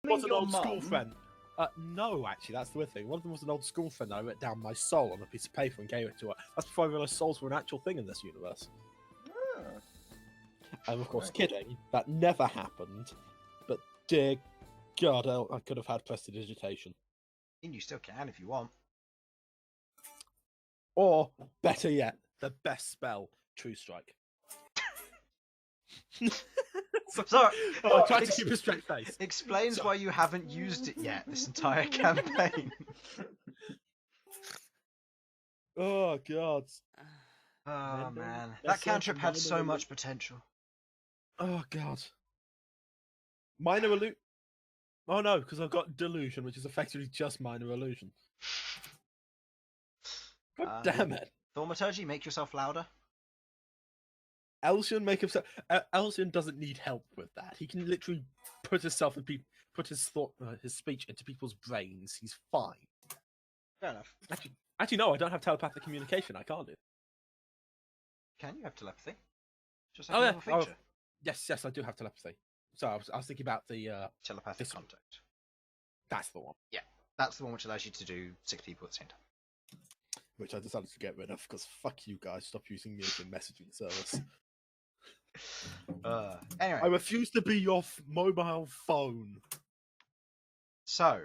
Was an old school friend. No, actually, that's the weird thing. One of them was an old school friend. I wrote down my soul on a piece of paper and gave it to her. That's before I realised souls were an actual thing in this universe. I'm of course kidding. That never happened. But dear God, I could have had prestidigitation. And you still can if you want. Or, better yet, the best spell, True Strike. Sorry. I tried to keep a straight face. Explains why you haven't used it yet this entire campaign. Oh, God. Oh, man. That cantrip had so much potential. Oh, God. Minor illusion. Oh, no, because I've got delusion, which is effectively just minor illusion. God damn it. Thaumaturgy, make yourself louder. Elsyan make himself. Elsyan doesn't need help with that. He can literally put himself in put his speech into people's brains. He's fine. Fair enough. Actually, no. I don't have telepathic communication. I can't do. Can you have telepathy? Just like another feature. Yes, I do have telepathy. So I was thinking about the telepathic contact. That's the one. Yeah, that's the one which allows you to do 6 people at the same time. Which I decided to get rid of because fuck you guys. Stop using me as a messaging service. Anyway, I refuse to be your mobile phone. So,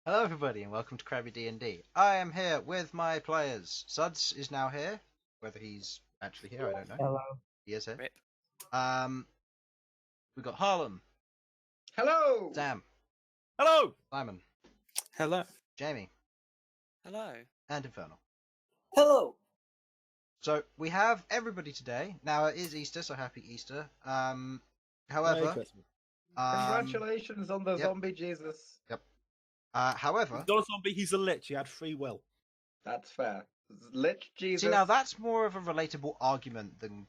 hello everybody and welcome to Crabby D&D. I am here with my players. Sudz is now here. Whether he's actually here, I don't know. Hello. He is here. We've got Harlan. Hello. Sam. Hello. Simon. Hello. Jamie. Hello. And Infernal. Hello. So we have everybody today. Now it is Easter, so happy Easter. However, Congratulations on the zombie Jesus. Yep. However, he's not a zombie. He's a lich. He had free will. That's fair. Lich Jesus. See, now that's more of a relatable argument than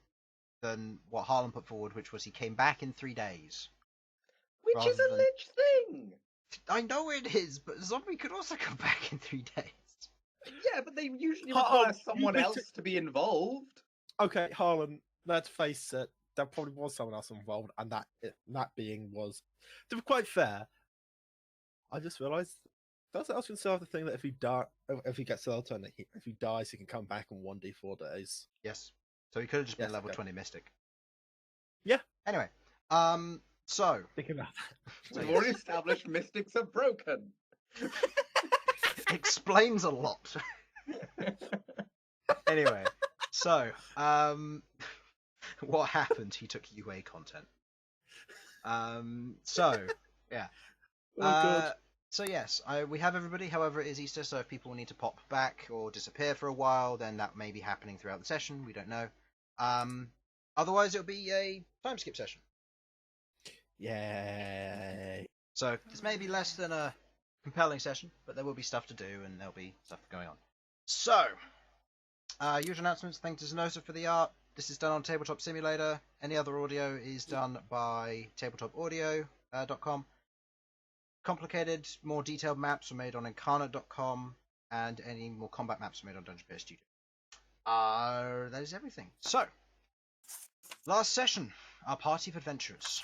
what Harlan put forward, which was he came back in 3 days. Which is a lich thing. I know it is, but zombie could also come back in 3 days. Yeah, but they usually require someone else to be involved. Okay, Harlan, let's face it, there probably was someone else involved, and that being was, to be quite fair, I just realised, does Elsyan still have the thing that if he gets to Elton, if he dies, he can come back in 1d4 days? Yes. So he could have just been level 20 Mystic. Yeah. Anyway, so... Think about that. We've already established Mystics are broken. Explains a lot. Anyway, so what happened? He took UA content. So yeah. So yes, we have everybody. However, it is Easter, so if people need to pop back or disappear for a while, then that may be happening throughout the session. We don't know. Otherwise, it'll be a time skip session. Yay! So this may be less than a compelling session, but there will be stuff to do and there'll be stuff going on. So, usual announcements. Thanks to Zenosa for the art. This is done on Tabletop Simulator. Any other audio is done by tabletopaudio.com. Complicated, more detailed maps are made on incarnate.com, and any more combat maps are made on Dungeon Bear Studio. That is everything. So, last session, our party of adventurers.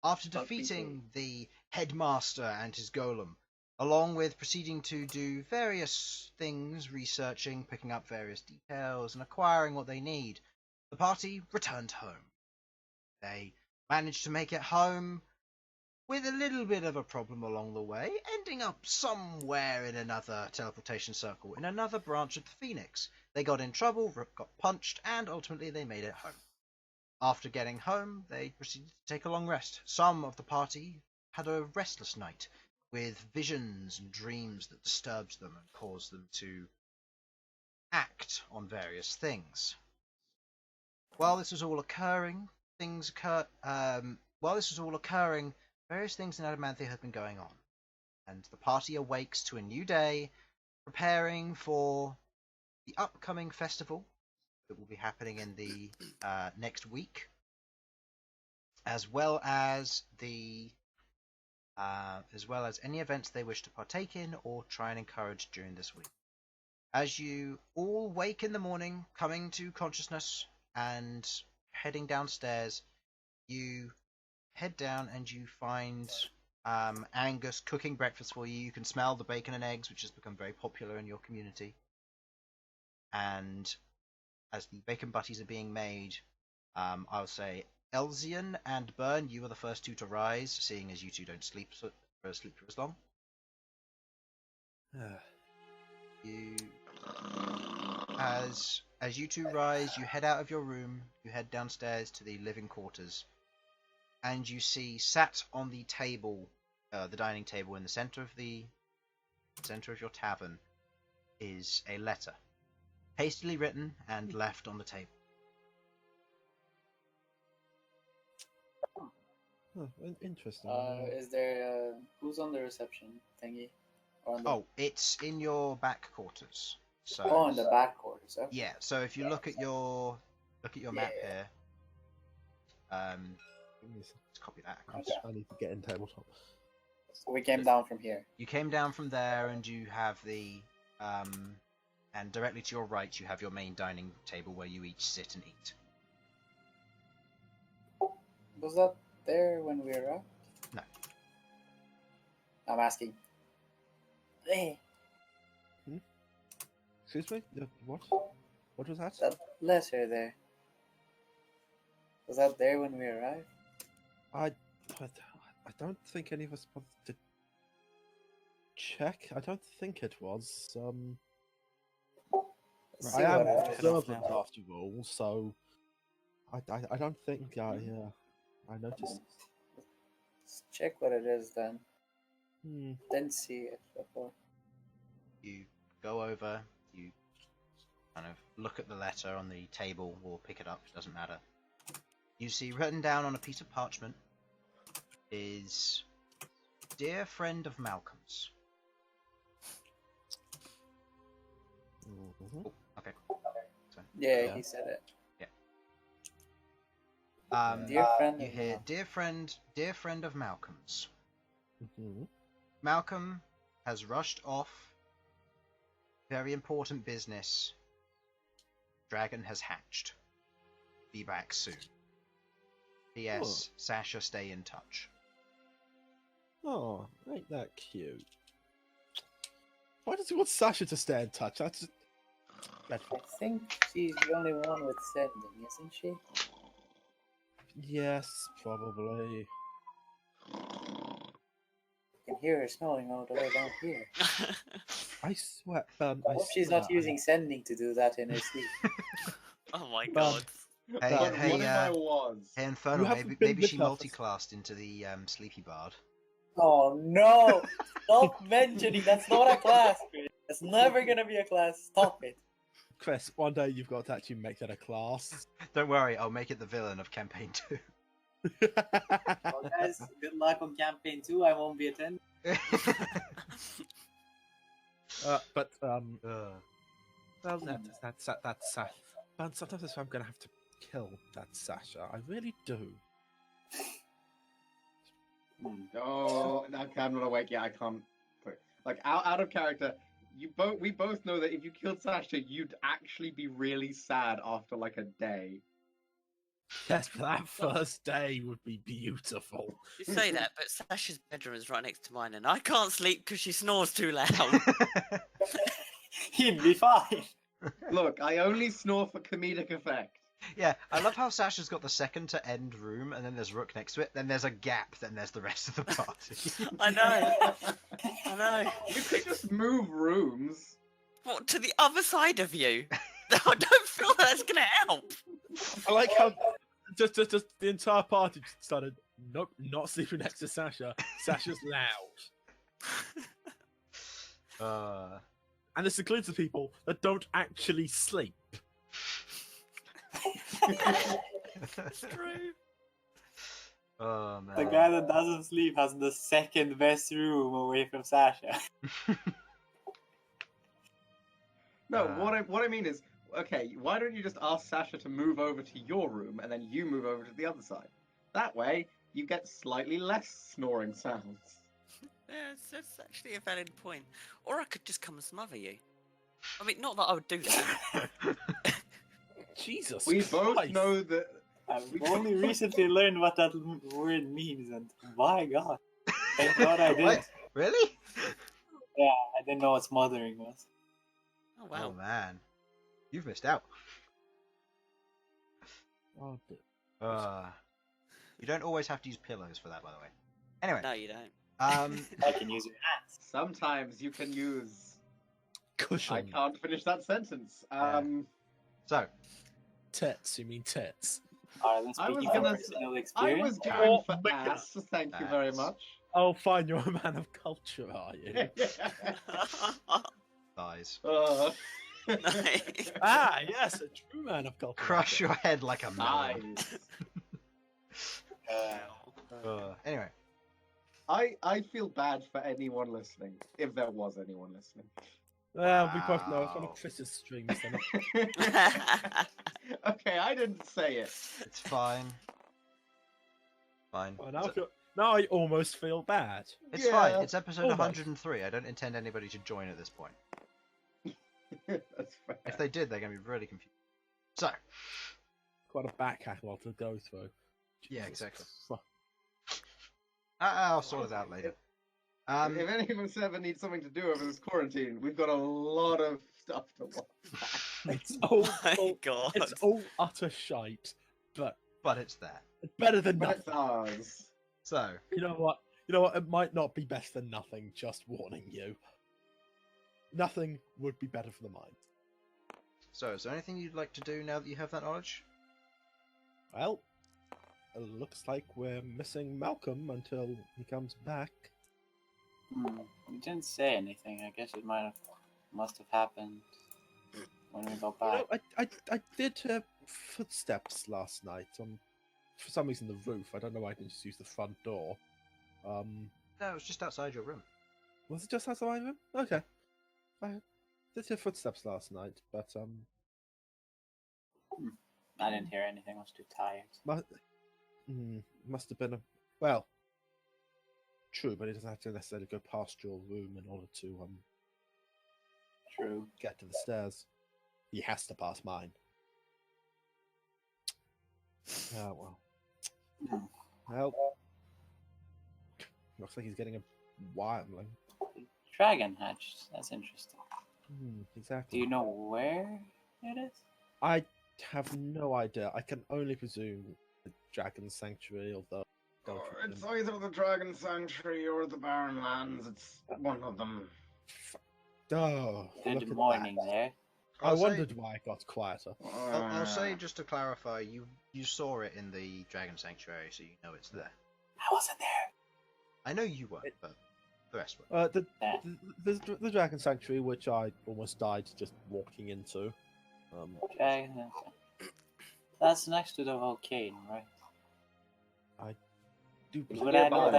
After defeating the headmaster and his golem, along with proceeding to do various things, researching, picking up various details, and acquiring what they need, the party returned home. They managed to make it home with a little bit of a problem along the way, ending up somewhere in another teleportation circle, in another branch of the Phoenix. They got in trouble, Rook got punched, and ultimately they made it home. After getting home, they proceeded to take a long rest. Some of the party had a restless night, with visions and dreams that disturbed them and caused them to act on various things. While this was all occurring, various things in Adamanthe had been going on, and the party awakes to a new day, preparing for the upcoming festival that will be happening in the next week, as well as any events they wish to partake in or try and encourage during this week. As you all wake in the morning, coming to consciousness and heading downstairs, you head down and you find Angus cooking breakfast for you. You can smell the bacon and eggs, which has become very popular in your community. And as the bacon butties are being made, I'll say Elsyan and Bern, you are the first two to rise, seeing as you two don't sleep for as long. You, as you two rise, you head out of your room, you head downstairs to the living quarters, and you see sat on the table, the dining table in the center of your tavern, is a letter, hastily written and left on the table. Oh, interesting. Is there who's on the reception thingy? Or on the... Oh, it's in your back quarters. So in the back quarters. Okay. yeah. So if you look at your map here, let's copy that across. I need to get in tabletop. So we came down from here. You came down from there, and you have the and directly to your right, you have your main dining table where you each sit and eat. Was that there when we arrived? No. I'm asking. Hey, Excuse me? What? What was that? that letter there. Was that there when we arrived? I don't think any of us bothered to check. I don't think it was. Let's I see am what it is. observant after all, so I don't think I noticed. Let's check what it is then. Hmm. Didn't see it before. You go over, you kind of look at the letter on the table or pick it up, it doesn't matter. You see written down on a piece of parchment is "Dear friend of Malcolm's." Mhm. Oh, okay. So, Yeah, he said it. Dear friend you of hear Malcolm. dear friend of Malcolm's. Mhm. Malcolm has rushed off. Very important business. Dragon has hatched. Be back soon. P.S. Sasha, stay in touch. Oh, ain't that cute? Why does he want Sasha to stay in touch? That's just... I think she's the only one with sending, isn't she? Yes, probably. I can hear her snoring all the way down here. I swear, I hope she's not using sending to do that in her sleep. Oh my god. Hey, But hey, what if I was? hey, Infernal, haven't maybe been she with us. multiclassed into the Sleepy Bard. Oh no! Stop mentioning that's not a class, Chris. It's never gonna be a class. Stop it. Chris, one day you've got to actually make that a class. Don't worry, I'll make it the villain of campaign 2. Well, guys, good luck on campaign 2. I won't be attending. But well, that's but sometimes I'm gonna have to kill that Sasha. I really do. Oh, okay, I'm not awake yet. I can't. Like out of character. We both know that if you killed Sasha, you'd actually be really sad after like a day. Yes, but that first day would be beautiful. You say that, but Sasha's bedroom is right next to mine, and I can't sleep because she snores too loud. He'd be fine. Look, I only snore for comedic effect. Yeah, I love how Sasha's got the second to end room, and then there's Rook next to it, then there's a gap, then there's the rest of the party. I know. I know. You could just move rooms. What, to the other side of you? I don't feel that's going to help. I like how just the entire party just started. Nope, not sleeping next to Sasha. Sasha's loud. And this includes the people that don't actually sleep. It's true. Oh man. The guy that doesn't sleep has the second best room away from Sasha. No, what I mean is, okay, why don't you just ask Sasha to move over to your room, and then you move over to the other side? That way, you get slightly less snoring sounds. Yeah, that's actually a valid point. Or I could just come and smother you. I mean, not that I would do that. Jesus We both Christ. know that I've only recently learned what that word means, and my god. Thank God I did. Wait, really? Yeah, I didn't know what smothering was. Oh wow. Oh man, you've missed out. Oh, dear. You don't always have to use pillows for that, by the way. Anyway, No, you don't. I can use your hands. Sometimes you can use. Cushion. I can't finish that sentence. So Tits, you mean tits? Harlan, I was speaking from gonna personal I experience. was going Oh, for because- ass. Thank you very Ass. much. Oh, fine, you're a man of culture, are you? thighs. Nice. Ah, yes, a true man of culture. Crush your head like a melon. Nice. Anyway, I feel bad for anyone listening, if there was anyone listening. Well, we both know it's one Wow. of Chris's streams. Then. Okay, I didn't say it. it's fine. Fine. Well, now I almost feel bad. It's Yeah, fine. It's episode almost. 103. I don't intend anybody to join at this point. That's fair. If they did, they're going to be really confused. So, Quite a back catalogue to go through. Yeah, Jesus exactly. Christ. I'll sort it out later. If any of us ever need something to do over this quarantine, we've got a lot of stuff to watch. It's all, My all- God. it's all utter shite, but but it's there. it's better than But it's nothing. ours. So, You know what? It might not be best than nothing. Just warning you. Nothing would be better for the mind. is there anything you'd like to do now that you have that knowledge? Well, it looks like we're missing Malcom until he comes back. You didn't say anything. I guess it must have happened when we got back. I did hear footsteps last night on, for some reason, the roof. I don't know why I didn't just use the front door. No, it was just outside your room. Was it just outside my room? Okay. I did hear footsteps last night, but I didn't hear anything. I was too tired. must have been a well. True, but he doesn't have to necessarily go past your room in order to True. get to the stairs. He has to pass mine. Oh well. Well, looks like he's getting a wildling. Dragon hatched. That's interesting. Exactly. Do you know where it is? I have no idea. I can only presume the Dragon Sanctuary, although. It's either the Dragon Sanctuary or the Barren Lands. It's one of them. Oh, look Good at morning that. there. I I'll say- wondered why it got quieter. I'll say, just to clarify, you saw it in the Dragon Sanctuary, so you know it's there. I wasn't there. I know you weren't, but the rest were. The Dragon Sanctuary, which I almost died just walking into. Dragon. Okay. That's next to the volcano, right? Do Would I know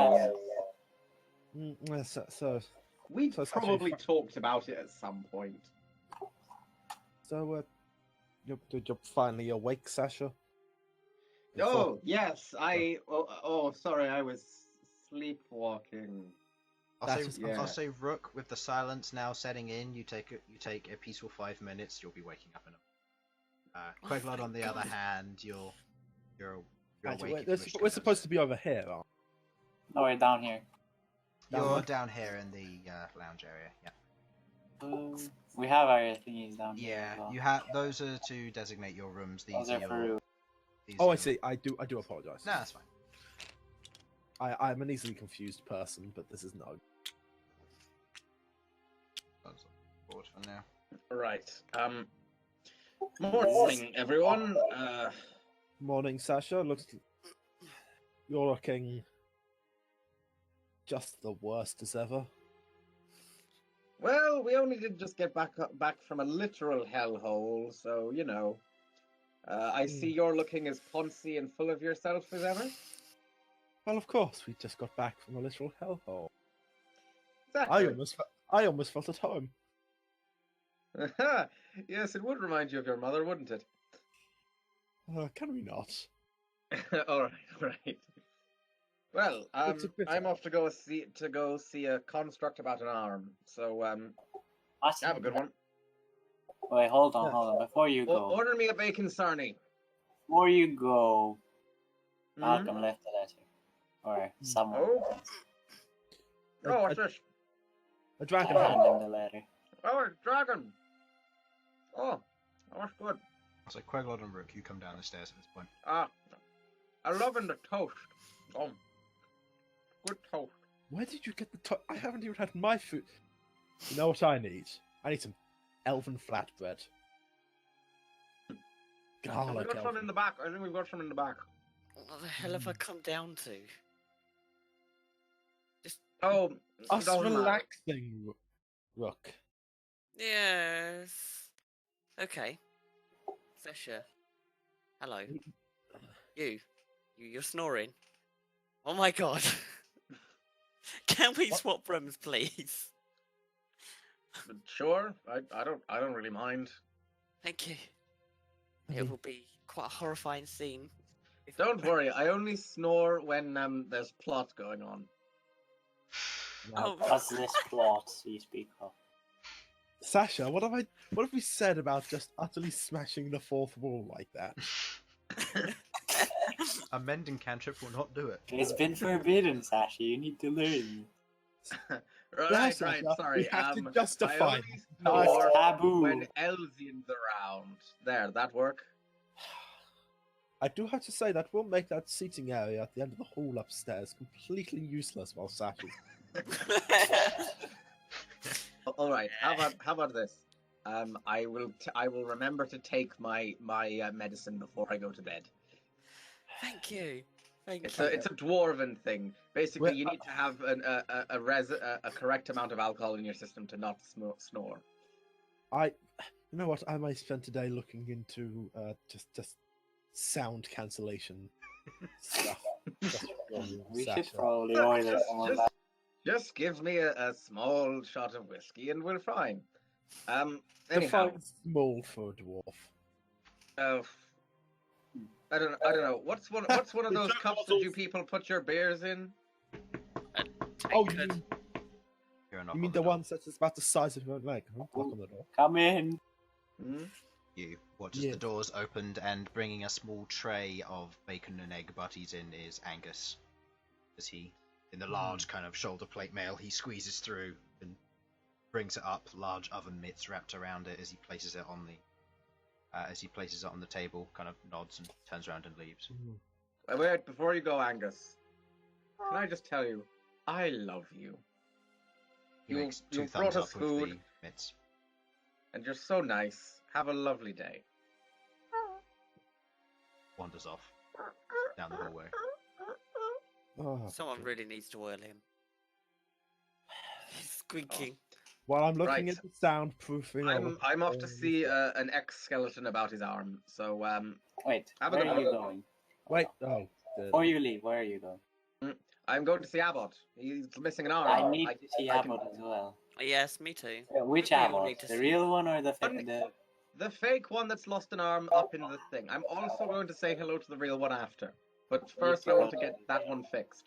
that? So We So it's actually probably talked about it at some point. you're finally awake, Sasha? Oh yes, sorry, I was sleepwalking. I'll say Rook, with the silence now setting in, you take a peaceful 5 minutes. You'll be waking up in a. Queglod, on the other hand, you're Actually, awake. we're supposed to be over here, aren't No, we're down here. You're down here in the lounge area. Yeah. We have our thingies down here. Yeah. as well. You have those are to designate your rooms. These Those are are your. for These Oh, are I see. I do apologize. No, that's fine. I'm an easily confused person, but this is no. That's forward for now. Right. Morning, everyone. Morning, Sasha. You're looking just the worst as ever. Well, we only did just get back from a literal hellhole, so you know. I see you're looking as poncy and full of yourself as ever. Well, of course, we just got back from a literal hellhole. Exactly. I almost felt at home. Yes, it would remind you of your mother, wouldn't it? Can we not? all right. Well, It's a bit- I'm off to go see a construct about an arm. So Awesome. have a good one. Wait, hold on. Before you go, Order me a bacon sarnie. before you go, Hmm? Malcom left a letter. Or someone. Oh. Oh, what's this? A dragon Hand hand. him the letter. Oh, it's dragon. Oh, that's good. So Queglod and Rook, you come down the stairs at this point. Ah, I love in the toast. Oh, good toast. Where did you get the I haven't even had my food. You know what I need? I need some elven flatbread. We've Garlic got some elven. in the back. I think we've got some in the back. What the hell have I come down to? Oh, Us doesn't matter. relaxing, Rook. Yes. Okay. Sasha. Hello. You're snoring. Oh my god. Can we swap rooms, please? Sure, I don't really mind. Thank you. I It mean- will be quite a horrifying scene. Don't worry, I only snore when there's plot going on. Oh, What's this plot you speak of? Sasha, what have we said about just utterly smashing the fourth wall like that? A mending cantrip will not do it. It's been forbidden, Sasha. You need to learn. Right, Sasha, right, sorry. we have to I justify only this. snore Taboo. when Elsyan's around. There, that work? I do have to say that will make that seating area at the end of the hall upstairs completely useless while Sasha's. All right. How about this? I will remember to take my medicine before I go to bed. Thank you. Thank It's you. a dwarven thing. Basically, Well, you need to have a correct amount of alcohol in your system to not snore. You know what? I might spend today looking into just sound cancellation stuff. Just for you, We Sasha. should probably order someone back. Just give me a small shot of whiskey and we're fine. Anyhow, Define small for a dwarf. I don't know. What's one of those cups that you people put your beers in? Oh, Tankard. You're you mean the ones that's about the size of your leg? Huh? Knock on the door. Come in. Hmm? You watch as Yeah. the doors opened and bringing a small tray of bacon and egg butties in is Angus. As he, in the large kind of shoulder plate mail, he squeezes through and brings it up, large oven mitts wrapped around it as he places it on the table, kind of nods and turns around and leaves. Wait, before you go, Angus. Can I just tell you, I love you. He makes You two brought thumbs us up with food. the mitts. And you're so nice. Have a lovely day. Wanders off down the hallway. Oh, Someone really needs to oil him. He's squeaking. While I'm looking Right. at the soundproofing, I'm off to see an ex-skeleton about his arm. So Wait, Have a where good are you one. going? Wait. Oh. Before you leave, where are you going? I'm going to see Abbott. He's missing an arm. I need to see I can- Abbott as well. Yes, me too. Which We all Abbott? need to The see- real one or the Un- the? The fake one that's lost an arm up in the thing. I'm also going to say hello to the real one after. But first, I want to get that one fixed.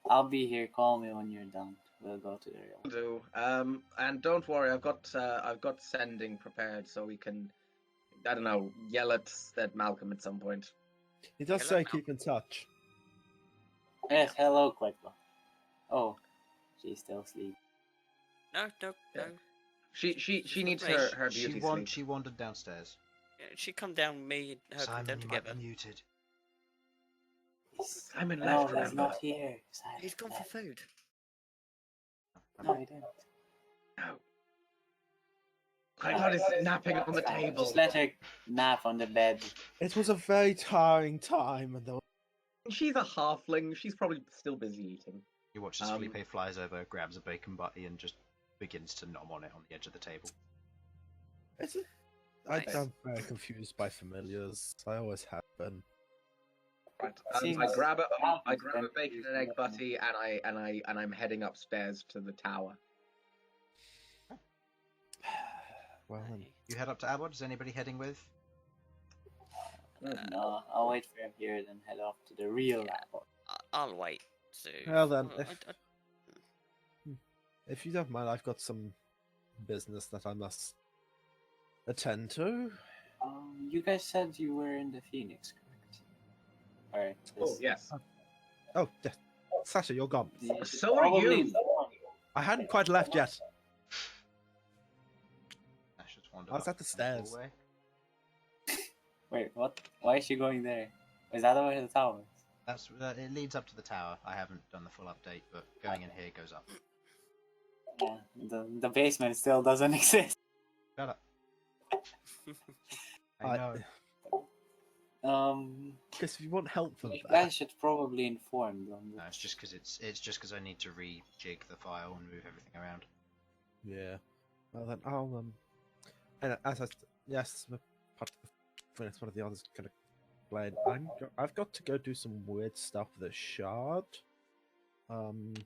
I'll be here. Call me when you're done. We'll go to the real one. Do and don't worry, I've got sending prepared so we can, I don't know, yell at Malcom at some point. He does Hello, say keep in touch. Yes, hello, Queglod. Oh, she's still asleep. No, no, Yeah. no. She needs Right. her beauty sleep. She wandered downstairs. Yeah, she come down, me and her come Simon, down you might together. be muted. Simon No, left, he's remember? not here. Simon He's gone for left. food. No, he didn't. No. Queglod is napping on the table. Just let her nap on the bed. It was a very tiring time, and there was... She's a halfling. She's probably still busy eating. You watch as Um, Felipe flies over, grabs a bacon butty, and just begins to nom on it on the edge of the table. Nice. I'm very confused by familiars. I always have been. Right. Seems- I grab a Malcolm's bacon and egg butty, and I'm heading upstairs to the tower. Well, then, You head up to Abbott. Is anybody heading with? No, I'll wait for him here, then head off to the real Abbott. I'll wait. So. Well then, Well, if you don't mind, I've got some business that I must attend to. You guys said you were in the Phoenix, correct? Alright. Oh, yes. Oh, yes. Sasha, you're gone. So are you. I hadn't quite left yet. Ash just wandered I was up at the in stairs. hallway. Wait, what? Why is she going there? Is that the way to the tower? That's it leads up to the tower. I haven't done the full update, but going in here goes up. Yeah, the basement still doesn't exist. Shut up. I know. Because if you want help from You that, guys should probably inform them. No, it's just because I need to rejig the file and move everything around. yeah. Well then, I'll and as I yes, when it's one of the others can explain. I've got to go do some weird stuff with a shard. That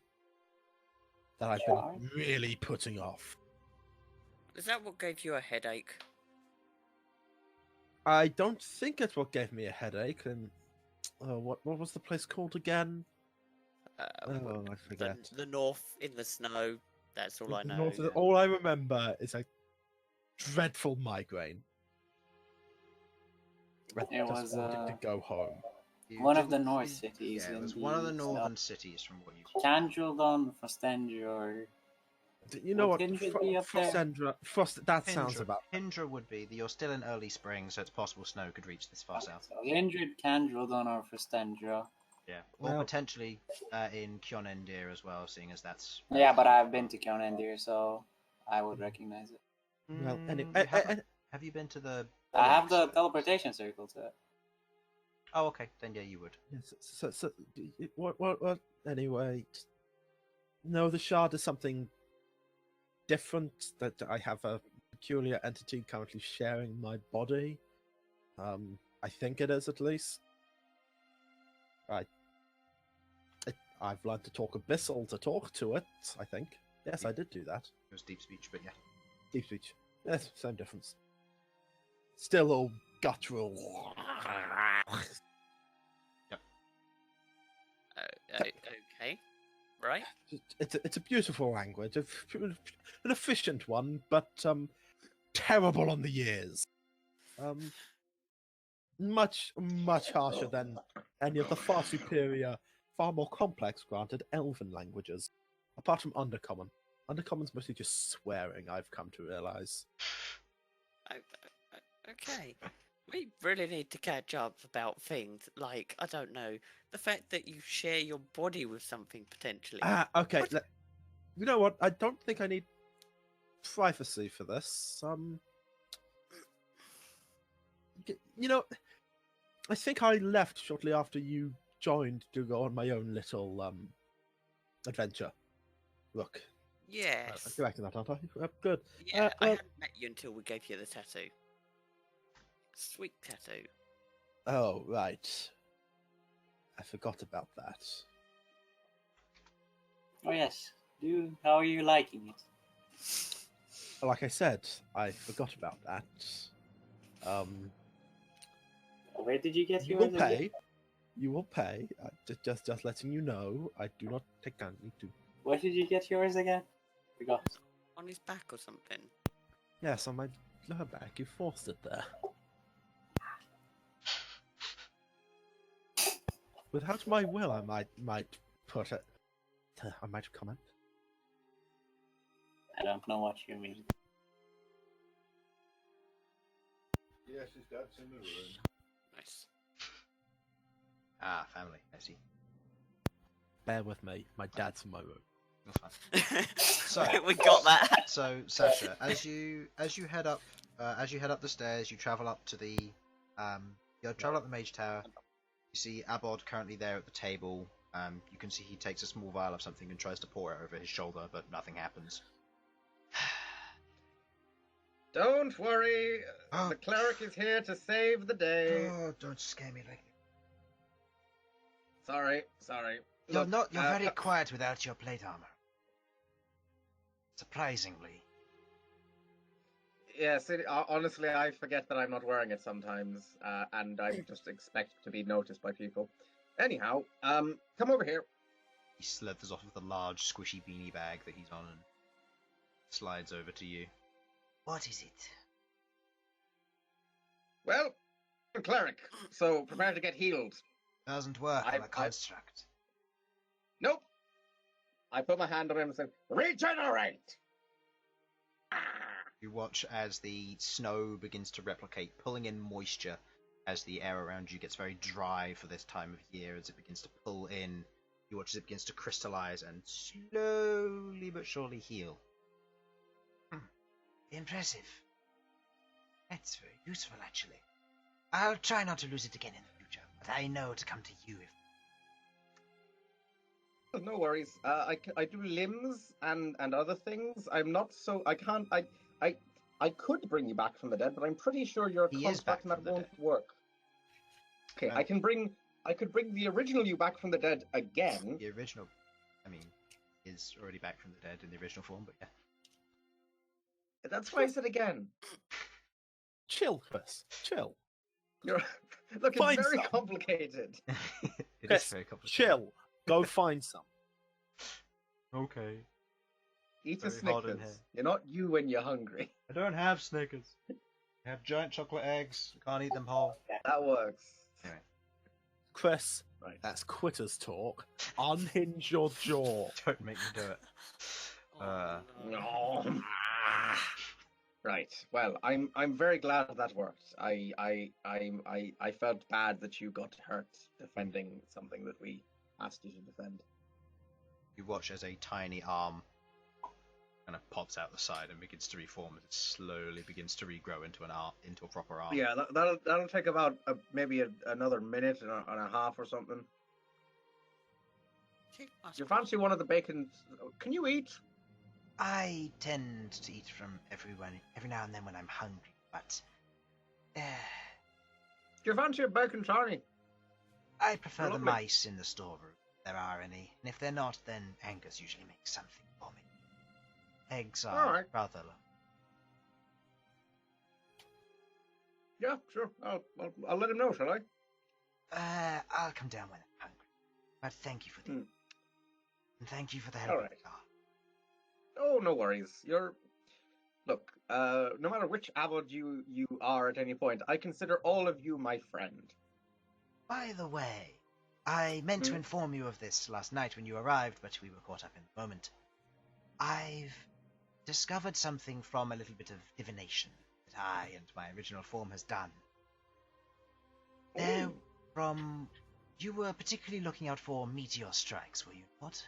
I've been really putting off. Is that what gave you a headache? I don't think it's what gave me a headache. And what was the place called again? I forget. The north in the snow. That's all I know. All I remember is a dreadful migraine. I It just was wanted to go home. one of the north cities. Yeah, it in was one of the the northern cities from what you. Candrildon, Frostendur. You know what? Kindred be up there? Frost. That sounds about. Hindra would be. You're still in early spring, so it's possible snow could reach this far south. So Lindred, Candrildon, or Frostendur. Yeah, or Well- potentially in Kionendir as well, seeing as that's. Yeah, but I've been to Kionendir, so I would recognize it. Well, Mm, anyway, you haven't- have you been to the? I have the teleportation circle to it. Oh, okay. Then yeah, you would. yes, so what? Anyway, no, the shard is something different. That I have a peculiar entity currently sharing my body. I think it is at least. I've learned to talk Abyssal to talk to it. I think. Yes, I did do that. It was deep speech, but yeah. Deep speech. Yes, same difference. Still all guttural. Okay. Right. It's a beautiful language, an efficient one, but terrible on the ears. Much harsher than any of the far superior, far more complex, granted, Elven languages. Apart from Undercommon. Undercommon's mostly just swearing, I've come to realise. Okay. We really need to catch up about things like, I don't know, the fact that you share your body with something potentially. Okay. What? You know what? I don't think I need privacy for this. You know, I think I left shortly after you joined to go on my own little adventure. Look, Yes. I'm correct in that, aren't I? Good. Yeah, I well- hadn't met you until we gave you the tattoo. Sweet tattoo. Oh, right. I forgot about that. Oh yes. How are you liking it? Like I said, I forgot about that. Where did you get You yours will again? pay. You will pay. Just letting you know, I do not take kindly to. Where did you get yours again? Forgot. On his back or something. Yes, on my lower back. You forced it there. Without my will, I might put it. I might comment. I don't know what you mean. Yes, his dad's in the room. Nice. Ah, family. I see. Bear with me. My dad's in my room. That's fine. So we got that. So Sasha, as you head up the stairs, you travel up to the mage tower. You see Abod currently there at the table. You can see he takes a small vial of something and tries to pour it over his shoulder, but nothing happens. Don't worry, Oh. the cleric is here to save the day. Oh, don't scare me like Sorry. You're Look, very quiet without your plate armor. Surprisingly. Yes, honestly, I forget that I'm not wearing it sometimes, and I just expect to be noticed by people. Anyhow, come over here. He slithers off of the large, squishy beanie bag that he's on and slides over to you. What is it? Well, Cleric, so prepare to get healed. Doesn't work on a construct. Nope. I put my hand on him and said, regenerate! You watch as the snow begins to replicate, pulling in moisture as the air around you gets very dry for this time of year. As it begins to pull in, you watch as it begins to crystallize and slowly but surely heal. Impressive. That's very useful, actually. I'll try not to lose it again in the future, but I know to come to you if... No worries. I do limbs and other things. I'm not so... I could bring you back from the dead, but I'm pretty sure you're a construct and that won't work. Okay, I could bring the original you back from the dead again. The original, is already back from the dead in the original form, but yeah. That's why I said again. Chill, Chris. Chill. Look, it's Find very some. complicated. It Chris, is very complicated. chill. Go find some. Okay. Eat a Very hot in Snickers. here. You're not you when you're hungry. I don't have Snickers. I have giant chocolate eggs. Can't eat them whole. That works. Anyway. Chris, Right. that's quitters talk. Unhinge your jaw. Don't make me do it. Oh, No. Right. Well, I'm very glad that worked. I felt bad that you got hurt defending something that we asked you to defend. You watch as a tiny arm kind of pops out the side and begins to reform as it slowly begins to regrow into a proper arm. Yeah, that'll take about maybe another minute and a half or something. Keep my You fancy one of the bacon? Can you eat? I tend to eat from every now and then when I'm hungry, but Do you fancy a bacon tiny? I prefer the Lovely. mice in the storeroom, if there are any, and if they're not, then Angus usually makes something for me. Eggs are Alright. rather low. Yeah, sure. I'll let him know, shall I? I'll come down when I'm hungry. But thank you for the and thank you for the help. Alright. with the car. Oh, no worries. Look. No matter which abbot you are at any point, I consider all of you my friend. By the way, I meant to inform you of this last night when you arrived, but we were caught up in the moment. I've discovered something from a little bit of divination that I and my original form has done. You were particularly looking out for meteor strikes, were you not?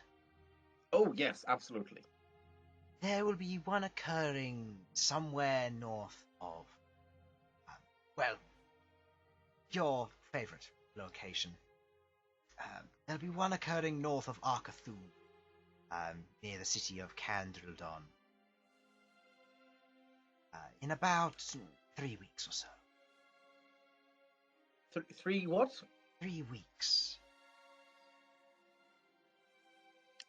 Oh, yes, absolutely. There will be one occurring somewhere north of, your favourite location. There'll be one occurring north of Arcathun, near the city of Candrildon. In about 3 weeks or so. 3 what? 3 weeks.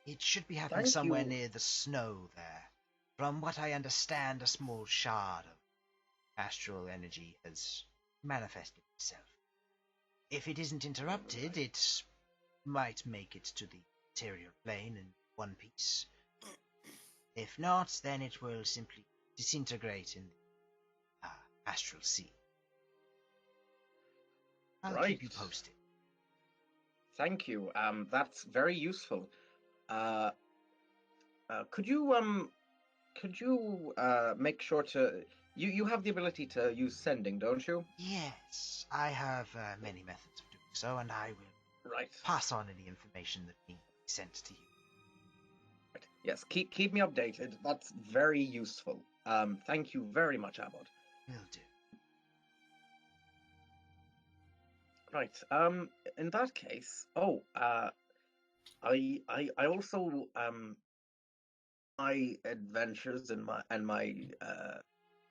It should be happening Thank somewhere you. near the snow there. From what I understand, a small shard of astral energy has manifested itself. If it isn't interrupted, it might make it to the material plane in one piece. If not, then it will simply disintegrate in the astral sea. I'll keep you Right. posted. Thank you. That's very useful. Could you make sure to you have the ability to use sending, don't you? Yes, I have many methods of doing so, and I will Right. pass on any information that needs to be sent to you. Right. Yes. Keep me updated. That's very useful. Thank you very much, Abbot. Will do. Right. In that case, I also my adventures and my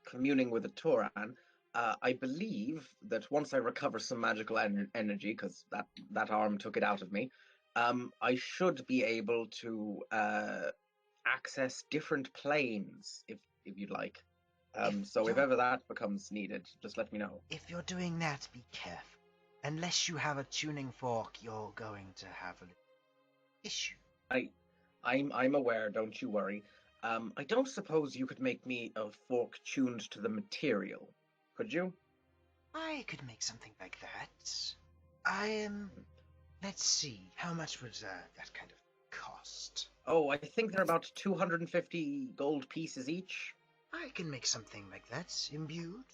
communing with the Toran. I believe that once I recover some magical energy, because that arm took it out of me, I should be able to access different planes if you'd like. So if ever that becomes needed, just let me know. If you're doing that, be careful. Unless you have a tuning fork, you're going to have a little issue. I'm aware, don't you worry. I don't suppose you could make me a fork tuned to the material, could you? I could make something like that. Let's see, how much would that kind of cost? Oh, I think they're about 250 gold pieces each. I can make something like that, imbued.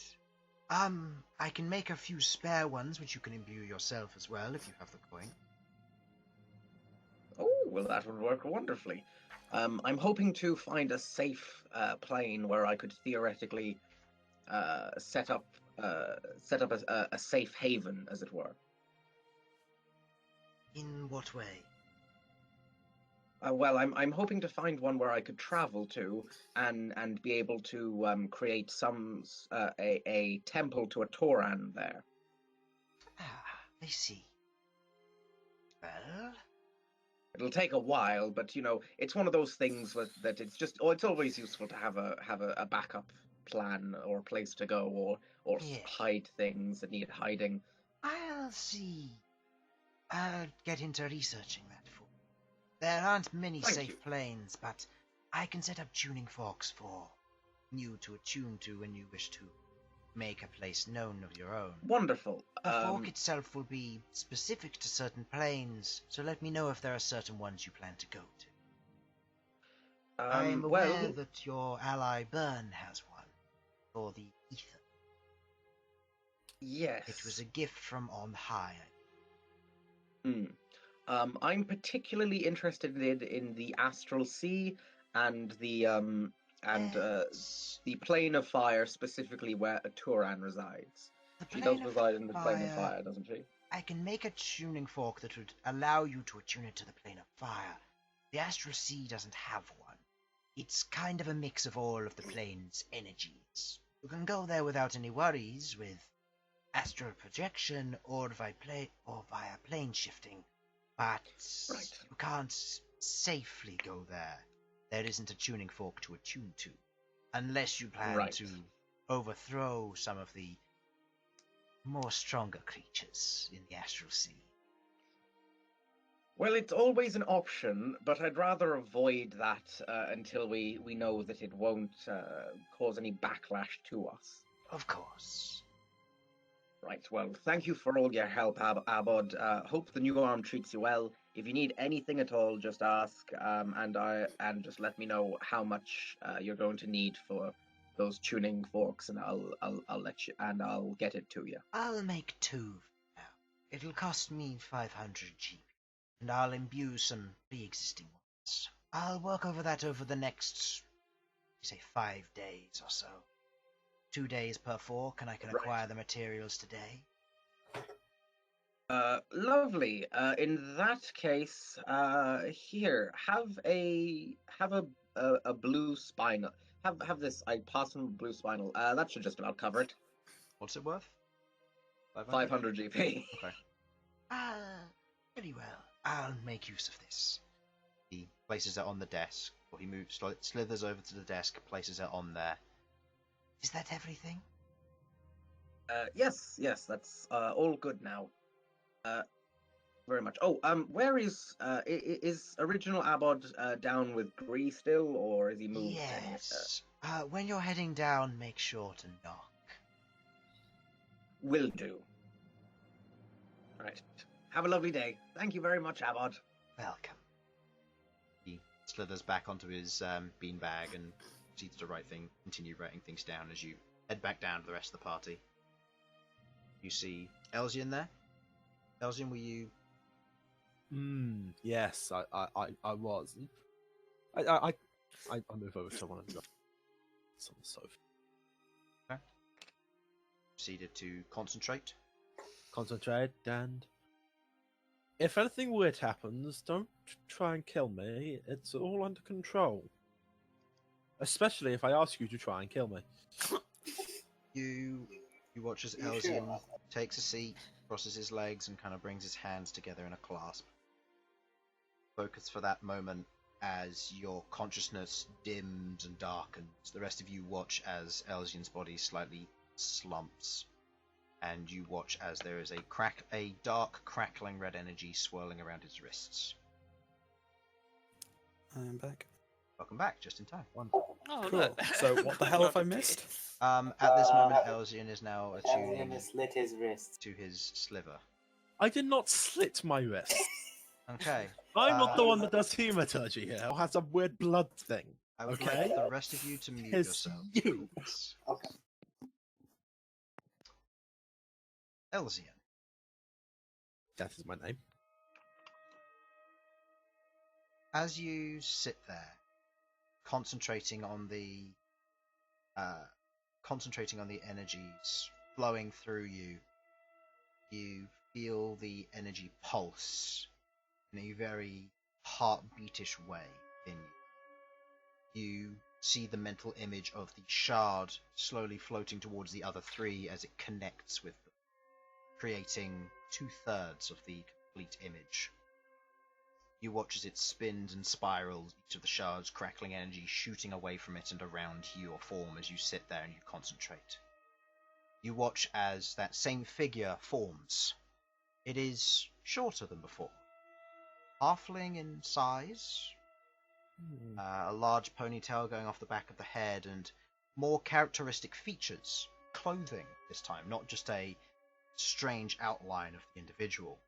I can make a few spare ones, which you can imbue yourself as well, if you have the coin. Oh, well, that would work wonderfully. I'm hoping to find a safe plane where I could theoretically set up a safe haven, as it were. In what way? Well, I'm hoping to find one where I could travel to and be able to create a temple to a Tauran there. Ah, I see. Well, It'll take a while, but it's one of those things that it's just it's always useful to have a backup plan or a place to go or Yeah. hide things that need hiding. I'll see. I'll get into researching that for you. There aren't many Thank safe you. planes, but I can set up tuning forks for you to attune to when you wish to make a place known of your own. Wonderful. The fork itself will be specific to certain planes, so let me know if there are certain ones you plan to go to. I'm aware that your ally Bern has one, for the ether. Yes. It was a gift from on high. I'm particularly interested in the astral sea and the plane of fire, specifically where a Tauran resides. She does reside in the plane of fire, doesn't she? I can make a tuning fork that would allow you to attune it to the plane of fire. The astral sea doesn't have one. It's kind of a mix of all of the plane's energies. You can go there without any worries with astral projection or via plane shifting, but you can't safely go there. There isn't a tuning fork to attune to, unless you plan to overthrow some of the more stronger creatures in the astral sea. Well, it's always an option, but I'd rather avoid that until we know that it won't cause any backlash to us. Of course. Right, well, thank you for all your help, Abod. Hope the new arm treats you well. If you need anything at all, just ask, and just let me know how much you're going to need for those tuning forks, and I'll let you, and I'll get it to you. I'll make 2 now. It'll cost me 500 GP, and I'll imbue some pre-existing ones. I'll work over that over the next, say, 5 days or so. 2 days per fork, and I can acquire the materials today. Lovely. In that case, here, have a blue spinal. Have this. I pass him a blue spinal. That should just about cover it. What's it worth? 500 GP. Okay. Very well. I'll make use of this. He places it on the desk, or he slithers over to the desk, places it on there. Is that everything? Yes, that's all good now. Very much. Oh, where is original Abod down with Gree still, or is he moved? Yes. When you're heading down, make sure to knock. Will do. Right. Have a lovely day. Thank you very much, Abod. Welcome. He slithers back onto his beanbag and proceeds to continue writing things down as you head back down to the rest of the party. You see Elsyan there. Elsyan, were you? Yes, I was. I move over to someone and on the sofa. Okay. Proceeded to concentrate. Concentrate, and if anything weird happens, don't try and kill me. It's all under control. Especially if I ask you to try and kill me. You watch as Elsyan takes a seat, crosses his legs, and kind of brings his hands together in a clasp. Focus for that moment as your consciousness dims and darkens. The rest of you watch as Elsyan's body slightly slumps, and you watch as there is a dark, crackling red energy swirling around his wrists. I am back. Welcome back, just in time. Oh, Cool. look. So what the hell have I missed? At this moment, Elsyan is now Elsyan attuning has slit his wrist. to his sliver. I did not slit my wrist. Okay. I'm not the one that does hematology here, or has some weird blood thing. I would Okay. like the rest of you to mute It's yourself. you. Okay. Elsyan. That is my name. As you sit there, concentrating on the energies flowing through you, you feel the energy pulse in a very heartbeatish way in you. You see the mental image of the shard slowly floating towards the other three as it connects with them, creating 2/3 of the complete image. You watch as it spins and spirals, each of the shards crackling energy shooting away from it and around your form as you sit there and you concentrate. You watch as that same figure forms. It is shorter than before. Halfling in size, a large ponytail going off the back of the head, and more characteristic features. Clothing this time, not just a strange outline of the individual.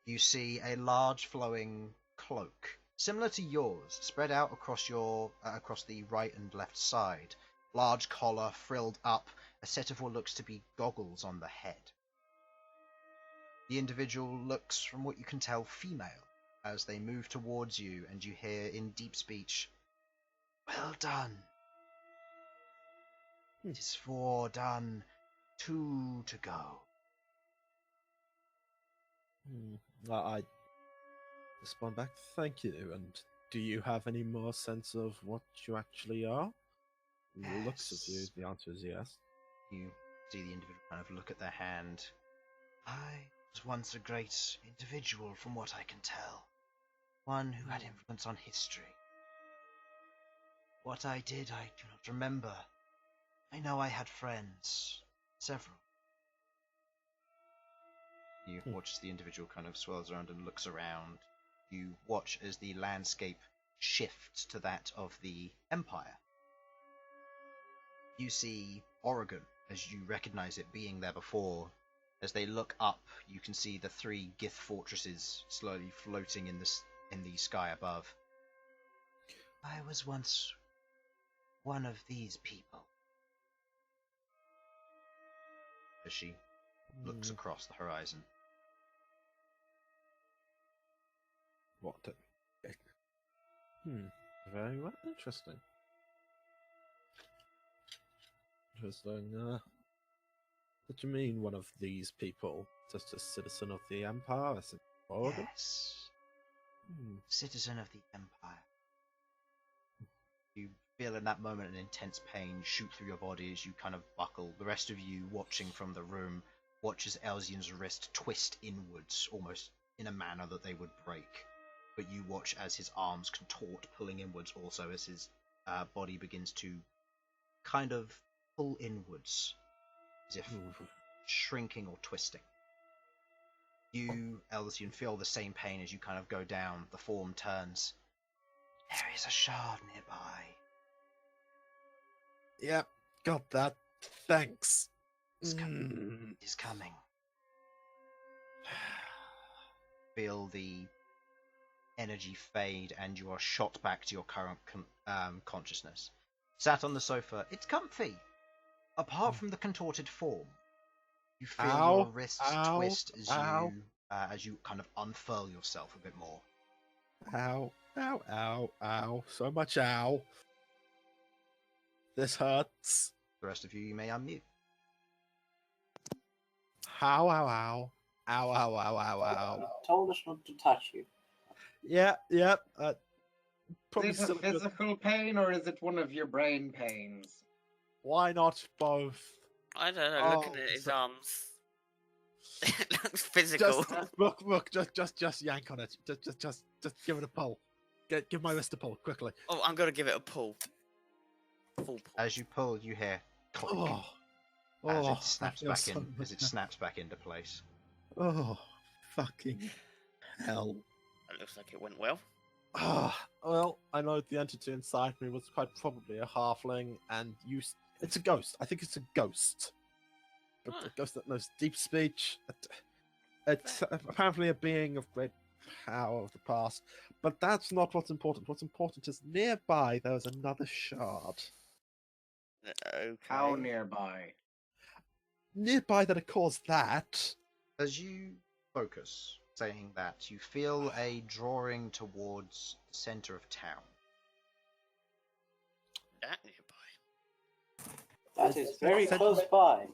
You see a large flowing cloak, similar to yours, spread out across the right and left side. Large collar, frilled up, a set of what looks to be goggles on the head. The individual looks, from what you can tell, female, as they move towards you and you hear in deep speech, "Well done. It is 4 done, 2 to go." I respond back, thank you. And do you have any more sense of what you actually are? From the looks of you, Yes. the answer is yes. You see the individual kind of look at their hand. "I was once a great individual, from what I can tell. One who had influence on history. What I did, I do not remember. I know I had friends. Several." You watch as the individual kind of swirls around and looks around. You watch as the landscape shifts to that of the Empire. You see Oregon, as you recognize it being there before. As they look up, you can see the 3 Gith fortresses slowly floating in the sky above. "I was once one of these people." As she looks across the horizon. What? Very well. Interesting. Interesting. What do you mean, one of these people? Just a citizen of the Empire? Is it Oregon? Yes. Citizen of the Empire. You feel in that moment an intense pain shoot through your body as you kind of buckle. The rest of you, watching from the room, watch as Elsyan's wrist twist inwards, almost in a manner that they would break. But you watch as his arms contort, pulling inwards also as his body begins to kind of pull inwards, as if shrinking or twisting. You, Elsyan, feel the same pain as you kind of go down. The form turns. "There is a shard nearby." Yep, got that. Thanks. It's coming. It is coming. Feel the energy fade and you are shot back to your current consciousness. Sat on the sofa, it's comfy. Apart from the contorted form, you feel your wrists twist as you kind of unfurl yourself a bit more. Ow, ow, ow, ow. So much ow. This hurts. The rest of you may unmute. Ow, ow, ow. Ow, ow, ow, ow, ow. You told us not to touch you. Yeah. Probably Is it a still a good... physical pain or is it one of your brain pains? Why not both? I don't know. Looking at his arms, it looks physical. Just yank on it. Just give it a pull. Give my wrist a pull quickly. Oh, I'm gonna give it a pull. Full pull. As you pull, you hear clink as it snaps back in. As it snaps back into place. Oh, fucking hell! That looks like it went well. Well, I know the entity inside me was quite probably a halfling, and it's a ghost. I think it's a ghost. A ghost that knows deep speech. It's apparently a being of great power of the past, but that's not what's important. What's important is nearby there was another shard. Okay. How nearby? Nearby that it caused that. As you focus, saying that, you feel a drawing towards the center of town. That nearby. That is very Said- close by.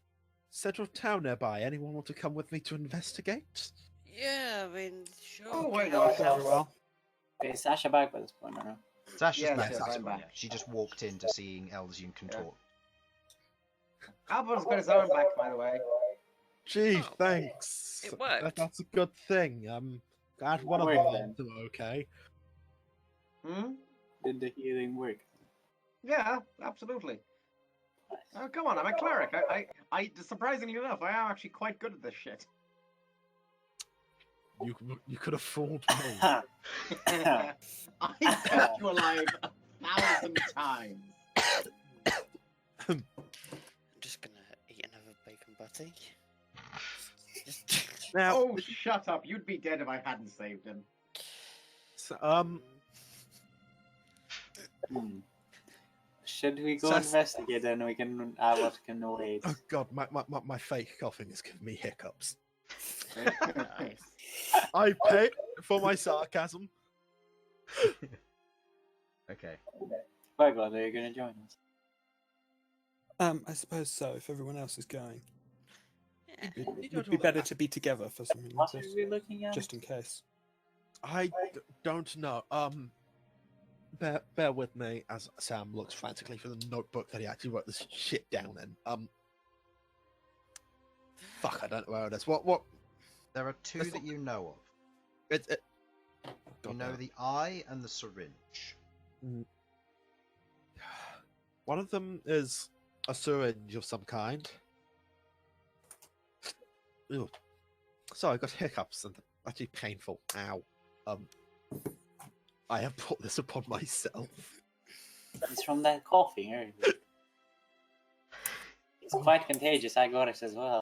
Center of town nearby. Anyone want to come with me to investigate? Yeah, I mean, sure. Oh, wait, No, no. very well. Okay, is Sasha back by this point, or no? Sasha's Yes, back. yes, Sasha's I'm back. back. She just walked into seeing Elsyan contort. Albert's got his own back, by the way. Gee, Oh, thanks. it worked. That's a good thing. Glad one of Worked them then. is okay. Hmm? Did the healing work? Yeah, absolutely. Oh, come on, I'm a cleric. I surprisingly enough, I am actually quite good at this shit. You could have fooled me. I kept you alive 1,000 times. I'm just gonna eat another bacon butty. Now, Oh, shut up. You'd be dead if I hadn't saved him. so, Should we go Sas- investigate and we can what can wait? oh god, my fake coughing is giving me hiccups. Nice. I pay for my sarcasm. Okay. Queglod, are you gonna join us? I suppose so, if everyone else is going. Yeah. It would be better to be together for something like What are this, we looking at? just in case. Don't know. Bear with me as Sam looks frantically for the notebook that he actually wrote this shit down in. Fuck, I don't know where it is. What? There are two That's that you know of. It. You God know damn. the eye and the syringe. One of them is a syringe of some kind. Ew. Sorry, I got hiccups and actually painful. Ow. I have brought this upon myself. It's from that coughing earlier. It's quite contagious. I got it as well.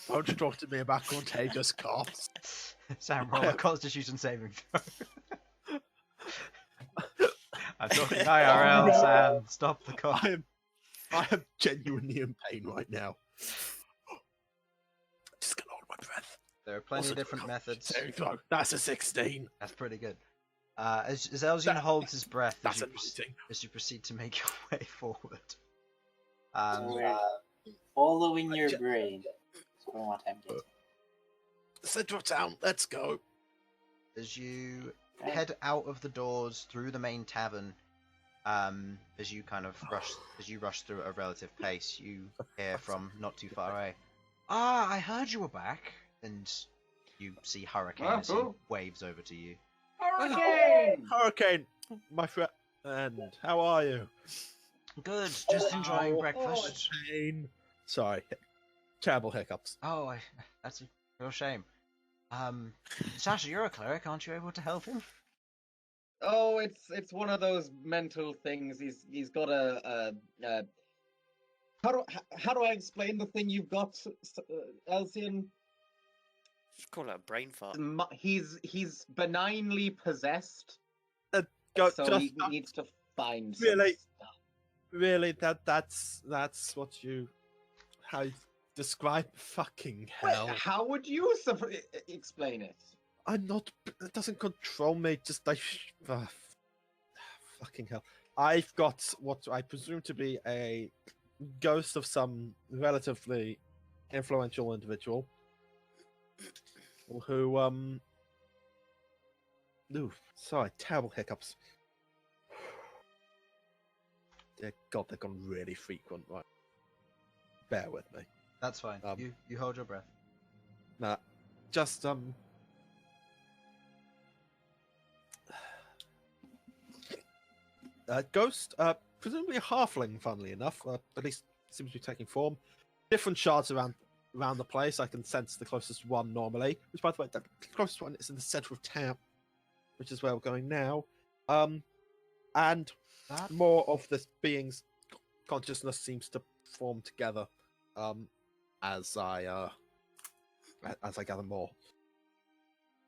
Don't talk to me about contagious coughs. Sam, roll a Constitution saving throw. I'm talking IRL, Sam. Stop the cough. I am genuinely in pain right now. Just gonna hold my breath. There are plenty Also, of different methods. Saving throw. That's a 16. That's pretty good. As Elsyan That- holds his breath That's as you proceed to make your way forward. We're following your brain. That's what I'm getting. Central town. Let's go. As you head out of the doors through the main tavern, as you kind of rush through at a relative pace, you hear from not too far away. Ah, I heard you were back, and you see Hurricane as he cool. waves over to you. Hurricane! Hurricane, my friend. How are you? Good, just enjoying Ow, breakfast. Pain. Sorry. Terrible hiccups. Oh, that's a real shame. Sasha, you're a cleric, aren't you able to help him? Oh, it's one of those mental things. He's got a how do I explain the thing you've got, Elsyan? Just call it a brain fart. He's benignly possessed, Go. so just he needs to find Really? some stuff. really. That's what you. How you describe fucking Wait, hell. how would you explain it? I'm not. It doesn't control me. Just like. Fucking hell. I've got what I presume to be a ghost of some relatively influential individual who Ooh, sorry, terrible hiccups. Dear God, they've gone really frequent. Right, bear with me. That's fine. You hold your breath. Nah, just ghost, presumably a halfling, funnily enough. At least seems to be taking form. Different shards around around the place. I can sense the closest one normally, which, by the way, the closest one is in the center of town, which is where we're going now. And That more of this being's consciousness seems to form together as I gather more.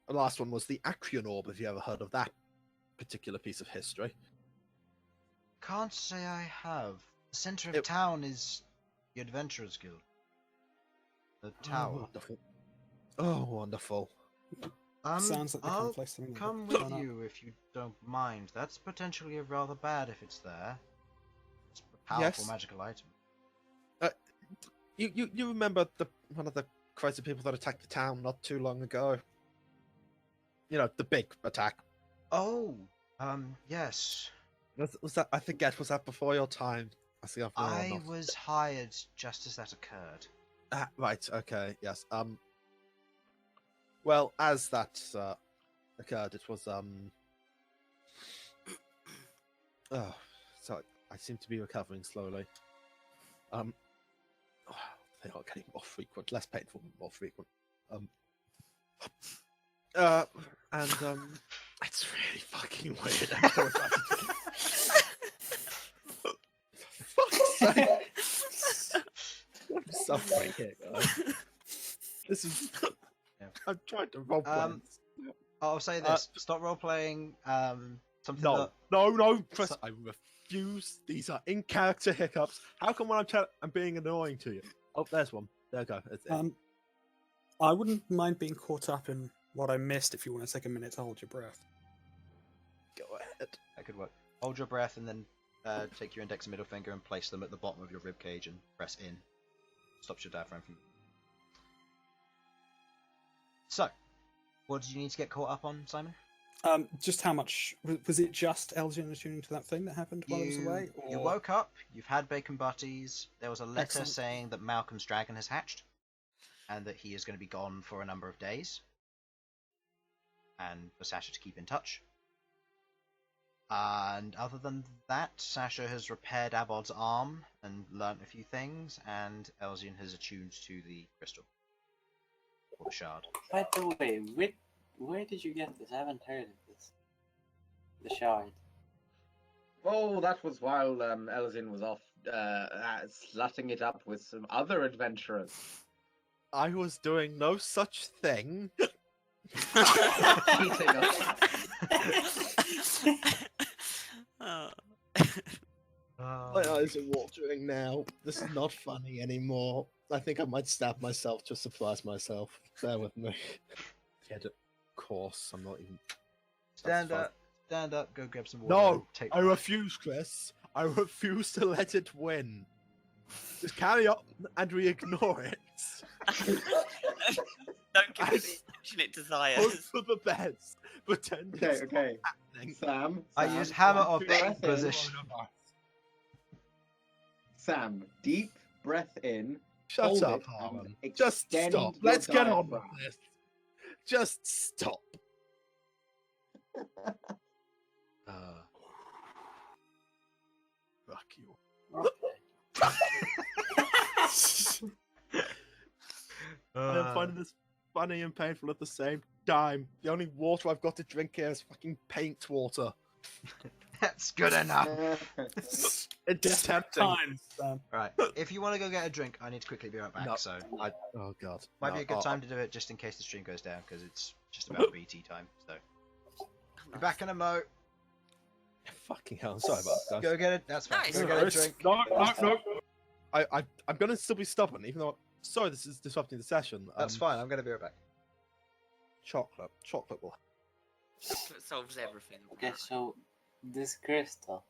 The last one was the Acrian Orb. Have you ever heard of that particular piece of history? can't say I have. The center of town is the Adventurers Guild. The tower. Oh, wonderful. Oh, wonderful. Sounds like the kind I'll of place to come with you if you don't mind. That's potentially rather bad if it's there. It's a powerful Yes. magical item. You remember one of the crazy people that attacked the town not too long ago? You know, the big attack. Oh, yes. Was that, I forget, was that before your time? I was hired just as that occurred. Right, okay, yes. Well, as that occurred, it was oh, so I seem to be recovering slowly. They are getting more frequent, less painful, but more frequent. It's really fucking weird. I'm so excited. Fuck's sake. I'm suffering here, guys. This is. Yeah. I'm trying to rob one. I'll say this: stop role playing. Something that No, Chris. I refuse. These are in character hiccups. How come when I'm being annoying to you? Oh, there's one. There we go. I wouldn't mind being caught up in what I missed if you want to take a minute to hold your breath. Go ahead. that could work. Hold your breath and then take your index and middle finger and place them at the bottom of your rib cage and press in. Stops your diaphragm from. So, what did you need to get caught up on, Simon? Just how much was it? Just Elsyan attuning to that thing that happened while I was away? Or... You woke up. You've had bacon butties. There was a letter Excellent. saying that Malcolm's dragon has hatched, and that he is going to be gone for a number of days, and for Sasha to keep in touch. And other than that, Sasha has repaired Abod's arm and learnt a few things, and Elsyan has attuned to the crystal. Or the shard. By the way, where did you get this? I haven't heard of this. The shard. Oh, that was while Elsyan was off slutting it up with some other adventurers. I was doing no such thing. Cheating us. Oh. My eyes are watering now. This is not funny anymore. I think I might stab myself to surprise myself. Bear with me. Yeah, of course, I'm not even. Stand That's up, go grab some water. No, and take I refuse, Chris. I refuse to let it win. Just carry on and we ignore it. Don't give it the attention it Hope desires. for the best. Pretend Okay, it's okay. not happening. Sam. I Sam, use hammer deep of breath in. position. Sam, deep breath in. Shut hold up, it, Harlan. and Just extend stop. your Let's get on with diaphragm. this. Just stop. Fuck you. I'm finding this funny and painful at the same time. The only water I've got to drink here is fucking paint water. That's good enough. It's tempting. Times. Right, if you want to go get a drink, I need to quickly be right back. No, So Oh god. might No, be a good oh, time to do it just in case the stream goes down because it's just about BT time. So be back in a mo. Fucking hell, I'm sorry about that. Go get it. That's fine. Nice. Go get a drink. No. I'm gonna still be stubborn, even though. Sorry, this is disrupting the session. That's fine. I'm gonna be right back. Chocolate will. Chocolate solves everything. Okay, so this crystal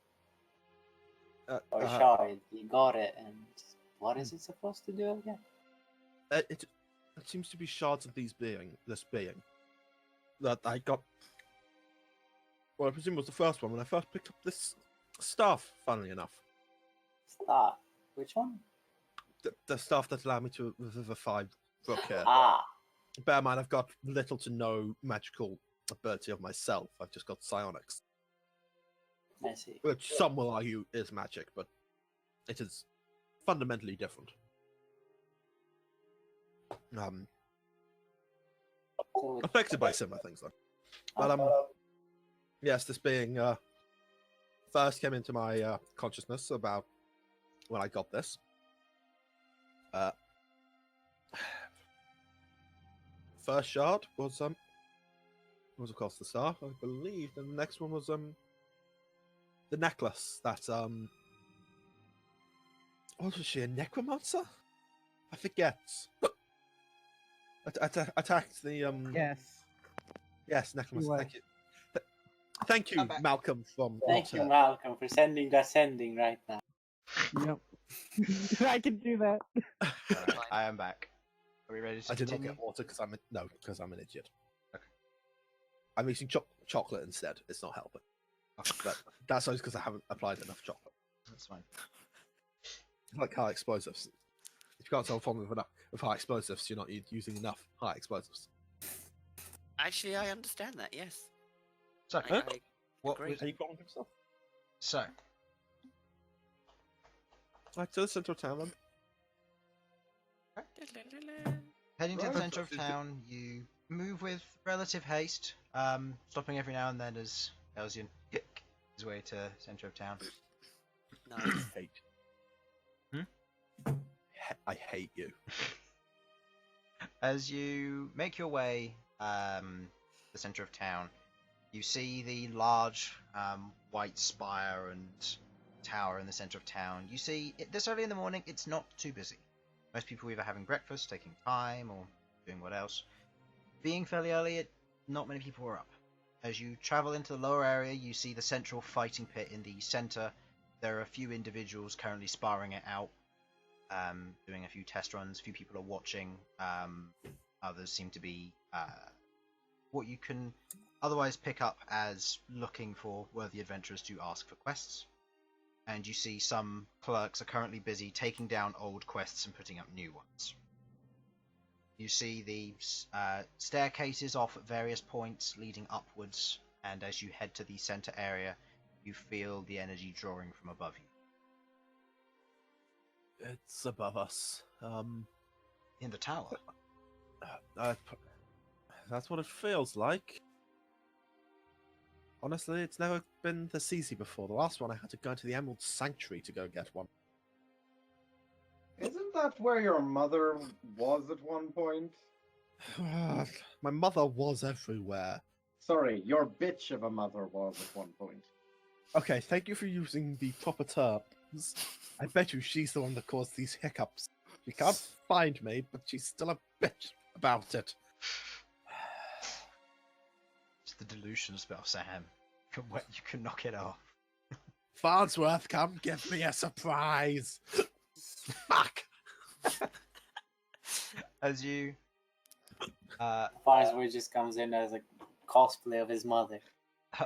Uh, or uh, shard, you got it, and what is it supposed to do again? it seems to be shards of this being that I got. Well, I presume was the first one when I first picked up this staff. Funnily enough, Stop. Which one? the staff that allowed me to revivify Rook here. Ah, Bear in mind, I've got little to no magical ability of myself. I've just got psionics, I see. which some will argue is magic, but it is fundamentally different. affected by similar things though. But yes, this being first came into my consciousness about when I got this. First shard was of course the star, I believe, and the next one was the necklace that what was she, a necromancer? I forget. Attacked the Yes, necromancer. What? Thank you. Thank you, I'm back. Malcolm from Thank you, Otter. Malcolm, for sending that sending right now. Yep. I can do that. Alright, I am back. Are we ready to I did not continue? get water because I'm an idiot. Okay. I'm eating chocolate instead. It's not helping. But that's only because I haven't applied enough chocolate. That's fine. It's like high explosives. If you can't solve a problem with high explosives, you're not using enough high explosives. Actually, I understand that. Yes. So, I what agree. was, Are you calling himself? so Right to the central town then. heading to the Right. centre of town, you move with relative haste, stopping every now and then as Elsyan his way to centre of town. Nice. Hate. Hmm? I hate you. As you make your way to the centre of town, you see the large white spire and tower in the centre of town. You see, this early in the morning, it's not too busy. Most people are either having breakfast, taking time, or doing what else. Being fairly early, not many people are up. As you travel into the lower area, you see the central fighting pit in the centre. There are a few individuals currently sparring it out, doing a few test runs. A few people are watching. Others seem to be what you can otherwise pick up as looking for worthy adventurers to ask for quests. And you see some clerks are currently busy taking down old quests and putting up new ones. You see the staircases off at various points leading upwards, and as you head to the centre area, you feel the energy drawing from above you. It's above us. In the tower. That's what it feels like. Honestly, it's never been this easy before. The last one I had to go into the Emerald Sanctuary to go get one. Isn't that where your mother was at one point? My mother was everywhere. Sorry, your bitch of a mother was at one point. Okay, thank you for using the proper terms. I bet you she's the one that caused these hiccups. She can't find me, but she's still a bitch about it. It's the delusion spell, Sam. You can knock it off. Farnsworth, come give me a surprise. Fuck. As you Farnsworth just comes in as a cosplay of his mother. I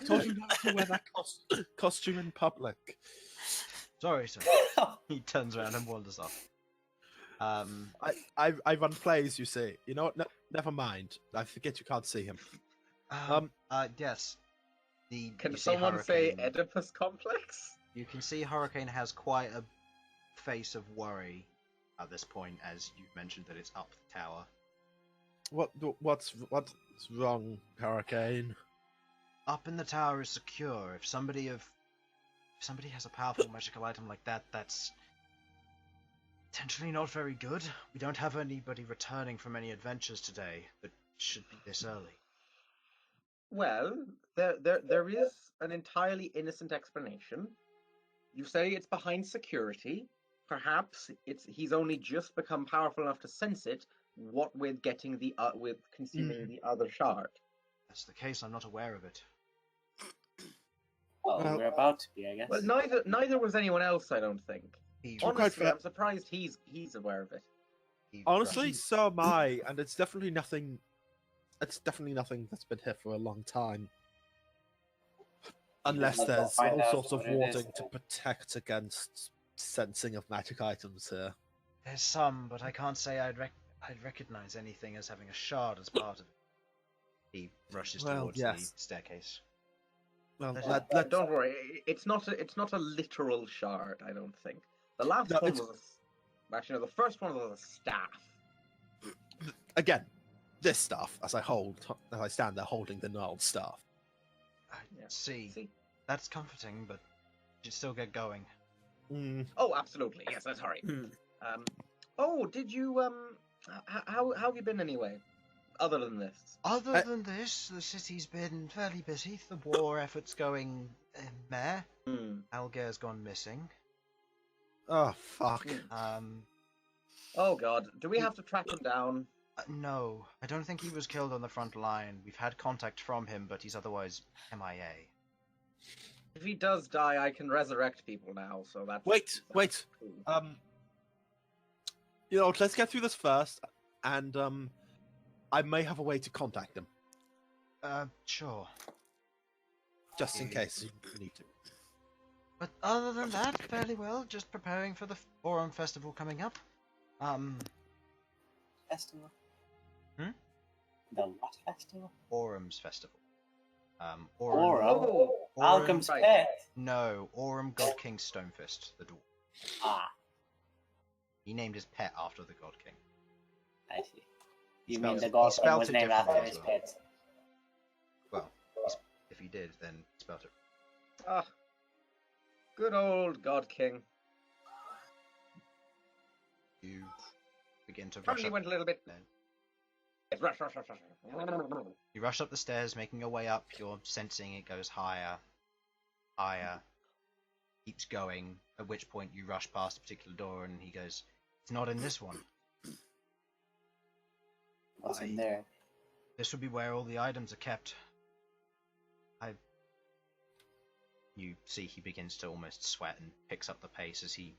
told you not to wear that costume in public. Sorry, sir. He turns around and wanders off. I run plays, you see. You know what? No, never mind. I forget you can't see him. Yes. You Can see someone say Hurricane- Oedipus complex? You can see Hurricane has quite a face of worry at this point, as you've mentioned that it's up the tower. What's wrong, Hurricane? Up in the tower is secure. If somebody has a powerful magical item like that, that's potentially not very good. We don't have anybody returning from any adventures today that should be this early. Well, there is an entirely innocent explanation. You say it's behind security. Perhaps he's only just become powerful enough to sense it. What with getting with consuming the other shard. That's the case. I'm not aware of it. Well, we're about to be, I guess. Well, neither was anyone else. I don't think. He, Honestly, I'm surprised he's aware of it. he Honestly, so am I, and it's definitely nothing. It's definitely nothing that's been here for a long time. Unless Let's go there's find all out sorts of what it is, warding to then. protect against sensing of magic items here. There's some, but I can't say I'd recognize anything as having a shard as part of it. He rushes Well, towards yes. the staircase. Well, Don't worry, it's not a literal shard. I don't think the last No, one it's- was. Actually, no, the first one was a staff. Again, this staff, as I stand there holding the gnarled staff. Yeah. See, that's comforting, but you still get going. Oh, absolutely. Yes, let's hurry. Oh, did you how have you been anyway? Other than this. Other than this, the city's been fairly busy. The war effort's going meh. Aleuir's gone missing. Oh fuck. Oh god, do we have to track him down? No, I don't think he was killed on the front line. We've had contact from him, but he's otherwise MIA. If he does die, I can resurrect people now, so that's... Wait. Cool. Let's get through this first, and I may have a way to contact them. Sure. Just in case you need to. But other than that, fairly well. Just preparing for the Forum Festival coming up. Festival? Hmm? The what festival? Orum's Festival. Aurum? Aurum- Malcolm's right. pet. No, Aurum God King Stonefist, the dwarf. Ah, He named his pet after the God King. I see. You Spelled- mean the he god spelled was it named after differently his as well. pet? Well, if he did, then he spelled it. Ah, good old God King. You begin to rush Probably up. went a little bit... Then. Yes, rush. You rush up the stairs, making your way up. You're sensing it goes higher, higher, keeps going. At which point you rush past a particular door, and he goes, "It's not in this one. What's in there? This would be where all the items are kept." You see he begins to almost sweat and picks up the pace as he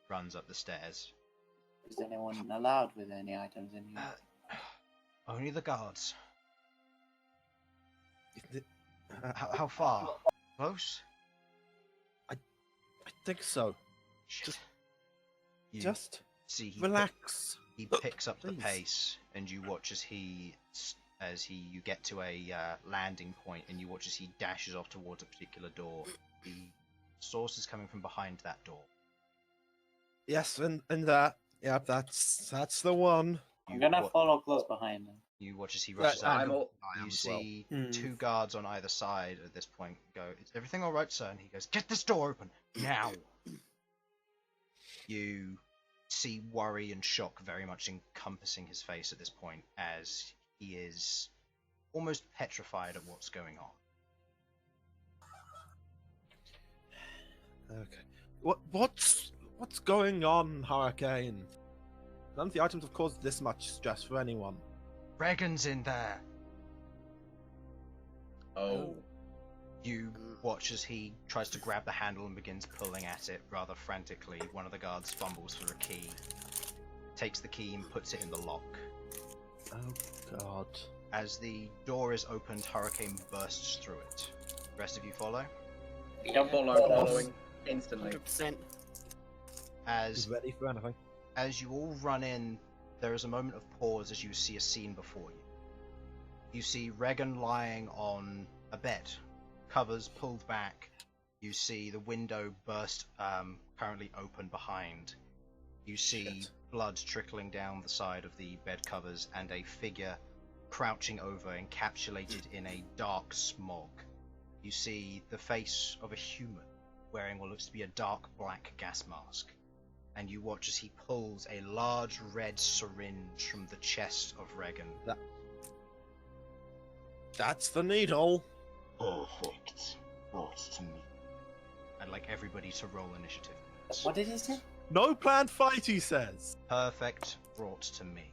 runs up the stairs. Is anyone allowed with any items in here? Only the guards. I How far? Close? think so. Shit. You Just see he relax. He picks up the Please. pace, and you watch as you get to a landing point, and you watch as he dashes off towards a particular door. The source is coming from behind that door. Yes, and that. Yeah, that's the one. I'm gonna wa- follow close behind him. You watch as he rushes I out. am all- You as well. see two guards on either side at this point go, "Is everything all right, sir?" And he goes, "Get this door open now." You see worry and shock very much encompassing his face at this point, as he is almost petrified at what's going on. Okay. What's going on, Hurricane? None of the items have caused this much stress for anyone. Regan's in there. Oh. You watch as he tries to grab the handle and begins pulling at it rather frantically. One of the guards fumbles for a key, takes the key and puts it in the lock. Oh god. As the door is opened, Hurricane bursts through it. The rest of you follow? Yeah, following instantly. 100%. He's ready for anything. As you all run in, there is a moment of pause as you see a scene before you. You see Regan lying on a bed, covers pulled back. You see the window burst, currently open behind. You see blood trickling down the side of the bed covers and a figure crouching over, encapsulated in a dark smog. You see the face of a human wearing what looks to be a dark black gas mask. And you watch as he pulls a large red syringe from the chest of Regan. That's the needle. Perfect. Brought to me. I'd like everybody to roll initiative. What did he say? No planned fight, he says. Perfect brought to me.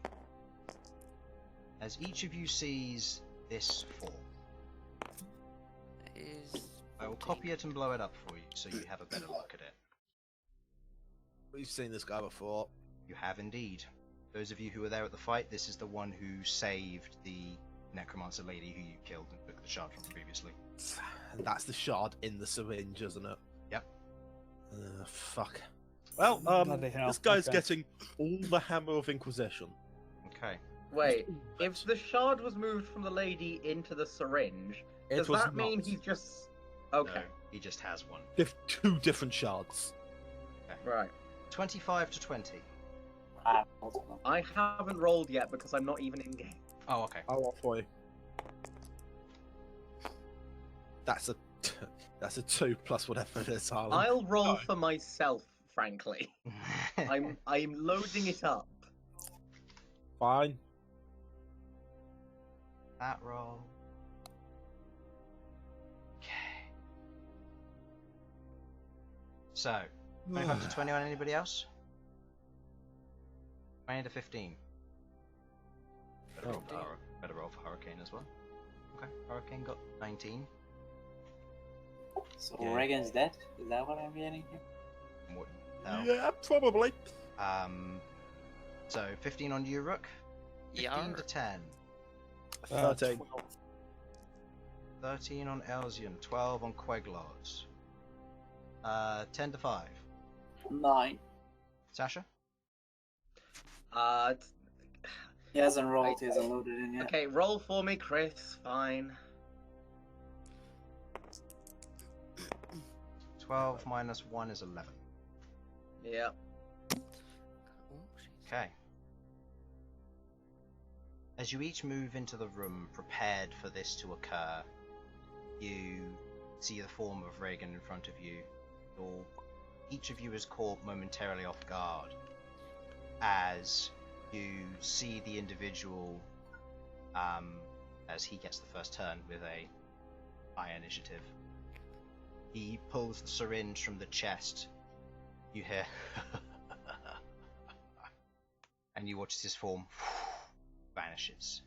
As each of you sees this form, Is I will copy it and blow it up for you so you have a better look at it. We've seen this guy before. You have indeed. Those of you who were there at the fight, this is the one who saved the necromancer lady who you killed and took the shard from previously. And that's the shard in the syringe, isn't it? Yep. Fuck. Well, Bloody hell, this guy's okay. getting all the hammer of Inquisition. Okay. Wait, if the shard was moved from the lady into the syringe, does was that mean not. he's just... Okay, No, he just has one. Two different shards. right. 25 to 20. I haven't rolled yet because I'm not even in game. Oh, okay. I'll roll for you. That's a 2 plus whatever it is, Harlan. I'll roll for myself, frankly. I'm loading it up. Fine. That roll. Okay. So, 25 to 20 on anybody else? 20 to 15. Better roll for Hurricane as well. Okay, Hurricane got 19. So Yeah. Reagan's dead? Is that what I'm getting here? What? No. Yeah, probably. So 15 on you, Rook. 15 to 10. 13. 13 on Elsyan. 12 on Queglod. 10 to 5. 9. Sasha? He hasn't rolled, he hasn't loaded in yet. Okay, roll for me, Chris. Fine. 12 minus 1 is 11. Yep. Okay. As you each move into the room, prepared for this to occur, you see the form of Reagan in front of you. Each of you is caught momentarily off guard as you see the individual, as he gets the first turn with a high initiative. He pulls the syringe from the chest. You hear and you watch as his form vanishes.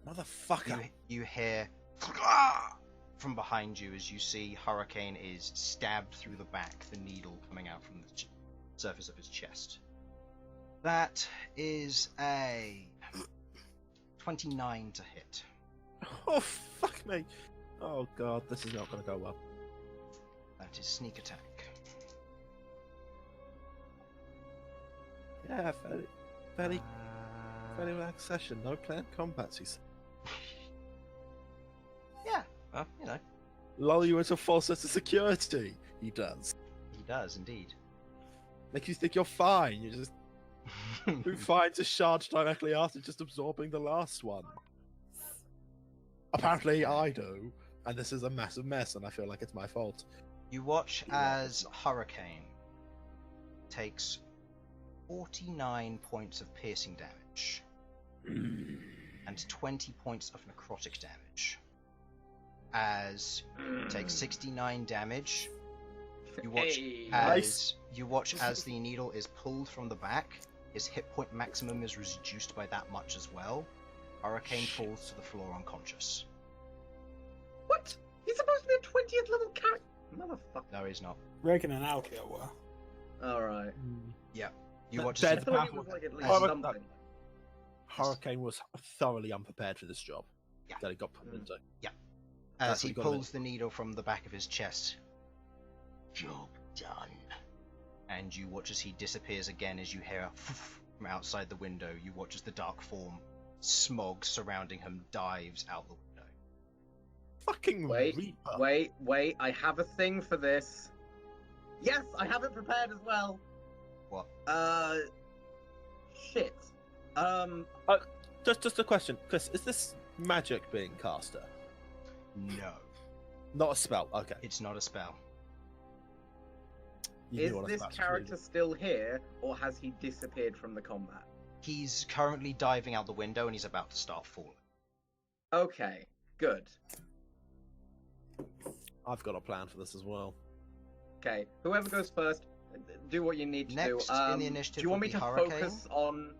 Motherfucker. You hear from behind you as you see Hurricane is stabbed through the back, the needle coming out from the surface of his chest. That is a 29 to hit. Oh, fuck me. Oh, God, this is not going to go well. That is sneak attack. Yeah, fairly relaxed session. No planned combats, he said. Yeah, well, you know. Lull you into a false sense of security. He does. He does, indeed. Makes you think you're fine. You're just too fine to charge directly after just absorbing the last one. Apparently I do, and this is a massive mess, and I feel like it's my fault. You watch as Hurricane takes 49 points of piercing damage and 20 points of necrotic damage. As he takes 69 damage, you watch as the needle is pulled from the back. His hit point maximum is reduced by that much as well. Hurricane falls to the floor unconscious. What? He's supposed to be a 20th level character. Motherfucker. No, he's not. Reagan and Aleuir were. Alright. Yeah. You watch Dead as I thought he was like at least Oh, something. Hurricane was thoroughly unprepared for this job. Yeah. That he got put into. as That's he what you gotta pulls the needle from the back of his chest. Job done. And you watch as he disappears again as you hear a from outside the window. You watch as the dark form, smog surrounding him, dives out the window. Fucking Wait, Reaper. wait, I have a thing for this. Yes, I have it prepared as well. What? Shit. Just a question, Chris. Is this magic being caster? No. Not a spell. Okay. It's not a spell. You Is knew what I was this about to character do. still here, or has he disappeared from the combat? He's currently diving out the window and he's about to start falling. Okay, good. I've got a plan for this as well. Okay, whoever goes first, do what you need to Next do. in the initiative do you want will me be to Hurricane. focus on? Do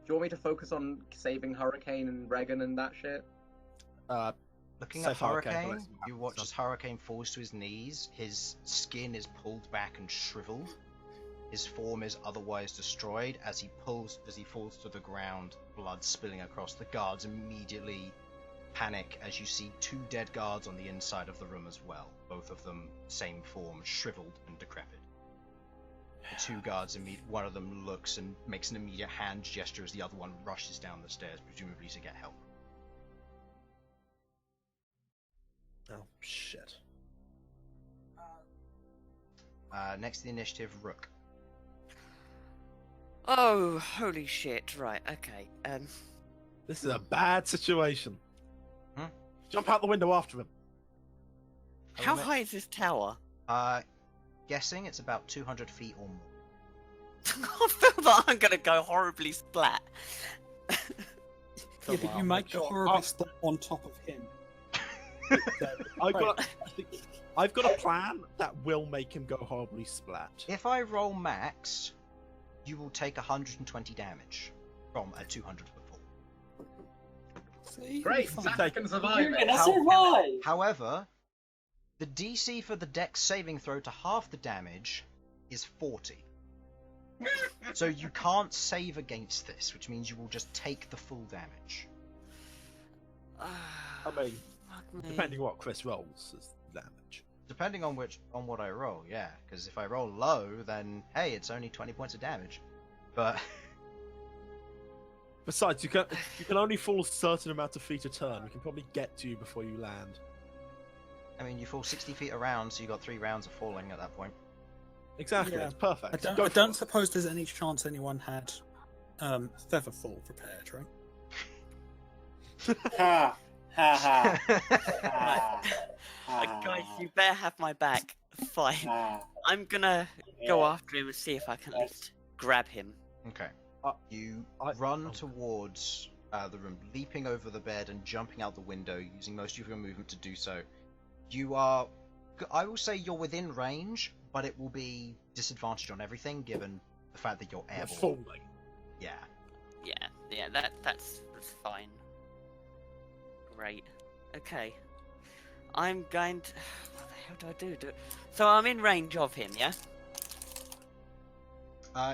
you want me to focus on saving Hurricane and Regan and that shit? Looking Say at Hurricane, Hurricane, but let's- you watch as Hurricane falls to his knees. His skin is pulled back and shriveled. His form is otherwise destroyed. As he falls to the ground, blood spilling across. The guards immediately panic as you see two dead guards on the inside of the room as well. Both of them same form, shriveled and decrepit. The two guards, one of them looks and makes an immediate hand gesture as the other one rushes down the stairs, presumably to get help. Oh shit. Next to the initiative, Rook. Oh, holy shit! Right, okay. This is a bad situation. Hmm? Jump out the window after him. How high is this tower? Guessing it's about 200 feet or more. I feel that I'm gonna go horribly splat. Yeah, but you might go horribly splat on top of him. I've got a plan that will make him go horribly splat. If I roll max, you will take 120 damage from a 200 foot fall. See? Great, Fine. Sasha can survive You're it. gonna survive! However, the DC for the dex saving throw to half the damage is 40. So you can't save against this, which means you will just take the full damage. I mean, Fuck me. depending what Chris rolls as damage. Depending on what I roll, yeah. Because if I roll low, then hey, it's only 20 points of damage. But Besides, you can only fall a certain amount of feet a turn. We can probably get to you before you land. I mean, you fall 60 feet around, so you got 3 rounds of falling at that point. Exactly, Yeah. it's perfect. I Go for don't it. suppose there's any chance anyone had Featherfall prepared, right? Ha ha ha. Guys, you better have my back. Fine. I'm gonna go after him and see if I can at least grab him. Okay. Uh, You I- run oh. towards the room, leaping over the bed and jumping out the window, using most of your movement to do so. You are, I will say you're within range, but it will be disadvantaged on everything given the fact that you're You're airborne. falling. Yeah. Yeah, that's fine. Great. Okay. I'm going to... What the hell do I do? So I'm in range of him, yeah?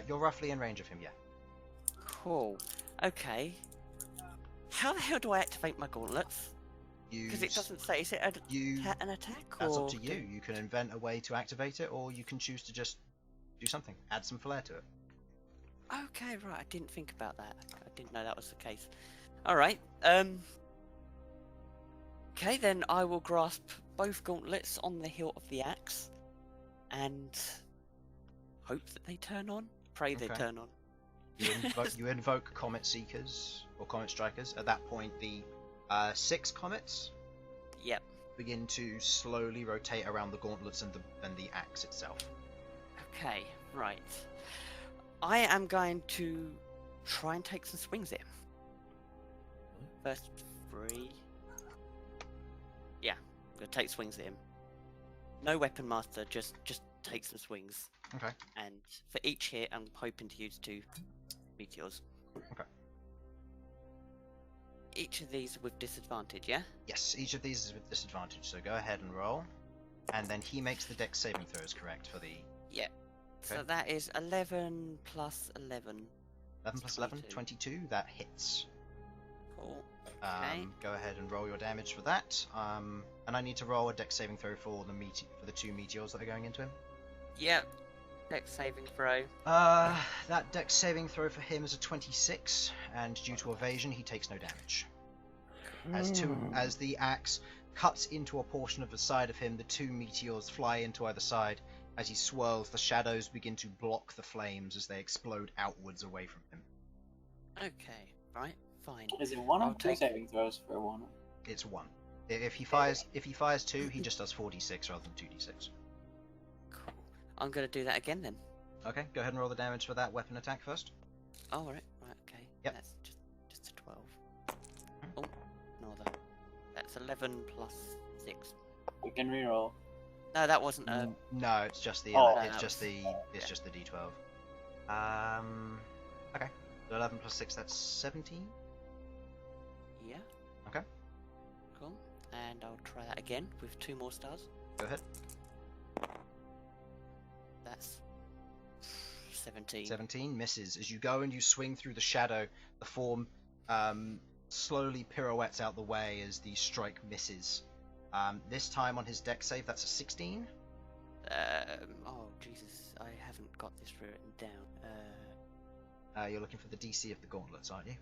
You're roughly in range of him, yeah. Cool. Okay. How the hell do I activate my gauntlets? Because it doesn't say, is it an attack? That's or up to you. You can invent a way to activate it, or you can choose to just do something. Add some flair to it. Okay, right. I didn't think about that. I didn't know that was the case. Alright. Okay, then I will grasp both gauntlets on the hilt of the axe and hope that they turn on. Pray they Okay. turn on. You invoke Comet Seekers or Comet Strikers. At that point, the 6 comets Yep. begin to slowly rotate around the gauntlets and the axe itself. Okay, right. I am going to try and take some swings at him. First 3. Yeah, I'm gonna take swings at him. No weapon master, just take some swings. Okay. And for each hit, I'm hoping to use 2 meteors. Okay. Each of these with disadvantage, yeah? Yes, each of these is with disadvantage, so go ahead and roll. And then he makes the dex saving throws, correct, for the... Yep. So Okay. that is 11 plus 11. 11 plus 11, 22. 22, that hits. Cool. Okay. Go ahead and roll your damage for that. And I need to roll a dex saving throw for the 2 meteors that are going into him. Yep. Dex saving throw. That dex saving throw for him is a 26, and due to evasion, he takes no damage. As the axe cuts into a portion of the side of him, the 2 meteors fly into either side. As he swirls, the shadows begin to block the flames as they explode outwards away from him. Okay, right, fine. Is it one I'll or 2 take- saving throws for one? It's 1. If he fires 2, he just does 4d6 rather than 2d6. Cool. I'm gonna do that again then. Okay, go ahead and roll the damage for that weapon attack first. Oh, right, okay. Yep. That's just a 12. Oh, no other. That's 11 plus 6. You can reroll. No, that wasn't a... No, it's just the Oh. it's just the d12. Okay. So 11 plus 6, that's 17. Yeah. Okay. Cool. And I'll try that again with 2 more stars. Go ahead. That's 17. 17 misses. As you go and you swing through the shadow, the form slowly pirouettes out the way as the strike misses. This time on his dex save, that's a 16. Oh, Jesus. I haven't got this written down. You're looking for the DC of the gauntlets, aren't you?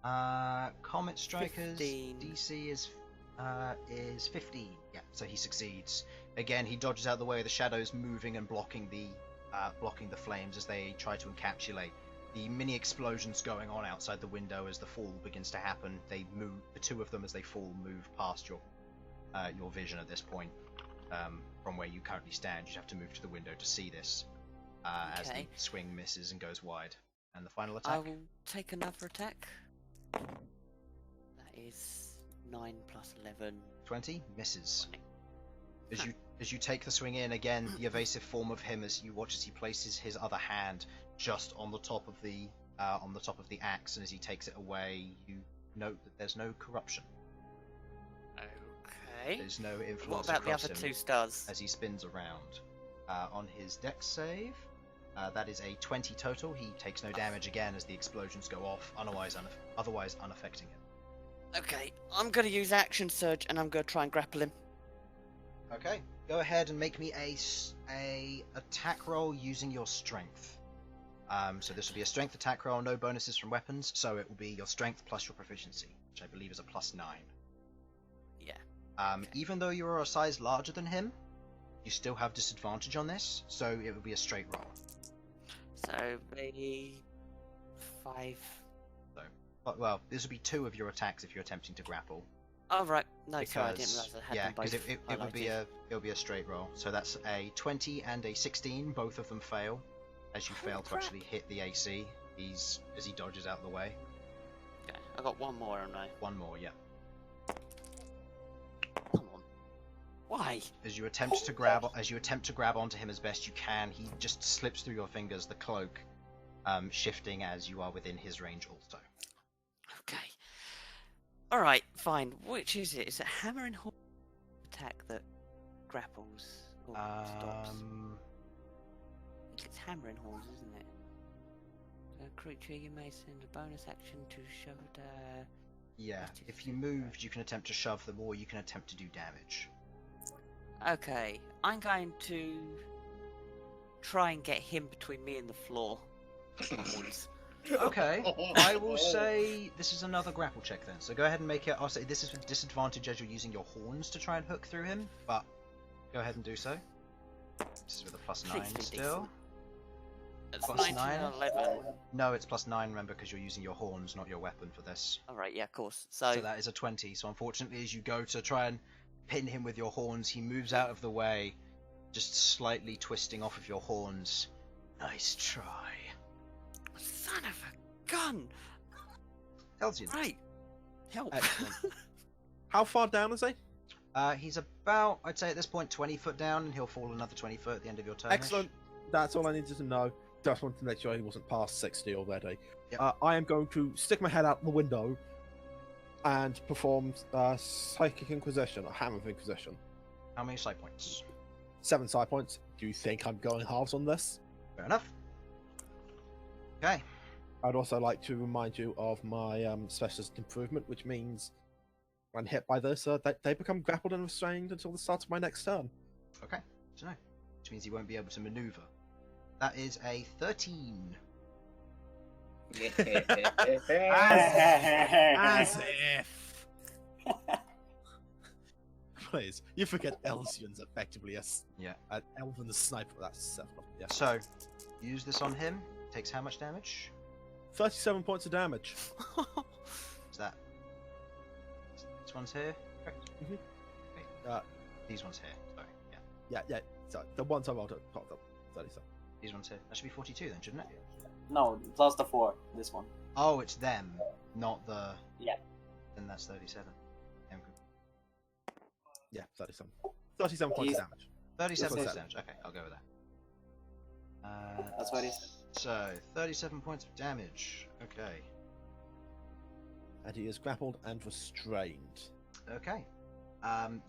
Yeah. Comet Strikers 15. DC is 15. Yeah, so he succeeds. Again, he dodges out of the way of the shadows moving and blocking the blocking the flames as they try to encapsulate. The mini explosions going on outside the window as the fall begins to happen. They move, the two of them as they fall move past your vision at this point. From where you currently stand, you have to move to the window to see this as the swing misses and goes wide. And the final attack. I will take another attack. That is 9 plus 11. 20 misses. As you take the swing in again, the evasive form of him as you watch as he places his other hand just on the top of the axe, and as he takes it away, you note that there's no corruption. Okay. There's no influence. What about the across other him 2 stars? as he spins around? On his dex save, that is a 20 total. He takes no damage again as the explosions go off, otherwise unaffecting him. Okay, I'm gonna use action surge and I'm gonna try and grapple him. Okay, go ahead and make me a attack roll using your strength. So this will be a strength attack roll, no bonuses from weapons, so it will be your strength plus your proficiency, which I believe is a +9. Yeah. Even though you are a size larger than him, you still have disadvantage on this, so it will be a straight roll. So maybe 5. Well, this will be 2 of your attacks if you're attempting to grapple. Oh right, no, sorry, I didn't realise I had yeah, them both. because it'll be a straight roll. So that's a 20 and a 16. Both of them fail, as you fail to actually hit the AC. As he dodges out of the way. Okay, I got one more, haven't I? One more, yeah. Come on. Why? As you attempt to grab onto him as best you can, he just slips through your fingers. The cloak, shifting as you are within his range also. Okay. Alright, fine. Which is it? Is it hammer and horn attack that grapples or stops? I think it's hammer and horns, isn't it? A creature, you may send a bonus action to shove it. Yeah, if you moved, you can attempt to shove them, or you can attempt to do damage. Okay, I'm going to try and get him between me and the floor. Horns. Okay, I will say this is another grapple check then. So go ahead and make it. I'll say this is with disadvantage as you're using your horns to try and hook through him, but go ahead and do so. This is with a +9 still. It's Plus 19 9? and 11. No, it's +9, remember, because you're using your horns, not your weapon for this. Alright, yeah, of course. So that is a 20. So unfortunately, as you go to try and pin him with your horns, he moves out of the way, just slightly twisting off of your horns. Nice try. Son of a gun! Elsyan. Right. Help. Excellent. How far down is he? He's about, I'd say at this point, 20 foot down, and he'll fall another 20 foot at the end of your turn. Excellent. That's all I needed to know. Just wanted to make sure he wasn't past 60 already. Yep. I am going to stick my head out the window and perform Psychic Inquisition, or Hammer of Inquisition. How many side points? 7 side points. Do you think I'm going halves on this? Fair enough. Okay. I'd also like to remind you of my specialist improvement, which means when hit by this, they become grappled and restrained until the start of my next turn. Okay, so no. Which means he won't be able to maneuver. That is a 13. As if. Please, you forget Elsyan's effectively an elven sniper. That's 7. Yeah. So, use this on him. Takes how much damage? 37 points of damage. Is that? This one's here. Correct. Mm-hmm. These ones here. Sorry. Yeah. Yeah. Sorry, the ones I rolled up, 37. These ones here. That should be 42 then, shouldn't it? No, plus the 4. This one. Oh, it's them, not the. Yeah. Then that's 37. Yeah, 37. 37 points of damage. 37 points of 37. damage. Okay, I'll go with that. That's what he said. So, 37 points of damage. Okay. And he is grappled and restrained. Okay.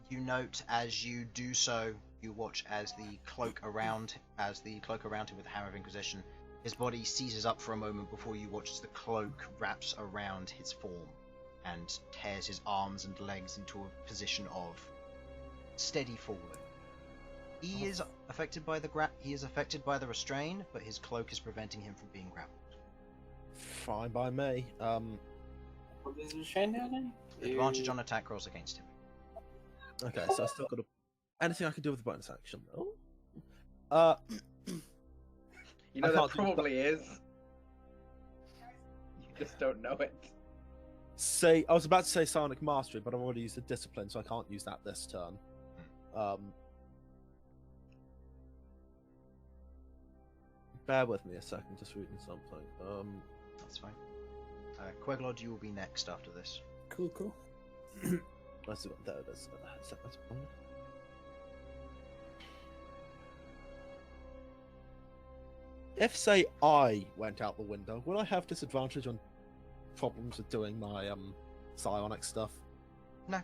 You note as you do so, you watch as the cloak around him with the Hammer of Inquisition, his body seizes up for a moment before you watch as the cloak wraps around his form and tears his arms and legs into a position of steady falling. He is affected by the restrain, but his cloak is preventing him from being grappled. Fine by me. What is the restraint down there? Advantage on attack rolls against him. Okay, so I still got anything I can do with the bonus action though. You know I there can't do probably is. You just don't know it. Say, I was about to say Sonic Mastery, but I've already used the Discipline, so I can't use that this turn. Bear with me a second, just reading something. That's fine. Queglod, you will be next after this. Cool, cool. Let's see what there it is. If, say, I went out the window, would I have disadvantage on problems with doing my psionic stuff? No.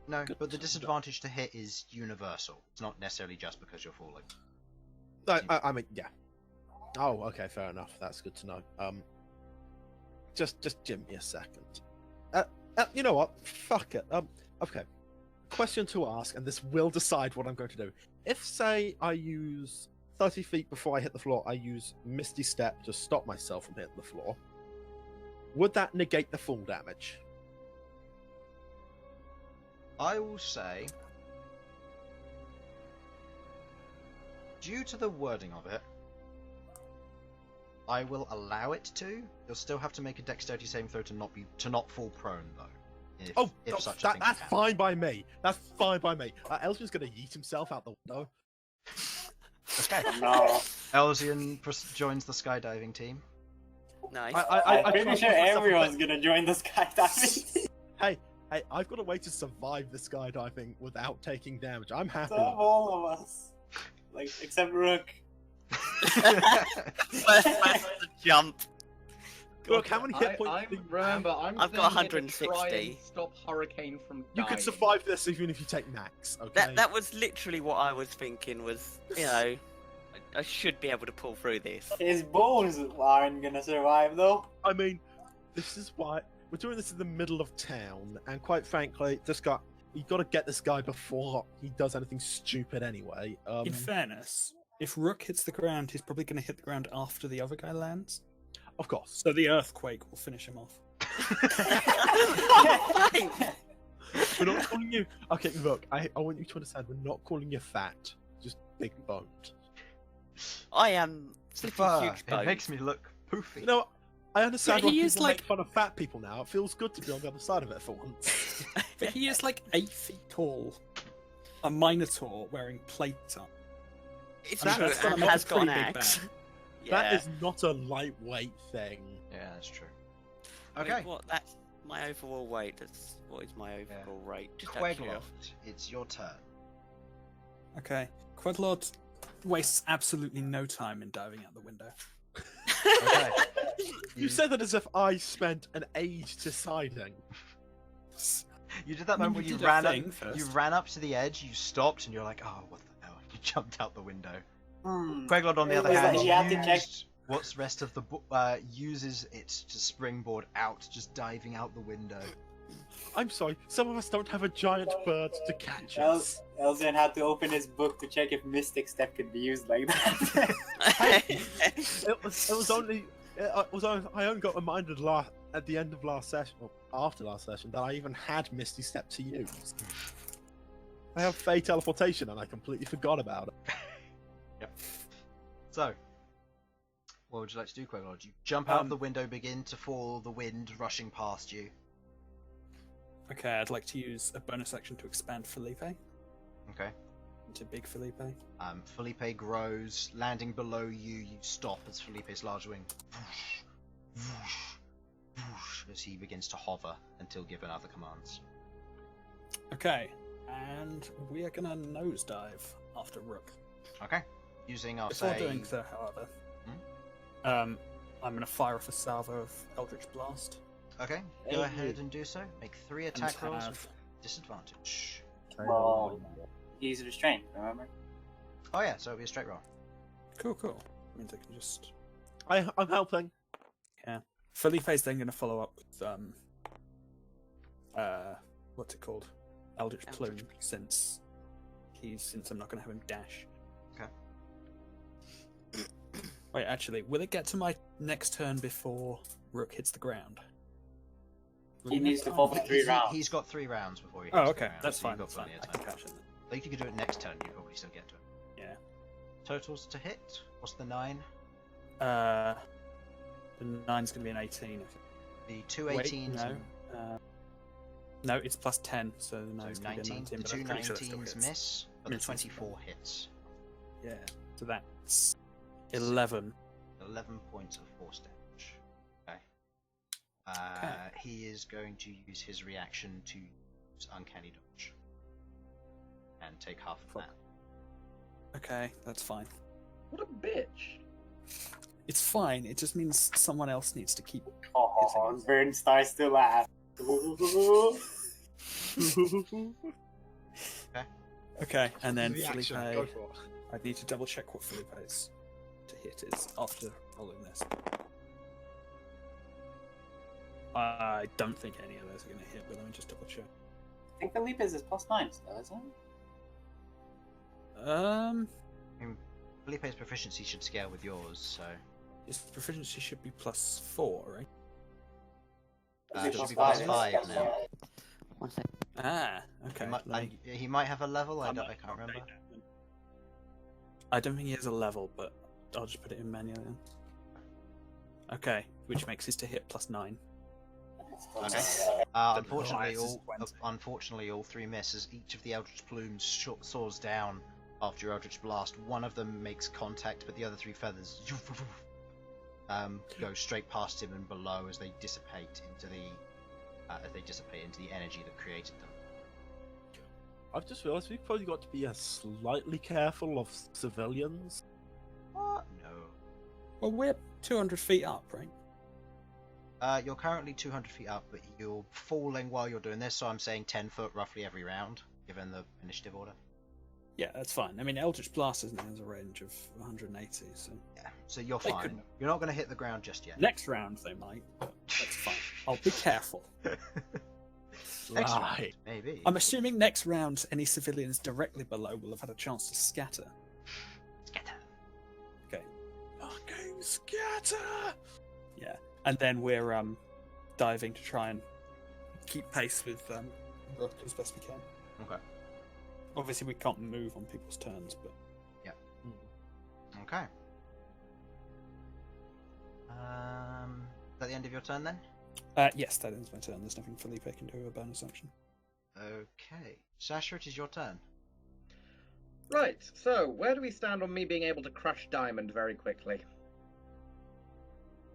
No, Good but the to know. disadvantage to hit is universal. It's not necessarily just because you're falling. I mean, yeah. Oh, okay, fair enough. That's good to know. Just give me a second. You know what? Fuck it. Okay. Question to ask, and this will decide what I'm going to do. If, say, I use 30 feet before I hit the floor, I use Misty Step to stop myself from hitting the floor, would that negate the full damage? I will say, due to the wording of it, I will allow it to. You'll still have to make a dexterity saving throw to not fall prone though. If such a thing that's can fine by me. That's fine by me. Elsyan's gonna yeet himself out the window. Okay. No. Elsyan joins the skydiving team. Nice. I'm pretty trust sure myself everyone's gonna join the skydiving. Hey, I've got a way to survive the skydiving without taking damage. I'm happy. So have all of us. Like, except Rook. First to jump. Look, how many hit points? I'm do you have? remember. I'm I've got saying it to try 160. and stop Hurricane from You dying. could survive this even if you take max. Okay. That was literally what I was thinking. Was I should be able to pull through this. His bones aren't gonna survive though. I mean, this is why we're doing this in the middle of town, and quite frankly, you got to get this guy before he does anything stupid anyway. In fairness, if Rook hits the ground, he's probably going to hit the ground after the other guy lands. Of course. So the earthquake will finish him off. We're not calling you. Okay, look, I want you to understand. We're not calling you fat. Just big boned. I am The flipping fur, huge it bones. makes me look poofy. You know, I understand But why he people is like- make fun of fat people now. It feels good to be on the other side of it for once. But he is like 8 feet tall. A Minotaur wearing plate armor. It's That- true, that's and not a has got an pretty big axe. That Yeah. is not a lightweight thing. Yeah, that's true. I mean, Okay. what? That's my overall weight. What is my overall rate? Just out of Queglod, curiosity. it's your turn. Okay. Queglod wastes absolutely no time in diving out the window. Okay. You said that as if I spent an age deciding. You did that I mean, moment where you you did a ran thing up. first. You ran up to the edge. You stopped, and you're like, "Oh, what the hell?" You jumped out the window. Hmm. Queglod, on the It other was hand, like you had to check- used what's rest of the uses it to springboard out, just diving out the window. I'm sorry, some of us don't have a giant bird to catch us. Elsyan had to open his book to check if Mystic Step could be used like that. It was only I only got reminded at the end of last session, or after last session, that I even had Misty Step to use. I have Fey teleportation, and I completely forgot about it. Yep. So, what would you like to do, Queglod? You jump out of the window, begin to fall, the wind rushing past you. Okay, I'd like to use a bonus action to expand Felipe Okay. into Big Felipe. Felipe grows, landing below you. You stop as Felipe's large wing whoosh, whoosh, whoosh, as he begins to hover until given other commands. Okay, and we are gonna nosedive after Rook. Okay. Using our Before say. doing so, however, I'm gonna fire off a salvo of Eldritch Blast. Okay. Go ahead and do so. Make 3 and attack rolls have- with disadvantage. Well, he's restrained, remember? Oh yeah, so it'll be a straight roll. Cool. Means I can just. I'm helping. Yeah. Felipe's then gonna follow up with what's it called? Eldritch Plume, since I'm not gonna have him dash. Okay. Wait, actually, will it get to my next turn before Rook hits the ground? He needs to fall for 3 rounds. He's got 3 rounds before he hits Oh, the okay, ground, that's so fine. you've got That's fine. plenty of I can time. catch it. But you could do it next turn, you probably still get to it. Yeah. totals to hit? What's the 9? The 9's going to be an 18. I think. The two Wait, 18s. no. No, it's plus 10, so the So 9's going to be a 19. the But two I'm pretty sure that still 19s hits. miss, but the Misses. 24 hits. Yeah, so that's 11. 11 points of force damage. Okay. Okay. He is going to use his reaction to use Uncanny Dodge. And take half of that. Okay, that's fine. What a bitch. It's fine, it just means someone else needs to keep. Oh, and Bern starts to laugh. Okay, and then Reaction, Felipe, go for it. I need to double check what Felipe's to hit is after rolling this. I don't think any of those are going to hit, but let me just double check. I think Felipe's is +9 still, isn't it? I mean, Felipe's proficiency should scale with yours, so... His proficiency should be +4, right? It should plus be five? +5 now. One sec. Ah, okay. He might have a level, I can't remember. I don't think he has a level, but I'll just put it in manually then. Okay, which makes his to hit +9. Okay. The Unfortunately, highest is 20. all 3 miss as each of the Eldritch Plumes soars down after your Eldritch Blast. One of them makes contact, but the other 3 feathers go straight past him and below as they dissipate into the energy that created them. I've just realised we've probably got to be slightly careful of civilians. What? No. Well, we're 200 feet up, right? You're currently 200 feet up, but you're falling while you're doing this, so I'm saying 10 foot roughly every round, given the initiative order. Yeah, that's fine. I mean, Eldritch Blast has a range of 180, so... Yeah, so you're They fine. couldn't- You're not going to hit the ground just yet. Next round they might, but that's fine. I'll be careful. Next round, Right. maybe. I'm assuming next round any civilians directly below will have had a chance to scatter. Scatter. Okay. Fucking scatter! Yeah. And then we're diving to try and keep pace with Rook as best we can. Okay. Obviously we can't move on people's turns, but Okay. Is that the end of your turn then? yes, that ends my turn. There's nothing Felipe can do with a bonus action. Okay. Sasha, it is your turn. Right, so where do we stand on me being able to crush diamond very quickly?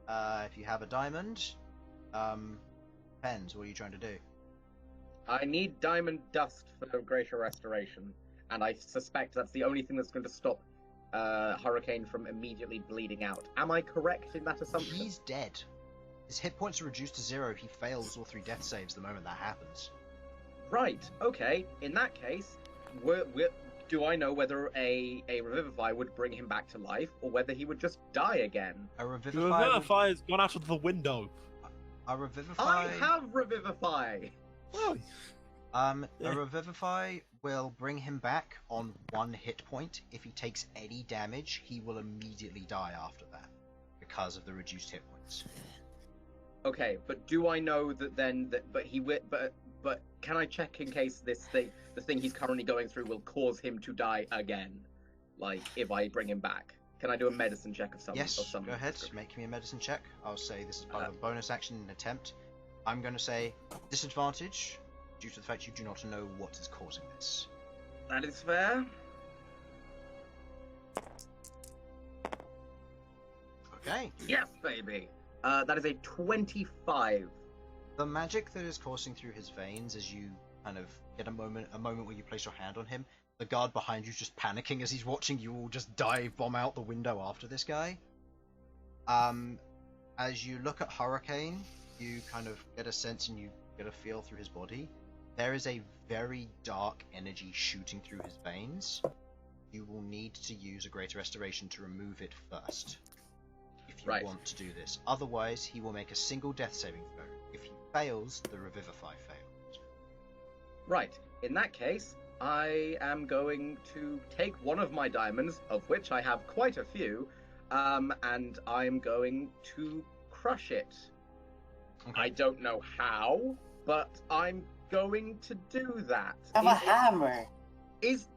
If you have a diamond, depends. What are you trying to do? I need diamond dust for greater restoration, and I suspect that's the only thing that's going to stop Hurricane from immediately bleeding out. Am I correct in that assumption? He's dead. His hit points are reduced to 0 if he fails all 3 death saves the moment that happens. Right, okay. In that case, do I know whether a Revivify would bring him back to life, or whether he would just die again? A The Revivify... Revivify's gone out of the window. A Revivify... I have Revivify! Oh, A Yeah. Revivify will bring him back on 1 hit point. If he takes any damage, he will immediately die after that, because of the reduced hit points. Okay, but do I know that then that but can I check in case the thing he's currently going through will cause him to die again? Like if I bring him back. Can I do a medicine check of some Yes, of some go ahead, description? make me a medicine check. I'll say this is part of a bonus action and attempt. I'm going to say disadvantage, due to the fact you do not know what is causing this. That is fair. Okay. Yes, baby. That is a 25. The magic that is coursing through his veins as you kind of get a moment where you place your hand on him, the guard behind you just panicking as he's watching you all just dive bomb out the window after this guy. As you look at Hurricane, you kind of get a sense and you get a feel through his body. There is a very dark energy shooting through his veins. You will need to use a Greater Restoration to remove it first, if you Right. want to do this. Otherwise, he will make a single death saving throw. If he fails, the Revivify fails. Right. In that case, I am going to take one of my diamonds, of which I have quite a few, and I'm going to crush it. Okay. I don't know how, but I'm going to do that. Have a hammer.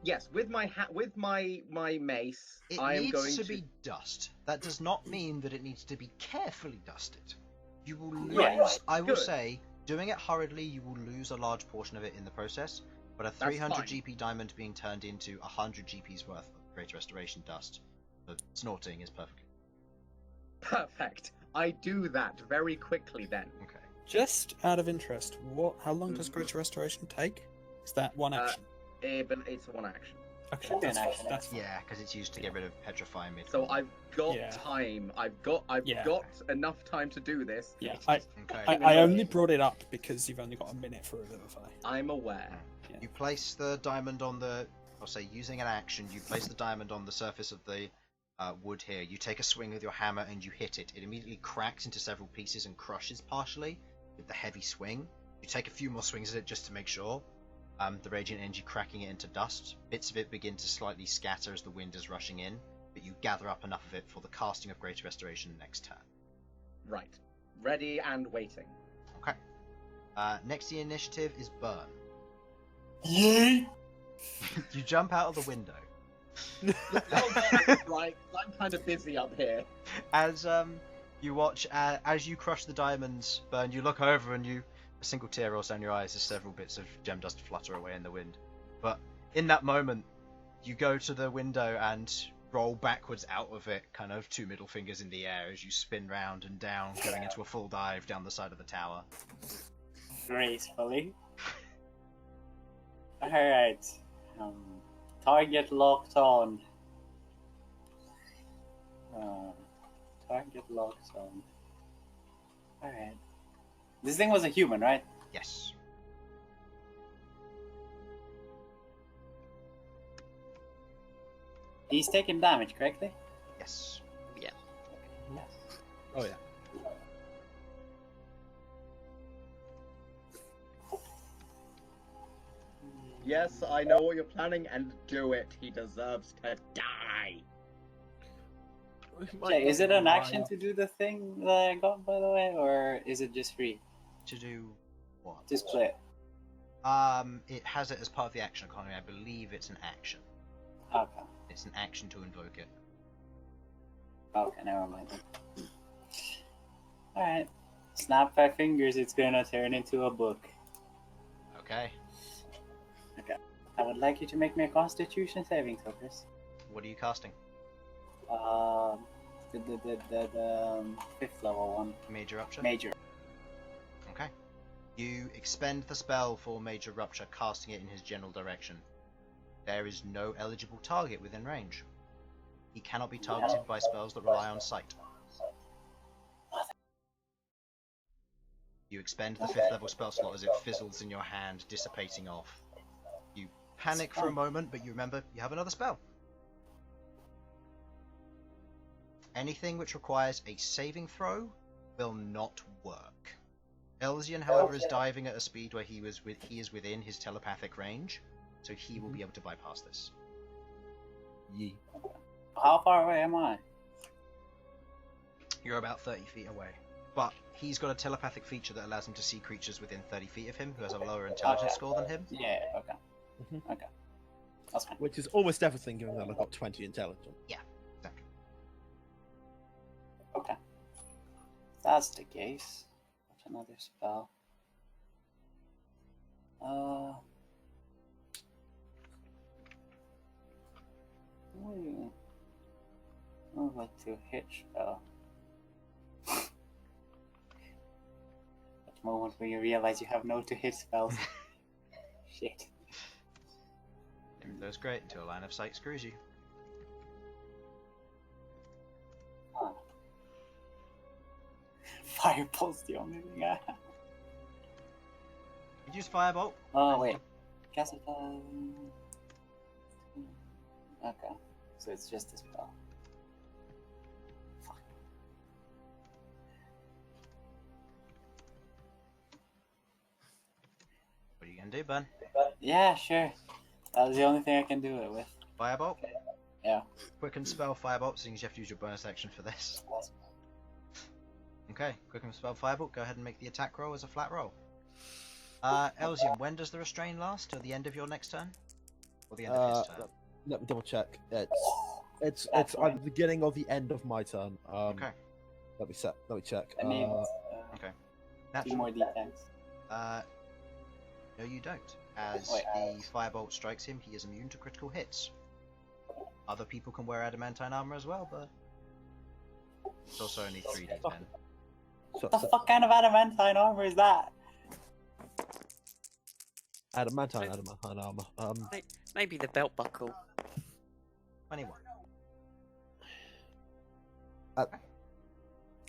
Yes, with my my mace, It I am needs going to be dust. That does not mean that it needs to be carefully dusted. You will lose. Yeah. I will Good. say, doing it hurriedly, you will lose a large portion of it in the process. But a That's 300 fine. GP diamond being turned into 100 GP's worth of Greater Restoration dust for snorting is perfect. perfect. I do that very quickly then. Okay. Just out of interest, how long does Greater Restoration take? Is that one action? But it's one action. Okay, Should be an that's fine. action. That's fine. Yeah, because it's used to get rid of petrifying mid. So I've got Yeah. time. I've got enough time to do this. Yeah, Okay. I only brought it up because you've only got a minute for a Vivify. I'm aware. You place the diamond on the. I'll say using an action. You place the diamond on the surface of the wood here. You take a swing with your hammer and you hit it. It immediately cracks into several pieces and crushes partially with the heavy swing. You take a few more swings at it just to make sure. The radiant energy cracking it into dust. Bits of it begin to slightly scatter as the wind is rushing in, but you gather up enough of it for the casting of Greater Restoration next turn. Right. Ready and waiting. Okay. Next in the initiative is Bern. Yeet! You jump out of the window. Right, I'm kind of busy up here. As you watch, as you crush the diamonds, Bern, you look over and a single tear rolls down your eyes as several bits of gem dust flutter away in the wind. But in that moment, you go to the window and roll backwards out of it, kind of 2 middle fingers in the air as you spin round and down, going into a full dive down the side of the tower. Gracefully. Alright. Target locked on. Target locked on. Alright. This thing was a human, right? Yes. He's taking damage, correctly? Yes. Yeah. Oh yeah. Yes, I know what you're planning, and do it. He deserves to die. Okay, is it an action to do the thing that I got, by the way, or is it just free? To do what? To split. It has it as part of the action economy. I believe it's an action. Okay. It's an action to invoke it. Okay, never mind then. Alright. Snap 5 fingers, it's gonna turn into a book. Okay. Okay. I would like you to make me a constitution saving throw, Chris. What are you casting? The 5th level one. Major Rupture? Major. Okay. You expend the spell for Major Rupture, casting it in his general direction. There is no eligible target within range. He cannot be targeted by spells that rely on sight. You expend the 5th level spell slot as it fizzles in your hand, dissipating off. You panic for a moment, but you remember you have another spell. Anything which requires a saving throw will not work. Elsyan, however, is diving at a speed where he is within his telepathic range, so he will be able to bypass this. Yee. How far away am I? You're about 30 feet away. But he's got a telepathic feature that allows him to see creatures within 30 feet of him who has a lower intelligence score than him. Yeah, okay. Mhm. Okay. That's fine. Which is almost everything, given that I've got 20 intelligence. Yeah, exactly. Okay. If that's the case, what's another spell? Move it to hit spell. That moment where you realize you have no to hit spells. Shit. That's great until a line of sight screws you. Huh. Fireball's the only thing I have. You use Firebolt. Oh wait. Guess it okay. So it's just a spell. Fuck. What are you gonna do, Ben? Yeah, sure. That was the only thing I can do it with. Firebolt? Yeah. Quicken spell Firebolt, seeing as you have to use your bonus action for this. Okay, quicken spell Firebolt, go ahead and make the attack roll as a flat roll. Elsyan, when does the restrain last? Till the end of your next turn? Or the end of his turn? Let me double check. It's either the beginning or the end of my turn. Okay. Let me check. I need Okay. 2 more d10s. No, you don't. As the firebolt strikes him, he is immune to critical hits. Other people can wear adamantine armor as well, but it's also only 3d10. What the fuck kind of adamantine armor is that? Adamantine armor. Maybe the belt buckle. 21.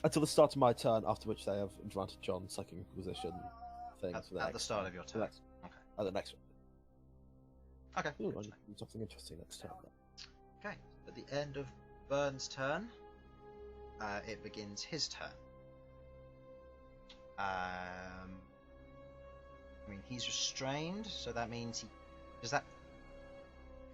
Until the start of my turn, after which they have advantage on second position things. At the start of your turn. Okay. At the next one. Okay. Ooh, I need something interesting next turn. Okay. At the end of Bern's turn, it begins his turn. I mean, he's restrained, so that means he. Does that?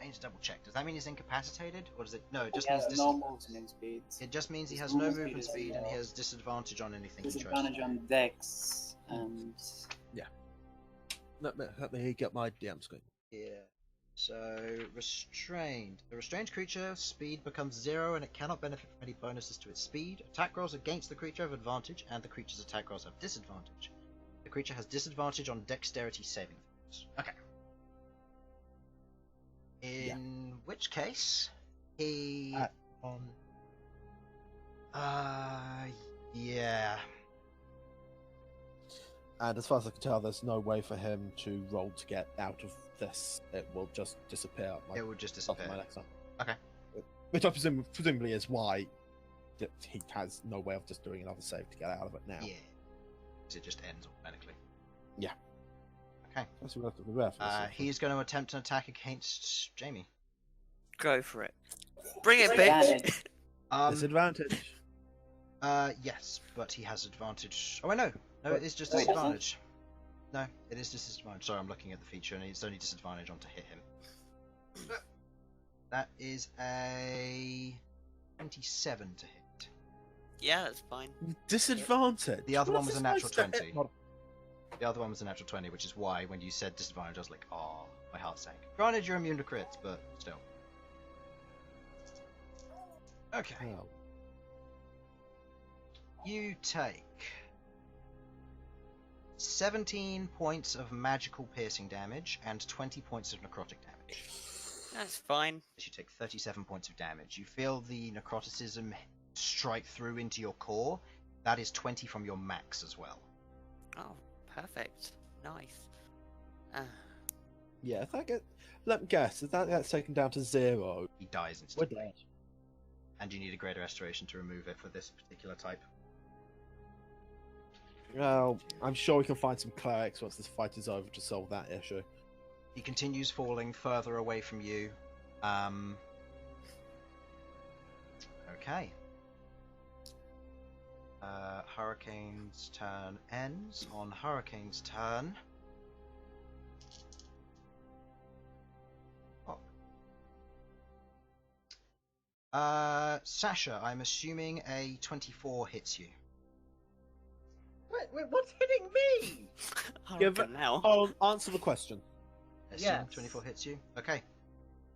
I need to double check. Does that mean he's incapacitated, or does it? No, it just means no movement speed. It just means he has no movement speed and he has disadvantage on anything he tries. Disadvantage on Dex and. Yeah. Let me get my DM screen. Yeah. So restrained. A restrained creature speed becomes 0 and it cannot benefit from any bonuses to its speed. Attack rolls against the creature have advantage, and the creature's attack rolls have disadvantage. The creature has disadvantage on dexterity saving throws. Okay. In which case, he yeah. And as far as I can tell, there's no way for him to roll to get out of this. It will just disappear. It will just disappear. My next turn. Okay. Which I presumably is why he has no way of just doing another save to get out of it now. Yeah. So it just ends automatically. Yeah. Okay. That's relatively rare. He's going to attempt an attack against Jamie. Go for it. Bring it, bitch. Disadvantage. Yes, but he has advantage. Oh, I know. No, it is just disadvantage. No, it is disadvantage. Sorry, I'm looking at the feature, and it's only disadvantage on to hit him. That is a 27 to hit. Yeah, that's fine. Disadvantage. The other one was a natural 20. The other one was a natural 20, which is why when you said disadvantage, I was like, oh, my heart sank. Granted, you're immune to crits, but still. Okay. Oh. You take 17 points of magical piercing damage and 20 points of necrotic damage. That's fine. You take 37 points of damage. You feel the necroticism strike through into your core. That is 20 from your max as well. Oh, perfect. Nice. Yeah, if that let me guess, if that gets taken down to 0, he dies instantly. And you need a greater restoration to remove it for this particular type. Well, I'm sure we can find some clerics once this fight is over to solve that issue. He continues falling further away from you. Okay. Hurricane's turn ends. On Hurricane's turn... Sasha, I'm assuming a 24 hits you. Wait, what's hitting me? Answer the question. Yes. 24 hits you. Okay.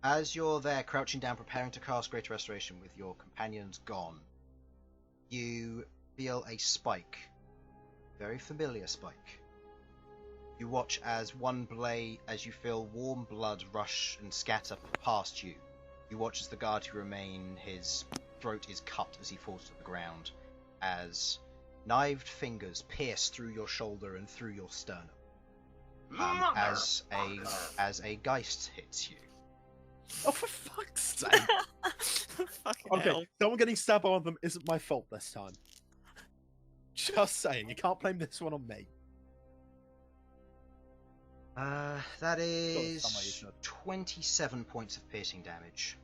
As you're there crouching down preparing to cast Greater Restoration with your companions gone, you feel a spike. Very familiar spike. You watch as you feel warm blood rush and scatter past you. You watch as the guard who remain, his throat is cut as he falls to the ground, as knived fingers pierce through your shoulder and through your sternum. As a geist hits you. Oh, for fuck's sake! Okay, hell. someone getting stabbed on them isn't my fault this time. Just saying, you can't blame this one on me. That is 27 points of piercing damage.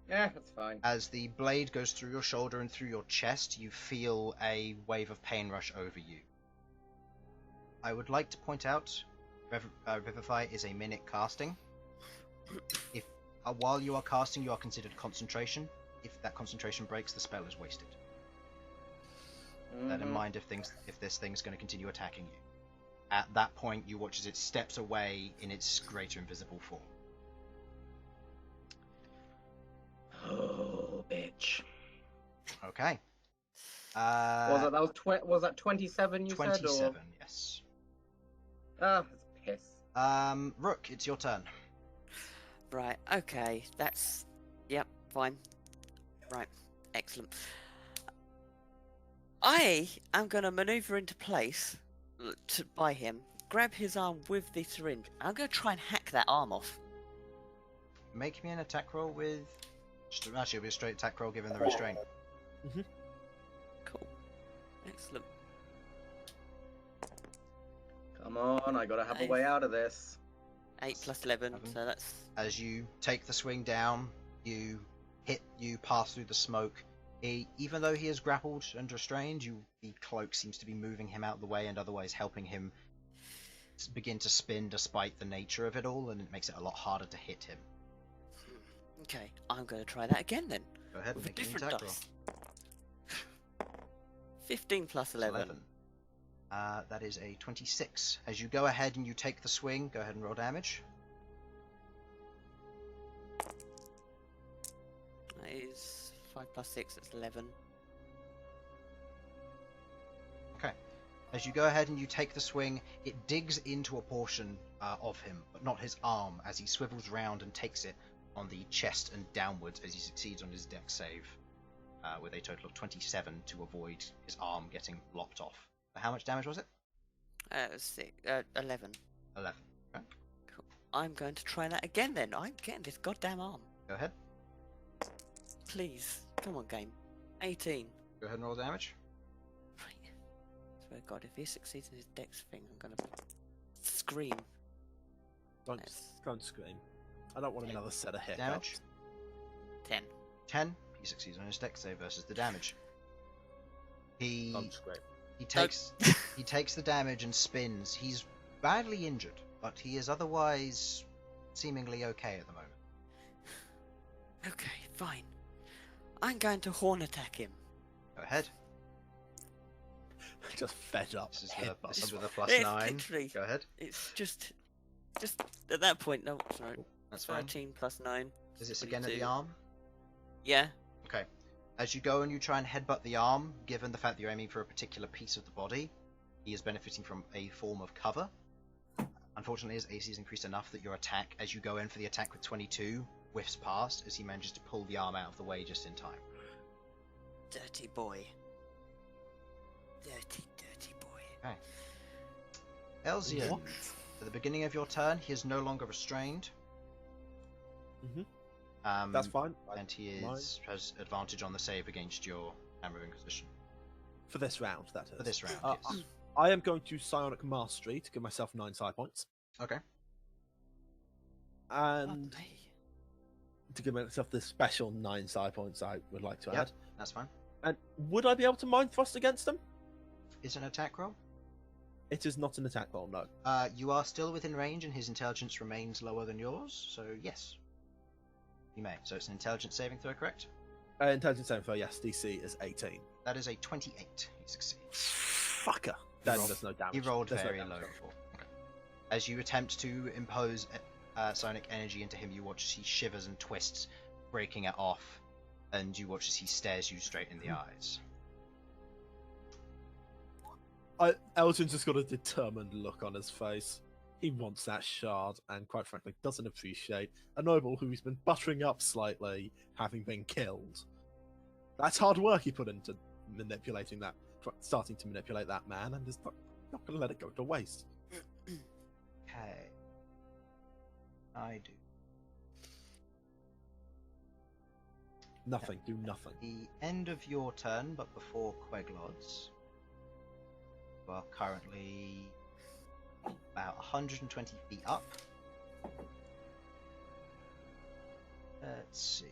Yeah, that's fine. As the blade goes through your shoulder and through your chest, you feel a wave of pain rush over you. I would like to point out, Revivify is a minute casting. If while you are casting, you are considered concentration. If that concentration breaks, the spell is wasted. Bear in mind if this thing's going to continue attacking you. At that point, you watch as it steps away in its greater invisible form. Okay. Was that 27 you 27, said? Or... yes. Ah, that's piss. Rook, it's your turn. Right, okay, that's... Yep, fine. Right, excellent. I am going to maneuver into place by him, grab his arm with the syringe. I'm going to try and hack that arm off. Make me an attack roll with... Actually, it'll be a straight attack roll given the restraint. Mm-hmm. Cool. Excellent. Come on, I gotta have a way out of this. 8 plus 11, so that's... As you take the swing down, you pass through the smoke. Even though he is grappled and restrained, the cloak seems to be moving him out of the way and otherwise helping him begin to spin despite the nature of it all, and it makes it a lot harder to hit him. Okay, I'm going to try that again then. Go ahead and with a make an different attack dice. 15 plus 11. That is a 26. As you go ahead and you take the swing, go ahead and roll damage. That is 5 plus 6, that's 11. Okay. As you go ahead and you take the swing, it digs into a portion of him, but not his arm, as he swivels round and takes it on the chest and downwards as he succeeds on his dex save, with a total of 27 to avoid his arm getting lopped off. How much damage was it? 11. 11. Okay. Cool. I'm going to try that again then. I'm getting this goddamn arm. Go ahead. Please. Come on, game. 18. Go ahead and roll damage. Right. Swear to God, if he succeeds in his dex thing, I'm going to scream. Don't scream. I don't want another set of hiccups. Damage? 10. 10. He succeeds on his dex save versus the damage. Don't scream. He takes the damage and spins. He's badly injured, but he is otherwise seemingly okay at the moment. Okay, fine. I'm going to horn attack him. Go ahead. Just fed up. This is with a plus It's 9. literally- Go ahead. It's just at that point. No, sorry. That's fine. 13 plus 9. Is this again at 22. the arm? Yeah. Okay. As you go and you try and headbutt the arm, given the fact that you're aiming for a particular piece of the body, he is benefiting from a form of cover. Unfortunately, his AC is increased enough that your attack, as you go in for the attack with 22, whiffs past as he manages to pull the arm out of the way just in time. Dirty boy. Dirty boy. Okay. Elsyan, at the beginning of your turn, he is no longer restrained. Mm-hmm. That's fine. And he has advantage on the save against your hammer inquisition. For this round, that is. For this round, yes. I am going to Psionic Mastery to give myself 9 side points. Okay. And to give myself the special 9 side points I would like to add. That's fine. And would I be able to Mind Thrust against them? Is it an attack roll? It is not an attack roll, no. You are still within range and his intelligence remains lower than yours, so yes. You may. So it's an intelligence saving throw, correct? Intelligence saving throw, yes. DC is 18. That is a 28. He succeeds. Fucker. Then there's no damage. He rolled There's very no low. damage. Okay. As you attempt to impose psionic energy into him, you watch as he shivers and twists, breaking it off, and you watch as he stares you straight in the eyes. Elsyan's just got a determined look on his face. He wants that shard, and quite frankly, doesn't appreciate a noble who's been buttering up slightly, having been killed. That's hard work he put into manipulating that, starting to manipulate that man, and is not going to let it go to waste. Okay. I do. Nothing, do nothing. The end of your turn, but before Queglod's. You are currently about 120 feet up. Let's see.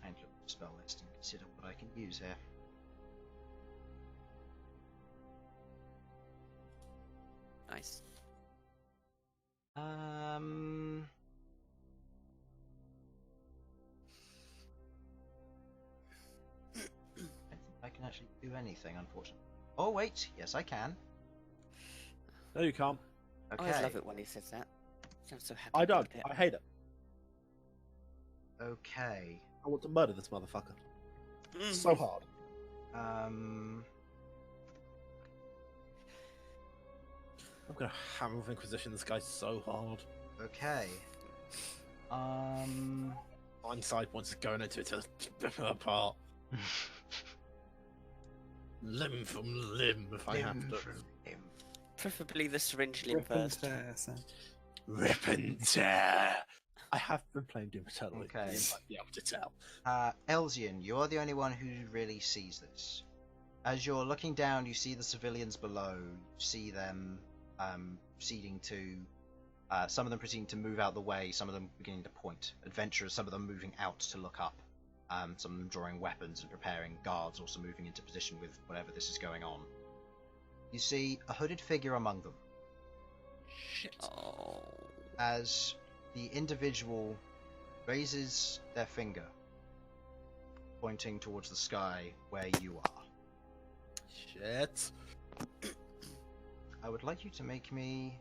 And look at the spell list and consider what I can use here. Nice. I can actually do anything, unfortunately. Oh wait, yes I can. No, you can't. Okay. I always love it when he says that. Sounds so happy. I don't. about it. I hate it. Okay. I want to murder this motherfucker. So hard. Um, I'm gonna hammer with Inquisition this guy so hard. okay. Nine side points is going into it to rip it apart. Limb from limb, if I have to. Preferably the syringe limb Rip and first. tear, so. Rip and tear. I have been playing Doom Eternal. Okay. You might be able to tell. Elsyan, you're the only one who really sees this. As you're looking down, you see the civilians below. You see them proceeding to... some of them proceeding to move out the way, some of them beginning to point. Adventurers, some of them moving out to look up. Some of them drawing weapons and preparing, guards also moving into position with whatever this is going on. You see a hooded figure among them. Shit. Oh. As the individual raises their finger, pointing towards the sky where you are. Shit. I would like you to make me...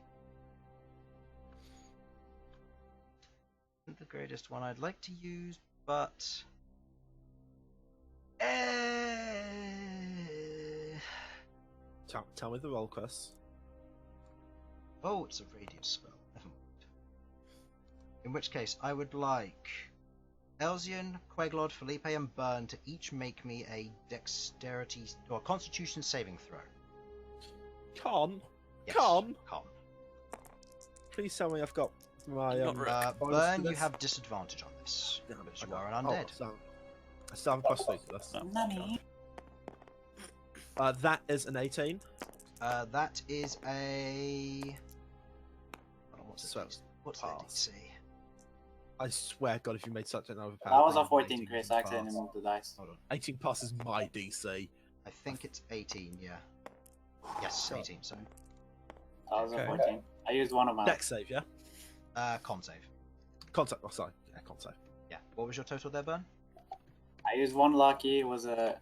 Isn't the greatest one I'd like to use, but... Tell me the roll, Chris. Oh, it's a radiant spell. Never mind. In which case, I would like Elsyan, Queglod, Felipe, and Bern to each make me a dexterity or constitution saving throw. Con? Yes, Con? Con. Please tell me I've got my... You've got Rook. bonus Bern, for you this? have disadvantage on this, Yeah, because I you don't. are an undead. So I still have a plus 3 to this. Oh, Nani? That is an 18. That is a... Hold on, So, what's pass. the DC? I swear, God, if you made such an overpowered... That was thing, a 14, 18 Chris. would I accidentally pass. moved the dice. Hold on. 18 plus is my DC. I think it's 18, yeah. Yes, Sure. 18, sorry. That was Okay. a 14. I used one of my. Dex save, yeah? Con save. Contact. Oh, sorry. Yeah, con save. Yeah. What was your total there, Bern? I used one lucky. It was a.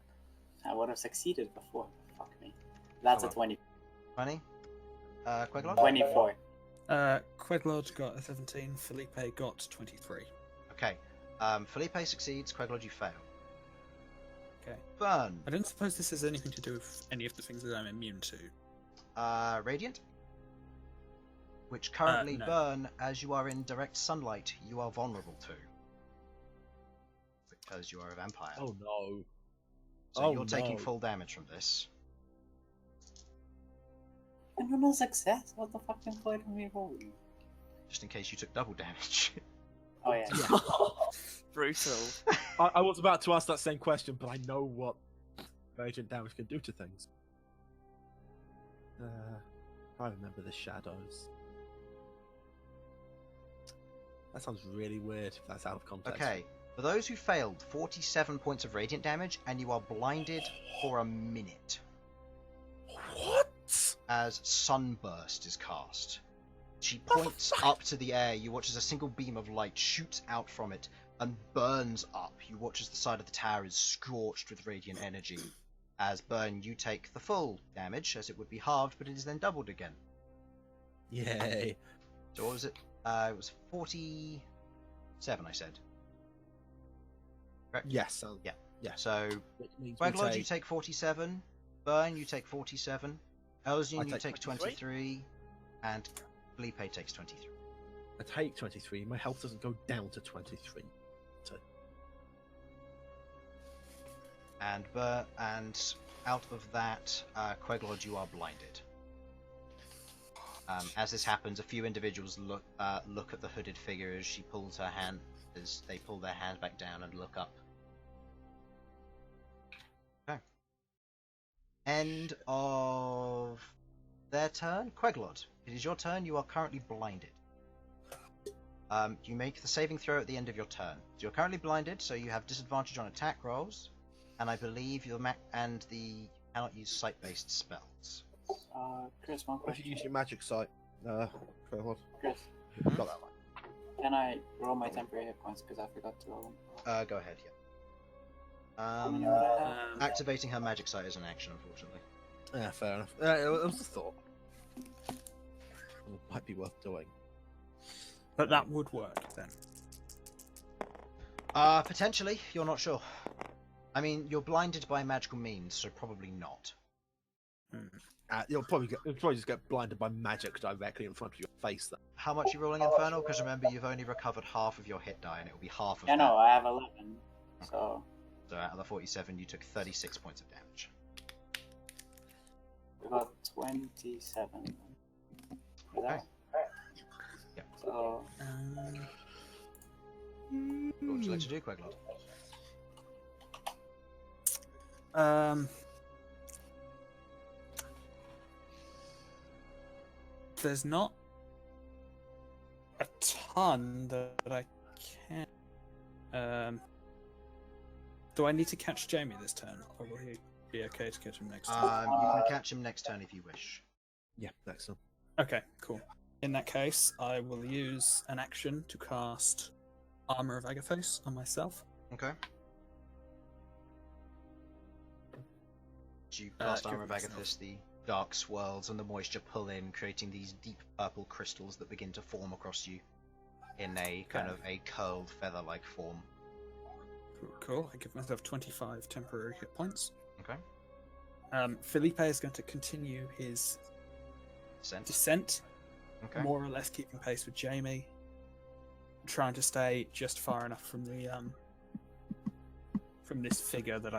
I would have succeeded before. Fuck me. That's a Come 20. 20? Queglod? 24. Queglod got a 17, Felipe got 23. Okay. Felipe succeeds, Queglod, you fail. Okay. Bern. I don't suppose this has anything to do with any of the things that I'm immune to. Radiant? Which currently, no. Bern, as you are in direct sunlight, you are vulnerable to. Because you are a vampire. Oh, no. So oh, you're taking no. full damage from this. And no success? What the fucking point of me rolling? Just in case you took double damage. Oh yeah. Brutal. I was about to ask that same question, but I know what radiant damage can do to things. I remember the shadows. That sounds really weird if that's out of context. Okay. For those who failed, 47 points of radiant damage, and you are blinded for a minute. What? As Sunburst is cast. She points up to the air. You watch as a single beam of light shoots out from it and burns up. You watch as the side of the tower is scorched with radiant energy. As Bern, you take the full damage, as it would be halved, but it is then doubled again. Yay. So what was it? It was 47, I said. Correct? Yes. Yeah. Yeah. So, Which means we Queglod, you take... take 47. Bern, you take 47. Elsyan, you take take 23. And Felipe takes 23. I take 23. My health doesn't go down to 23. So... And out of that, Queglod, you are blinded. As this happens, a few individuals look at the hooded figure as she pulls her hand, as they pull their hand back down and look up. Okay. End of their turn. Queglod, it is your turn. You are currently blinded. You make the saving throw at the end of your turn. So you're currently blinded, so you have disadvantage on attack rolls, and I believe you cannot use sight-based spells. Chris, one What if you question. use your magic sight? What? Chris, Got that one. can I roll my temporary hit points because I forgot to roll them? Go ahead, yeah. You know what I have? Activating her magic sight is an action, unfortunately. Yeah, fair enough. It was a thought. It might be worth doing. But that would work then. Potentially, you're not sure. I mean, you're blinded by magical means, so probably not. You'll probably just get blinded by magic directly in front of your face. Then. How much are you rolling Infernal? Because remember, you've only recovered half of your hit die, and it will be half of Yeah, that. no, I have 11. So So out of the 47, you took 36 points of damage. we got 27. Okay. Yeah. So What would you like to do, Queglod? There's not a ton that I can. Do I need to catch Jamie this turn, or will he be okay to catch him next turn? You can catch him next turn if you wish. Yeah, excellent. Okay, cool. In that case, I will use an action to cast Armor of Agathos on myself. Okay. You cast Armor of give myself. Agathos, the dark swirls and the moisture pull in, creating these deep purple crystals that begin to form across you in a kind of a curled feather-like form. Cool. I give myself 25 temporary hit points. Okay. Felipe is going to continue his descent, Okay. more or less keeping pace with Jamie, trying to stay just far enough from the from this figure that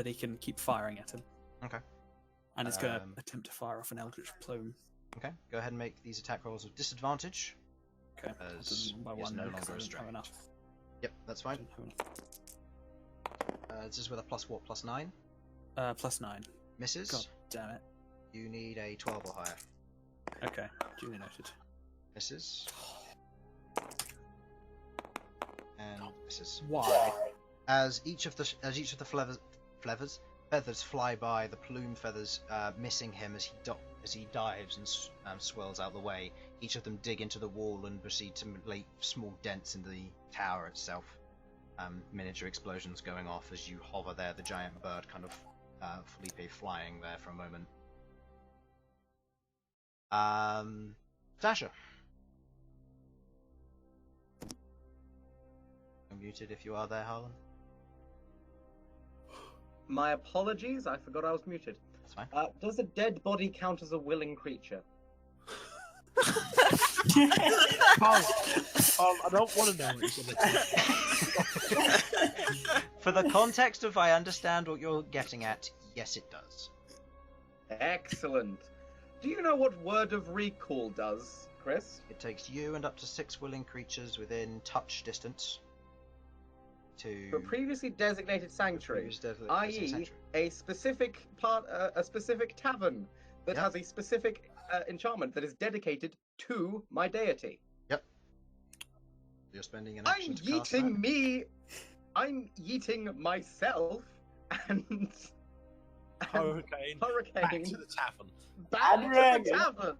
he can keep firing at him. Okay. And is going to attempt to fire off an Eldritch Plume. Okay. Go ahead and make these attack rolls with disadvantage. Okay. As By he is one, no because I longer don't have restrained. enough. Yep, that's fine. Don't have enough. This is with a +4/+9. +9. Misses. God damn it. You need a 12 or higher. Okay, duly noted. Misses. And misses. Why? As each of the feathers fly by, the plume feathers missing him as he dives and swirls out the way. Each of them dig into the wall and proceed to lay small dents in the tower itself. Miniature explosions going off as you hover there, the giant bird kind of Felipe flying there for a moment. Sasha. You're muted if you are there, Harlan. My apologies, I forgot I was muted. That's fine. Does a dead body count as a willing creature? I don't want to know what you're going to do. For the context of I understand what you're getting at, yes it does. Excellent. Do you know what Word of Recall does, Chris? It takes you and up to 6 willing creatures within touch distance to For previously designated sanctuary, previous designated i.e., sanctuary. a specific tavern that Yep. has a specific enchantment that is dedicated to my deity. Yep. You're spending an action I'm to cast yeeting I'm yeeting myself and Hurricane. Hurricane Back to the tavern. back And to Regan. the tavern.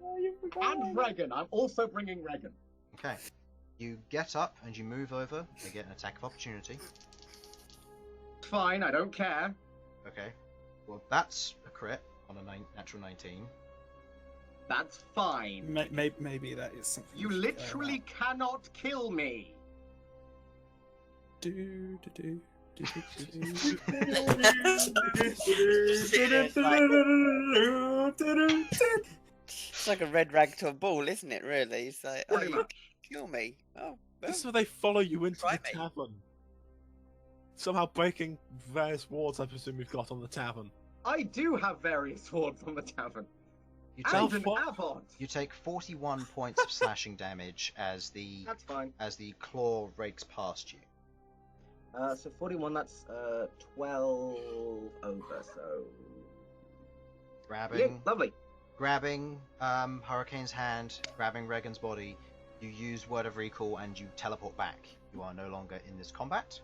Oh, you forgot And Regan. I'm also bringing Regan. Okay. You get up and you move over. They get an attack of opportunity. Fine, I don't care. Okay. Well, that's a crit on a natural 19. That's fine. Maybe that is something. You we should go literally cannot kill me. It's like a red rag to a ball, isn't it? Really? It's like, oh, Pretty you much. kill me. Oh, This is well. where they follow you into Try the me. tavern. Somehow breaking various wards I presume we've got on the tavern. I do have various wards on the tavern. You And take an abbot. you take 41 points of slashing damage as the That's fine. claw rakes past you. So 41, that's 12 over, so... Grabbing. Yeah, lovely. Grabbing Hurricane's hand, grabbing Regan's body, you use Word of Recall and you teleport back. You are no longer in this combat,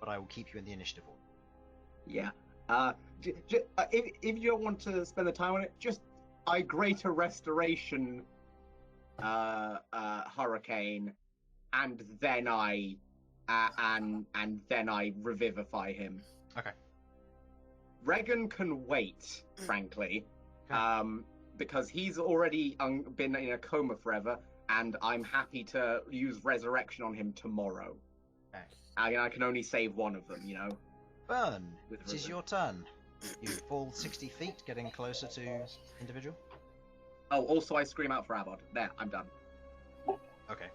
but I will keep you in the initiative order. Yeah. If you don't want to spend the time on it, just I Greater Restoration Hurricane, and then I and then I revivify him. Okay. Regan can wait, frankly, Okay. because he's already been in a coma forever, and I'm happy to use resurrection on him tomorrow. Okay. I can only save one of them, you know. Bern, With it is your turn. You fall 60 feet, getting closer to individual. Oh, also I scream out for Abod. There, I'm done. Okay.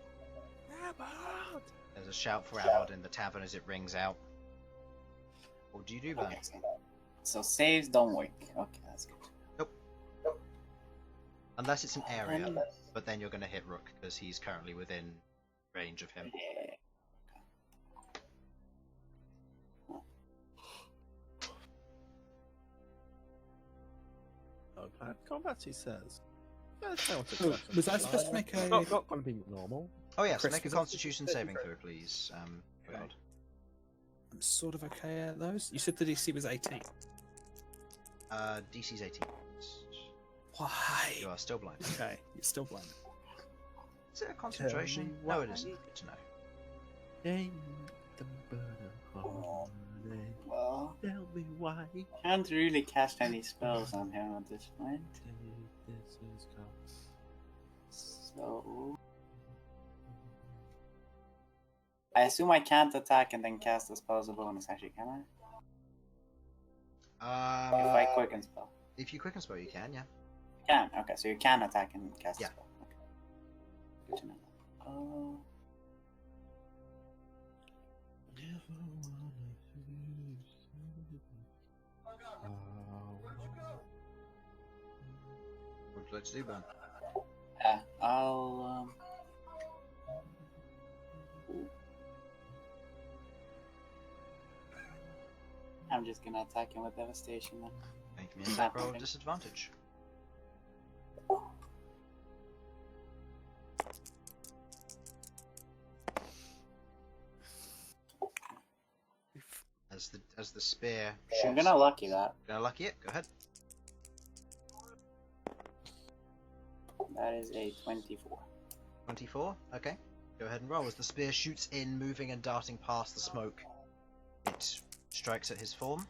Abod! There's a shout for Abod in the tavern as it rings out. What do you do, Bern? Okay, so saves don't work. Okay, that's good. Nope. Unless it's an area, but then you're going to hit Rook because he's currently within range of him. Yeah. Oh, bad combat, he says. Yeah, Was I supposed to make a? Not going to be normal. Oh yes, Chris, make a was that- Constitution saving throw, please. Queglod. I'm sort of okay at those. You said the DC was 18. DC's 18. Why? You are still blind. Okay, you're still blind. Is it a concentration? Tell No, me it isn't. why. Good to know. Ain't the burden Well, Tell me why. can't really cast any spells on him at this point. This is So I assume I can't attack and then cast a spell as a bonus. Actually, can I? If I quicken spell, If you quicken spell, you can, yeah. can. Okay, so you can attack and cast Yeah. a spell. Okay. Good to know. Oh. What would you like to do, Bern? Yeah, I'll. I'm just gonna attack him with devastation then. Make me an attack roll disadvantage. As the spear shoots. I'm gonna lucky that. Gonna lucky it. Go ahead. That is a 24. 24. Okay. Go ahead and roll. As the spear shoots in, moving and darting past the smoke, it strikes at his form.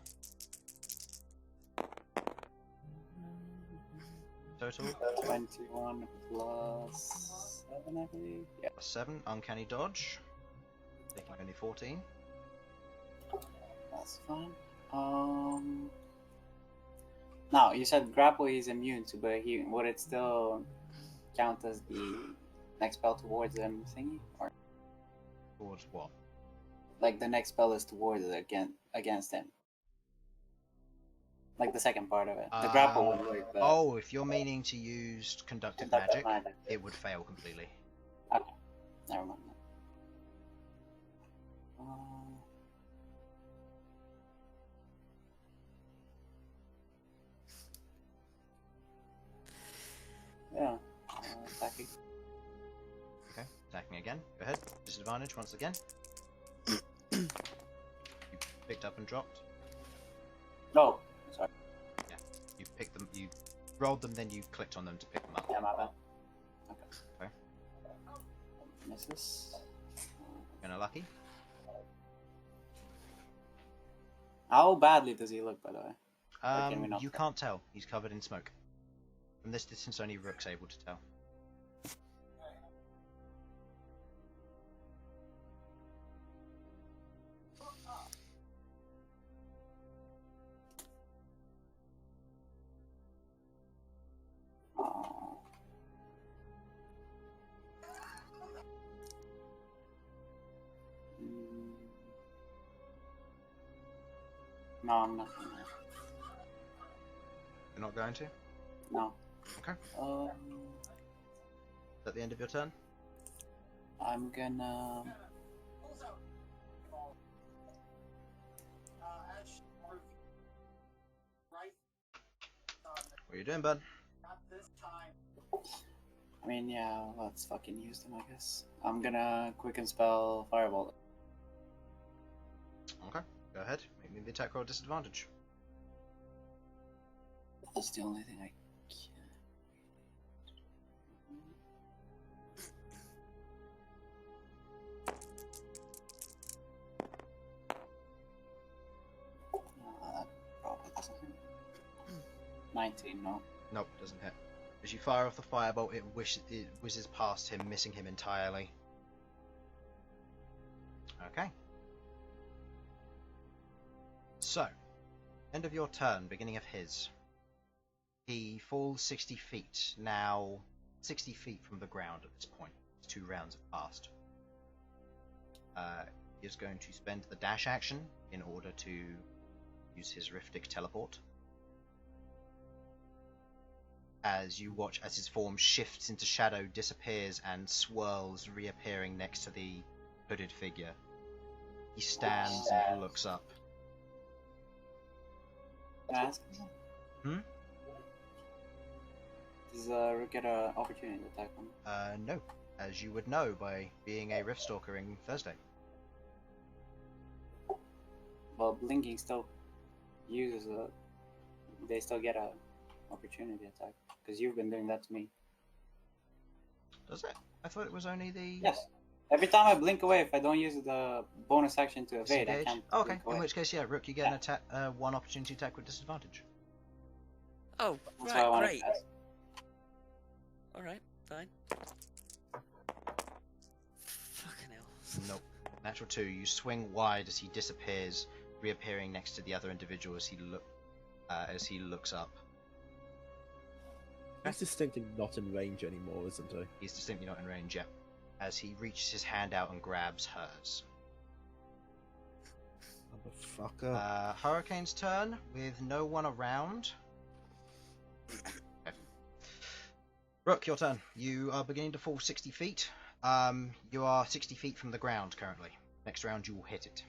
Total 21 plus 7, I believe. Yeah. 7. Uncanny dodge. Taking only 14. That's fine. Now you said grapple he's immune to, but would it still count as the next spell towards him thingy, or Towards what? like the next spell is towards it against him? Like the second part of it. The grapple would work, but Oh, if you're meaning to use conductive magic, magic. it would fail completely. Okay, never mind. Yeah, attacking. Okay, attacking again. Go ahead. Disadvantage once again. You picked up and dropped. Oh, sorry. You picked them. You rolled them, then you clicked on them to pick them up. Yeah, my bad. Okay. Okay. Misses. Gonna lucky. How badly does he look, by the way? Or can we not You tell? can't tell. He's covered in smoke. From this distance, only Rook's able to tell. Oh. No, I'm not gonna. You're not going to? Is No. Okay. that the end of your turn? I'm gonna. What are you doing, bud? I mean, yeah, let's fucking use them, I guess. I'm gonna quicken spell Firebolt. Okay. Go ahead. Make me the attack roll disadvantage. That's the only thing I can. That probably doesn't hit. 19, no. Nope, doesn't hit. As you fire off the firebolt, it whizzes past him, missing him entirely. Okay. So, end of your turn, beginning of his. He falls 60 feet, now 60 feet from the ground at this point. 2 rounds have passed. He is going to spend the dash action in order to use his Riftic teleport. As you watch as his form shifts into shadow, disappears, and swirls, reappearing next to the hooded figure. He stands and looks up. Can I ask? Does Rook get an opportunity to attack him? No. As you would know by being a Riftstalker in Thursday. Well, blinking still uses a. They still get a opportunity attack because you've been doing that to me. Does it? I thought it was only the. Yes. Every time I blink away, if I don't use the bonus action to evade, I can't. Okay. blink away. In which case, yeah, Rook, you get an attack, one opportunity attack with disadvantage. Oh, That's why I right, wanted great. to ask. Alright, fine. Fucking hell. Nope. Natural 2. You swing wide as he disappears, reappearing next to the other individual as he looks up. He's distinctly not in range anymore, isn't he? He's distinctly not in range yet. As he reaches his hand out and grabs hers. Motherfucker. Hurricane's turn with no one around. Okay. Rook, your turn. You are beginning to fall 60 feet. You are 60 feet from the ground currently. Next round you will hit it.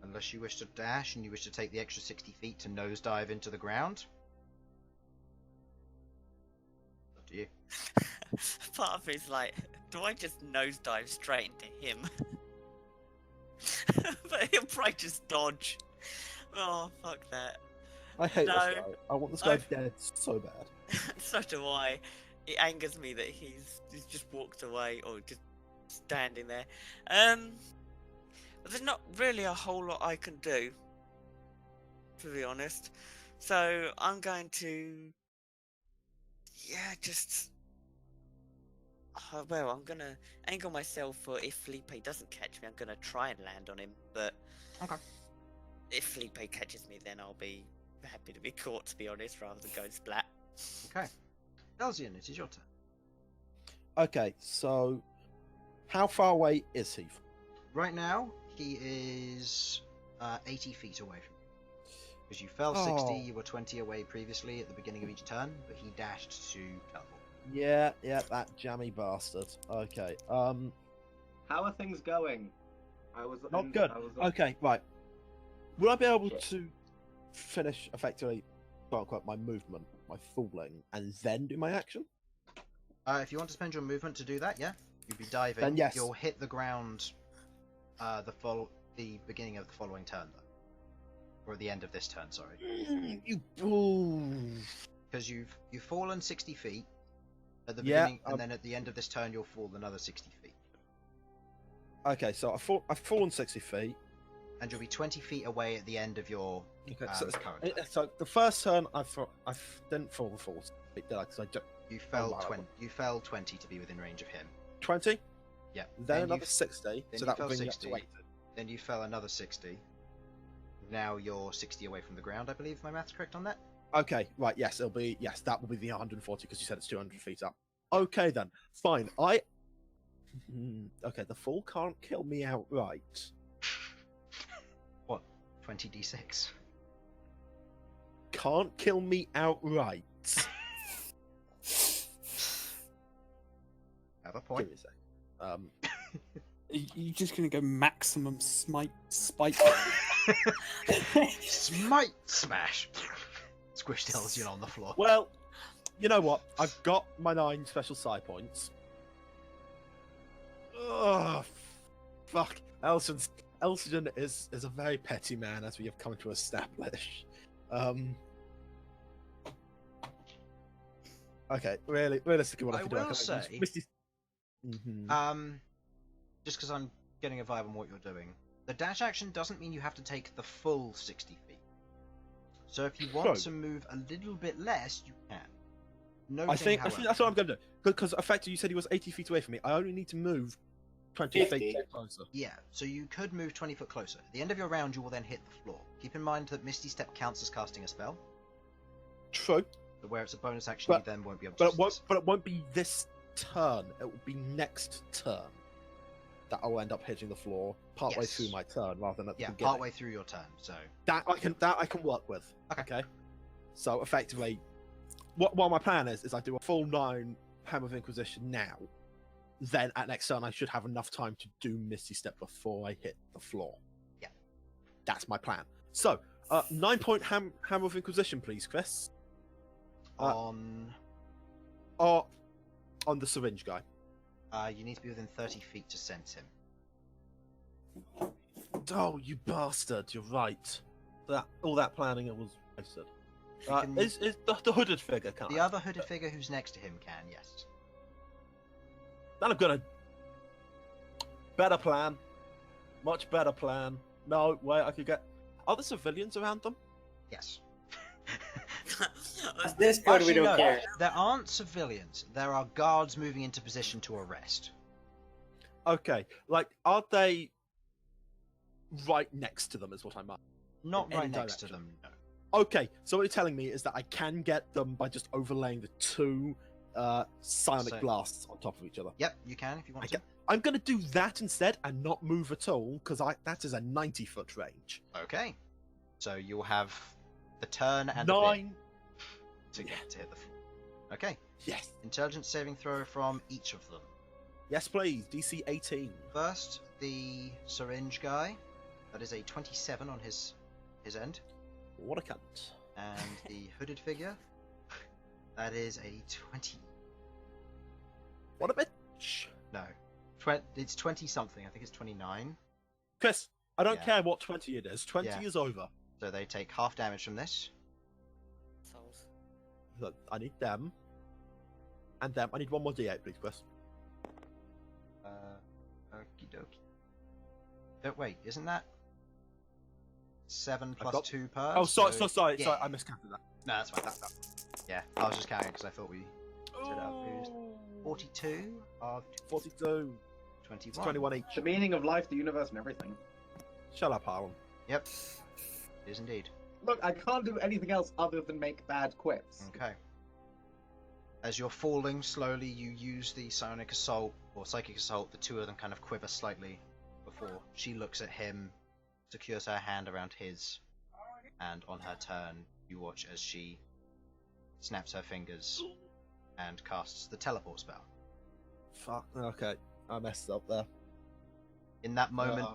Unless you wish to dash and you wish to take the extra 60 feet to nosedive into the ground. Up to you. Part of me's like, do I just nosedive straight into him? But he'll probably just dodge. Oh, fuck that. I hate No. this guy. I want this guy dead so bad. So do I. It angers me that he's just walked away or just standing there. But there's not really a whole lot I can do, to be honest. So I'm going to, just. Well, I'm gonna angle myself for if Felipe doesn't catch me. I'm gonna try and land on him, but Okay. if Felipe catches me, then I'll be happy to be caught, to be honest, rather than going splat. Okay. Elsyan, it is your turn. Okay, so how far away is he? Right now, he is 80 feet away from you. Because you fell 60, Oh. you were 20 away previously at the beginning of each turn, but he dashed to teleport. Yeah, that jammy bastard. Okay, How are things going? I was not good. Okay, right. Will I be able to finish effectively, quote unquote, my movement, my falling, and then do my action? If you want to spend your movement to do that, yeah, you'd be diving. Then yes. You'll hit the ground the beginning of the following turn, though. Or at the end of this turn, sorry. Because you've fallen 60 feet at the beginning, and then at the end of this turn you'll fall another 60 feet. Okay, so I've fallen 60 feet. And you'll be 20 feet away at the end of your current turn. So the first turn I didn't fall the full feet, did I? Because You fell 20 to be within range of him. 20? Yeah. Then another 60, then so you that fell would bring 60. you up to 80. Then you fell another 60. Now you're 60 away from the ground, I believe. My math's correct on that? Okay, right, yes, that will be the 140 because you said it's 200 feet up. Okay then, fine. Okay, the fall can't kill me outright. What? 20d6? Can't kill me outright. Have a point. Give me a sec. You're just gonna go maximum spite. Smite smash! Squished Elsyan on the floor. Well, you know what? I've got my 9 special psi points. Ugh, fuck. Elsyan is a very petty man, as we have come to establish. Okay, realistically, what I I can do, will say, Mm-hmm. Just because I'm getting a vibe on what you're doing, the dash action doesn't mean you have to take the full 60 feet. So if you want to move a little bit less, you can. I think that's what I'm going to do. Because effectively, you said he was 80 feet away from me. I only need to move 20 feet closer. Yeah, so you could move 20 foot closer. At the end of your round, you will then hit the floor. Keep in mind that Misty Step counts as casting a spell. True. But where it's a bonus action, you then won't be able to but it won't be this turn. It will be next turn that I'll end up hitting the floor partway through my turn rather than at the beginning. Partway through your turn. So that I can work with. Okay. So effectively, what my plan is I do a full 9 Hammer of Inquisition now. Then at next turn I should have enough time to do Misty Step before I hit the floor. Yeah. That's my plan. So 9-point Hammer of Inquisition, please, Chris. On the syringe guy. You need to be within 30 feet to sense him. Oh, you bastard! You're right. All that planning it was wasted. Is the hooded figure? The other hooded figure who's next to him can, yes. Then I'm gonna better plan, much better plan. No, wait, I could get. Are there civilians around them? Yes. At this point, we don't care. There aren't civilians. There are guards moving into position to arrest. Okay, like, are they right next to them? Is what I'm at. Not right next to them. No. Okay, so what you're telling me is that I can get them by just overlaying the 2 psionic blasts on top of each other. Yep, you can if you want to. I'm going to do that instead and not move at all because that is a 90-foot range. Okay, so you'll have the turn and 9 to get to hit the floor. Okay. Yes. Intelligence saving throw from each of them. Yes, please. DC 18. First, the syringe guy. That is a 27 on his end. What a cunt. And the hooded figure. That is a 20. What a bitch. No. It's 20 something. I think it's 29. Chris, I don't care what 20 it is. 20 is over. So they take half damage from this. Look, I need them. And them. I need 1 more D8, please, Chris. Okie dokie. Oh, wait, isn't that 7 plus 2 per? Oh, sorry, sorry, I miscounted that. No, that's fine. Yeah, I was just counting because I thought we stood out. 42 of 42. 21. It's 21 each. The meaning of life, the universe, and everything. Shut up, Harlan. Yep. It is indeed. Look, I can't do anything else other than make bad quips. Okay. As you're falling slowly, you use the psionic assault or psychic assault. The 2 of them kind of quiver slightly before she looks at him, secures her hand around his, and on her turn, you watch as she snaps her fingers and casts the teleport spell. Fuck. Okay, I messed up there. In that moment,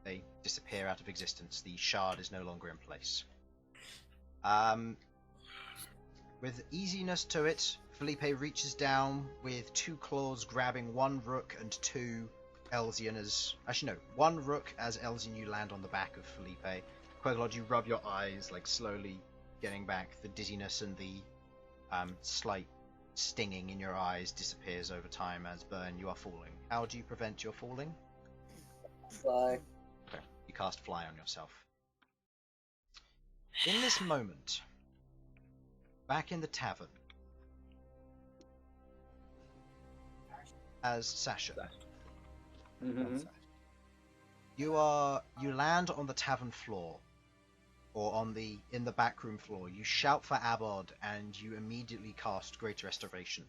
they disappear out of existence. The shard is no longer in place. With easiness to it, Felipe reaches down with 2 claws, grabbing 1 Rook and 2 Elsyan as... Actually, no, 1 Rook as Elsyan you land on the back of Felipe. Queglod, you rub your eyes, like slowly getting back. The dizziness and the slight stinging in your eyes disappears over time as Bern, you are falling. How do you prevent your falling? Fly. Okay. You cast Fly on yourself. In this moment, back in the tavern, as Sasha, you land on the tavern floor, or in the backroom floor. You shout for Abod, and you immediately cast Greater Restoration.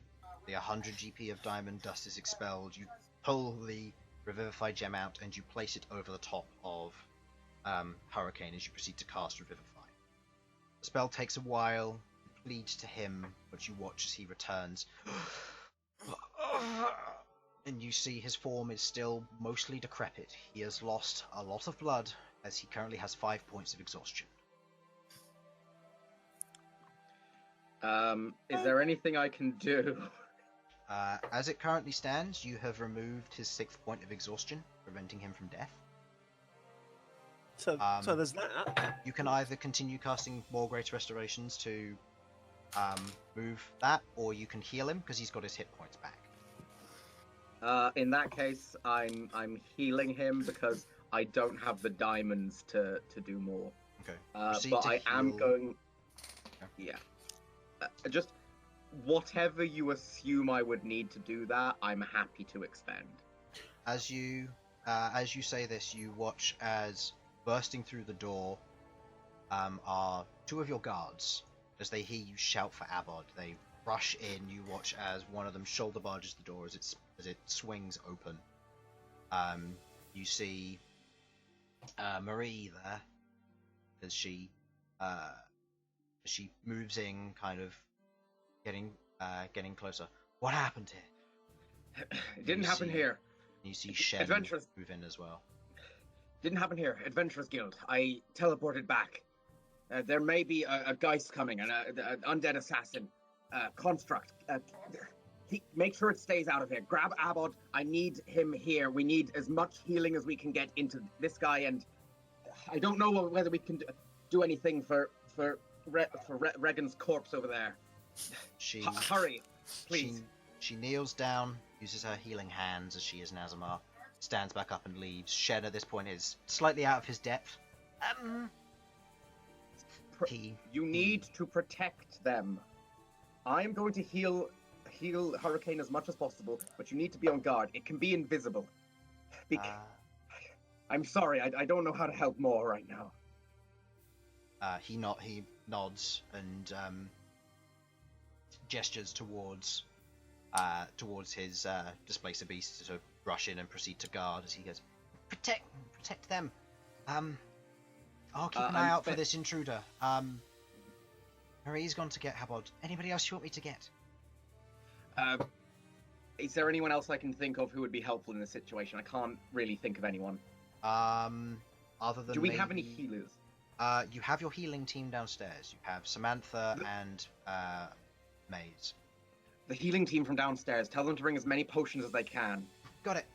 The 100 GP of Diamond Dust is expelled. You pull the Revivify gem out, and you place it over the top of Hurricane as you proceed to cast Revivify. The spell takes a while. You plead to him, but you watch as he returns. And you see his form is still mostly decrepit. He has lost a lot of blood, as he currently has 5 points of exhaustion. Is there anything I can do? As it currently stands, you have removed his 6th point of exhaustion, preventing him from death. So there's that. You can either continue casting more Greater Restorations to move that, or you can heal him, because he's got his hit points back. In that case, I'm healing him because I don't have the diamonds to do more. Okay. But Proceed to I am heal. going. Okay. Yeah. Just whatever you assume I would need to do that, I'm happy to expend. As you say this, you watch as bursting through the door are two of your guards. As they hear you shout for Abod, they rush in. You watch as one of them shoulder barges the door as it swings open. You see Marie there as she moves in, kind of getting closer. What happened here? It didn't happen here. You see Shen Adventurers move in as well. didn't happen here. Adventurers Guild. I teleported back. There may be a geist coming, an undead assassin, construct. Make sure it stays out of here. Grab Abod. I need him here. We need as much healing as we can get into this guy, and I don't know whether we can do anything for Regan's corpse over there. Hurry, please. She kneels down, uses her healing hands as she is Nazamar, stands back up and leaves. Shen at this point is slightly out of his depth. You need to protect them. I'm going to heal Hurricane as much as possible, but you need to be on guard. It can be invisible. I'm sorry, I don't know how to help more right now. He nods and gestures towards his displacer beast to rush in and proceed to guard as he goes, protect them. I'll keep an eye out for this intruder. Marie's gone to get Habod. Anybody else you want me to get? Is there anyone else I can think of who would be helpful in this situation? I can't really think of anyone. Other than Do we have any healers? You have your healing team downstairs. You have Samantha and Maze. The healing team from downstairs. Tell them to bring as many potions as they can. Got it.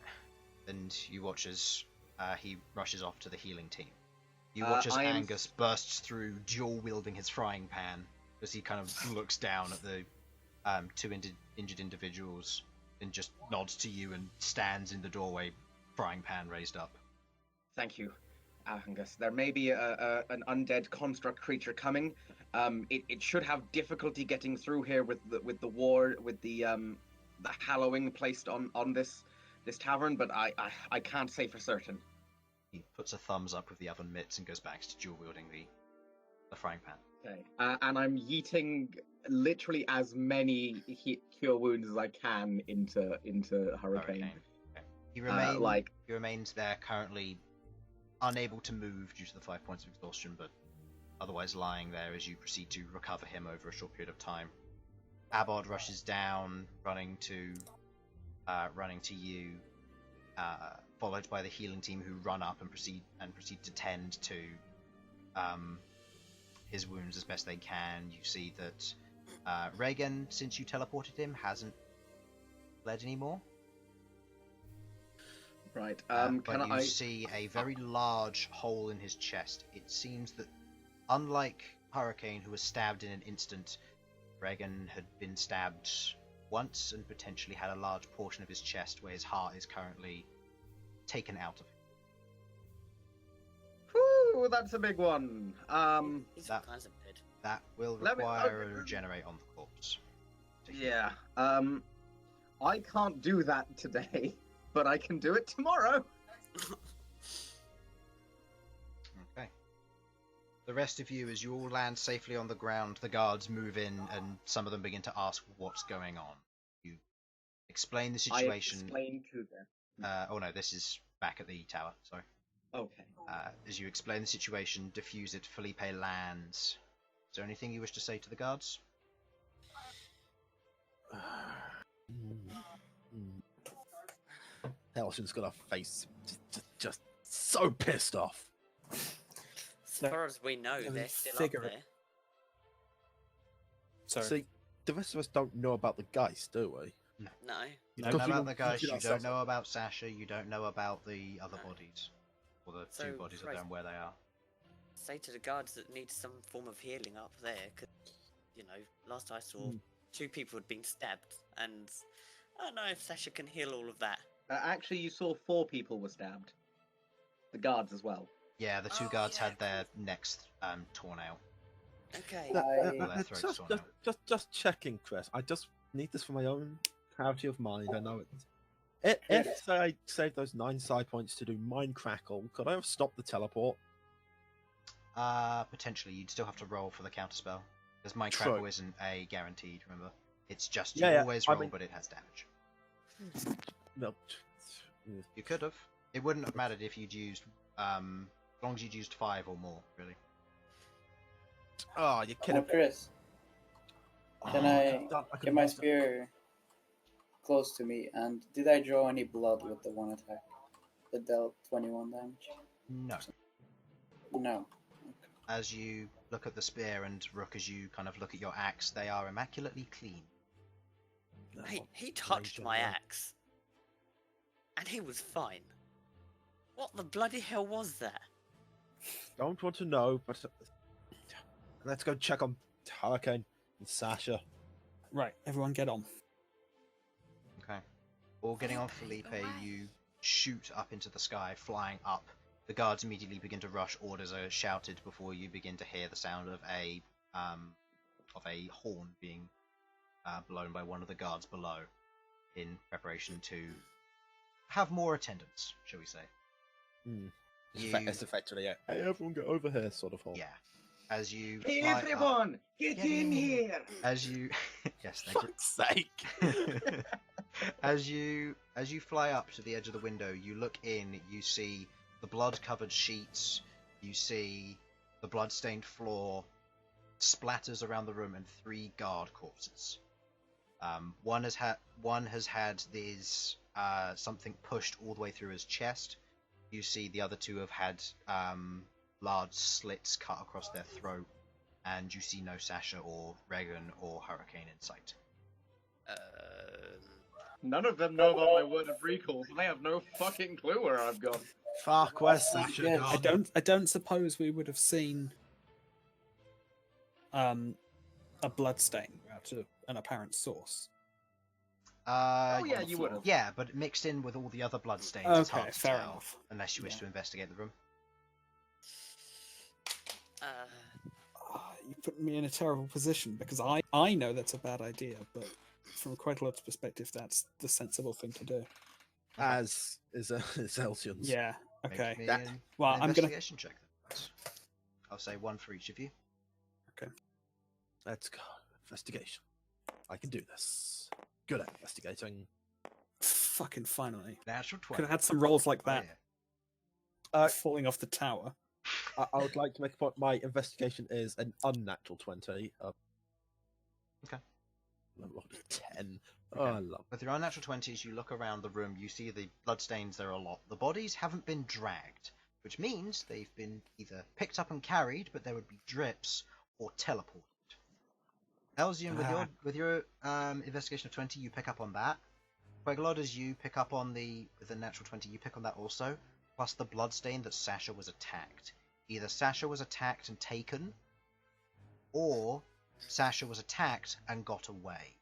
And you watch as he rushes off to the healing team. You watch as Angus bursts through, dual-wielding his frying pan, as he kind of looks down at the two injured individuals and just nods to you and stands in the doorway, frying pan raised up. Thank you, Angus. There may be an undead construct creature coming. It should have difficulty getting through here with the hallowing placed on this tavern, but I can't say for certain. He puts a thumbs up with the oven mitts and goes back to dual wielding the frying pan. Okay. And I'm yeeting literally as many cure wounds as I can into Hurricane. Okay. He remains there currently, unable to move due to the 5 points of exhaustion, but otherwise lying there as you proceed to recover him over a short period of time. Abod rushes down, running to you, followed by the healing team who run up and proceed to tend to his wounds as best they can. You see that Regan, since you teleported him, hasn't bled anymore. Right. But you see a very large hole in his chest. It seems that, unlike Hurricane, who was stabbed in an instant, Regan had been stabbed once and potentially had a large portion of his chest where his heart is currently taken out of him. Whew, that's a big one. That will require a regenerate on the corpse. Yeah. I can't do that today, but I can do it tomorrow. Okay. The rest of you, as you all land safely on the ground, the guards move in and some of them begin to ask what's going on. You explain the situation. I explain to them. Oh no, this is back at the tower, sorry. Okay. As you explain the situation, diffuse it, Felipe lands. Is there anything you wish to say to the guards? Elsyan's got a face just so pissed off. As far as we know, they're still up figure there. it. Sorry. See, the rest of us don't know about the geist, do we? No. You don't know about the guys, you don't know about Sasha, you don't know about the other bodies. Or the two bodies of them, where they are. Say to the guards that need some form of healing up there, because, last I saw, 2 people had been stabbed, and I don't know if Sasha can heal all of that. Actually, you saw 4 people were stabbed. The guards as well. Yeah, the two Oh, guards yeah, had their necks torn out. Okay. Or their throats torn out. Just checking, Chris. I just need this for my own clarity of mind. I know if say I save those 9 side points to do Mind Crackle, could I have stopped the teleport? Potentially, you'd still have to roll for the counterspell. Because Mind True. Crackle isn't a guaranteed, remember? It's just, Yeah, you yeah, always I roll, mean- but it has damage. No. You could have. It wouldn't have mattered if you'd used, as long as you'd used 5 or more, really. Oh, you're kidding. Chris, can Oh, I could've done- get could've my used it. spear close to me? And did I draw any blood with the one attack that dealt 21 damage? No. No. As you look at the spear and Rook, as you kind of look at your axe, they are immaculately clean. He touched my axe. And he was fine. What the bloody hell was that? Don't want to know, but let's go check on Hurricane and Sasha. Right, everyone get on. Okay. All getting on Felipe, you shoot up into the sky, flying up. The guards immediately begin to rush. Orders are shouted before you begin to hear the sound of a horn being blown by one of the guards below, in preparation to have more attendance, shall we say? It's effectively a hey, everyone get over here sort of horn. Yeah. As you Hey fly everyone, up, get in here! as you yes, thank you. Fuck's sake! as you fly up to the edge of the window, you look in. You see the blood-covered sheets. You see the blood-stained floor, splatters around the room, and 3 guard corpses. One has had this something pushed all the way through his chest. You see the other 2 have had large slits cut across their throat, and you see no Sasha or Regan or Hurricane in sight. None of them know about my word of recall, so they have no fucking clue where I've gone. Fuck, where's Sasha Yeah, gone? I don't suppose we would have seen a bloodstain out of an apparent source. Oh yeah, you would have. Yeah, but mixed in with all the other bloodstains, it's Okay, hard to fair tell, enough. unless you wish Yeah. to investigate the room. You put me in a terrible position because I know that's a bad idea, but from Queglod's perspective, that's the sensible thing to do. As is Elsyan's. Yeah. Make Okay. me That- an Well, I'm gonna. investigation check. Then. I'll say 1 for each of you. Let's go. Investigation. I can do this. Good at investigating. Fucking finally. Natural 20. Could have had some rolls like Oh, that yeah. falling off the tower. I would like to make a point. My investigation is an unnatural 20. Okay. I rolled a 10. Okay. Oh, I love With your unnatural 20s, you look around the room, you see the bloodstains, there are a lot. The bodies haven't been dragged, which means they've been either picked up and carried, but there would be drips, or teleported. Elsyan, with your investigation of 20, you pick up on that. Queglod, as you pick up on with the natural 20, you pick on that also, plus the bloodstain that Sasha was attacked. Either Sasha was attacked and taken, or Sasha was attacked and got away.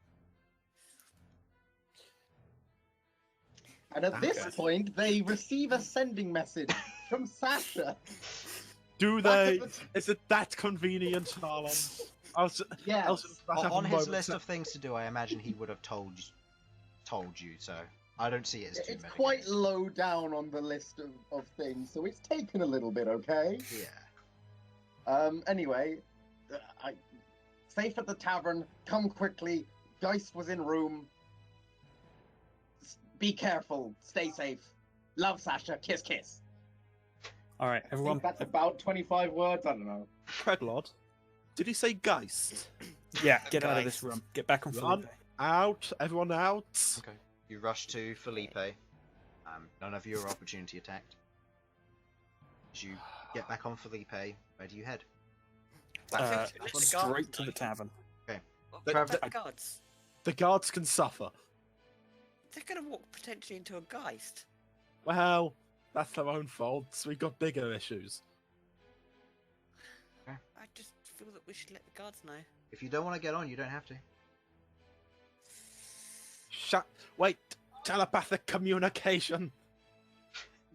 And at this point, they receive a sending message from Sasha. Do Back they? at the Is it that convenient, Harlan? Yes. On his list of things to do, I imagine he would have told you, so I don't see it as too It's many. quite low down on the list of things, so it's taken a little bit, okay? Yeah. Anyway, safe at the tavern, come quickly, Geist was in room. Be careful, stay safe. Love, Sasha, kiss, kiss. All right, I everyone. think that's about 25 words, I don't know. Queglod, did he say Geist? Yeah, get out of Guys. this room. Get back on Run. Felipe. Out, everyone out. Okay. You rush to Felipe. None of you are opportunity attacked. As you get back on Felipe, where do you head? Straight to the tavern. What The- about the- the guards? The guards can suffer. They're gonna walk potentially into a geist. Well, that's their own fault. We've got bigger issues. I just feel that we should let the guards know. If you don't want to get on, you don't have to. Shut. Wait. Telepathic communication.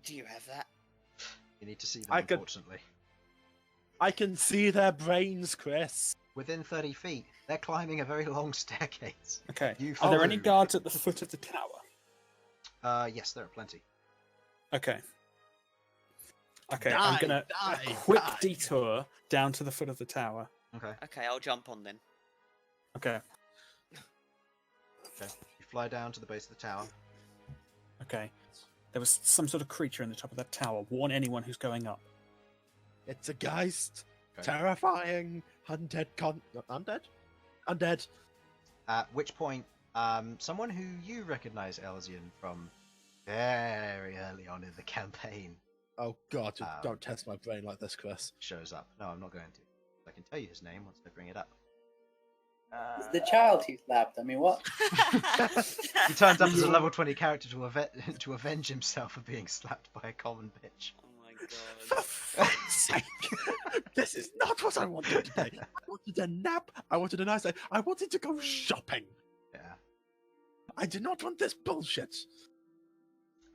Do you have that? You need to see them, I could- unfortunately. I can see their brains, Chris. Within 30 feet, they're climbing a very long staircase. Okay. You Are there any follow. guards at the foot of the tower? Yes, there are plenty. Okay. Okay, Die, I'm gonna die, a quick die. detour down to the foot of the tower. Okay. Okay, I'll jump on then. Okay. You fly down to the base of the tower. Okay. There was some sort of creature in the top of that tower. Warn anyone who's going up. It's a geist. Okay. Terrifying. Undead Undead? Undead. At which point, someone who you recognize, Elsyan, from very early on in the campaign, Oh god, Um, don't test my brain like this, Chris. shows up. No, I'm not going to. I can tell you his name once I bring it up. It's the child he slapped. I mean, what? He turns up as a level 20 character to avenge himself for being slapped by a common bitch. Oh my For god. fuck's sake! This is not what I wanted today. I wanted a nap. I wanted a nice day. I wanted to go shopping. Yeah. I did not want this bullshit.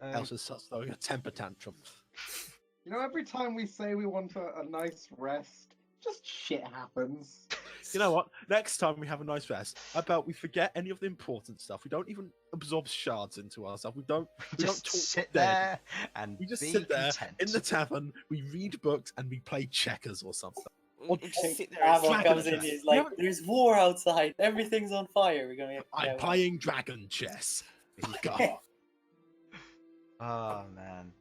Um, Elsa starts throwing a temper tantrum. You know, every time we say we want a nice rest, just shit happens. You know what? Next time we have a nice rest, I bet we forget any of the important stuff. We don't even absorb shards into ourselves. We don't just talk sit dead. there and We just be sit there content. in the tavern, we read books, and we play checkers or something. We Or just sit there and Bravo Dragon comes in. chess. He's You like, haven't- "There's war outside. Everything's on fire. We're gonna get." I'm playing dragon chess. Fuck off. Oh man.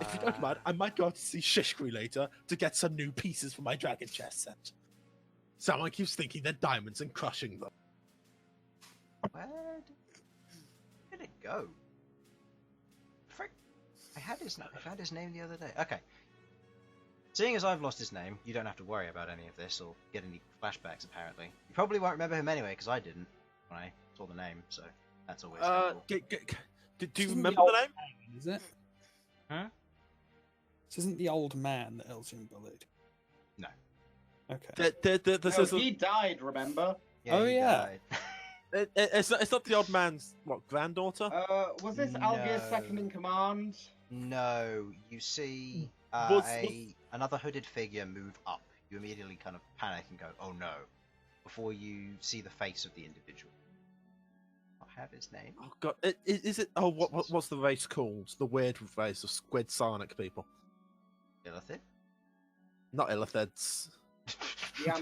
If you don't mind, I might go out to see Shishkri later to get some new pieces for my dragon chess set. Someone keeps thinking they're diamonds and crushing them. Where did it go? Frick! I had his name the other day. Okay. Seeing as I've lost his name, you don't have to worry about any of this or get any flashbacks. Apparently, you probably won't remember him anyway because I didn't when I saw the name. So that's always helpful. Do you Isn't remember the the name? Man, is it? Huh? This isn't the old man that Elsyan bullied. No. Okay. This No, is he died, remember? Oh, he yeah. died. it's not the old man's granddaughter. Was this Aleuir's No. second in command? No, you see Was- another hooded figure move up. You immediately kind of panic and go, "Oh no!" before you see the face of the individual. I have his name. Oh god, is it? Oh, what's the race called? The weird race of squid psionic people. Illithid? Not illithids. Yeah,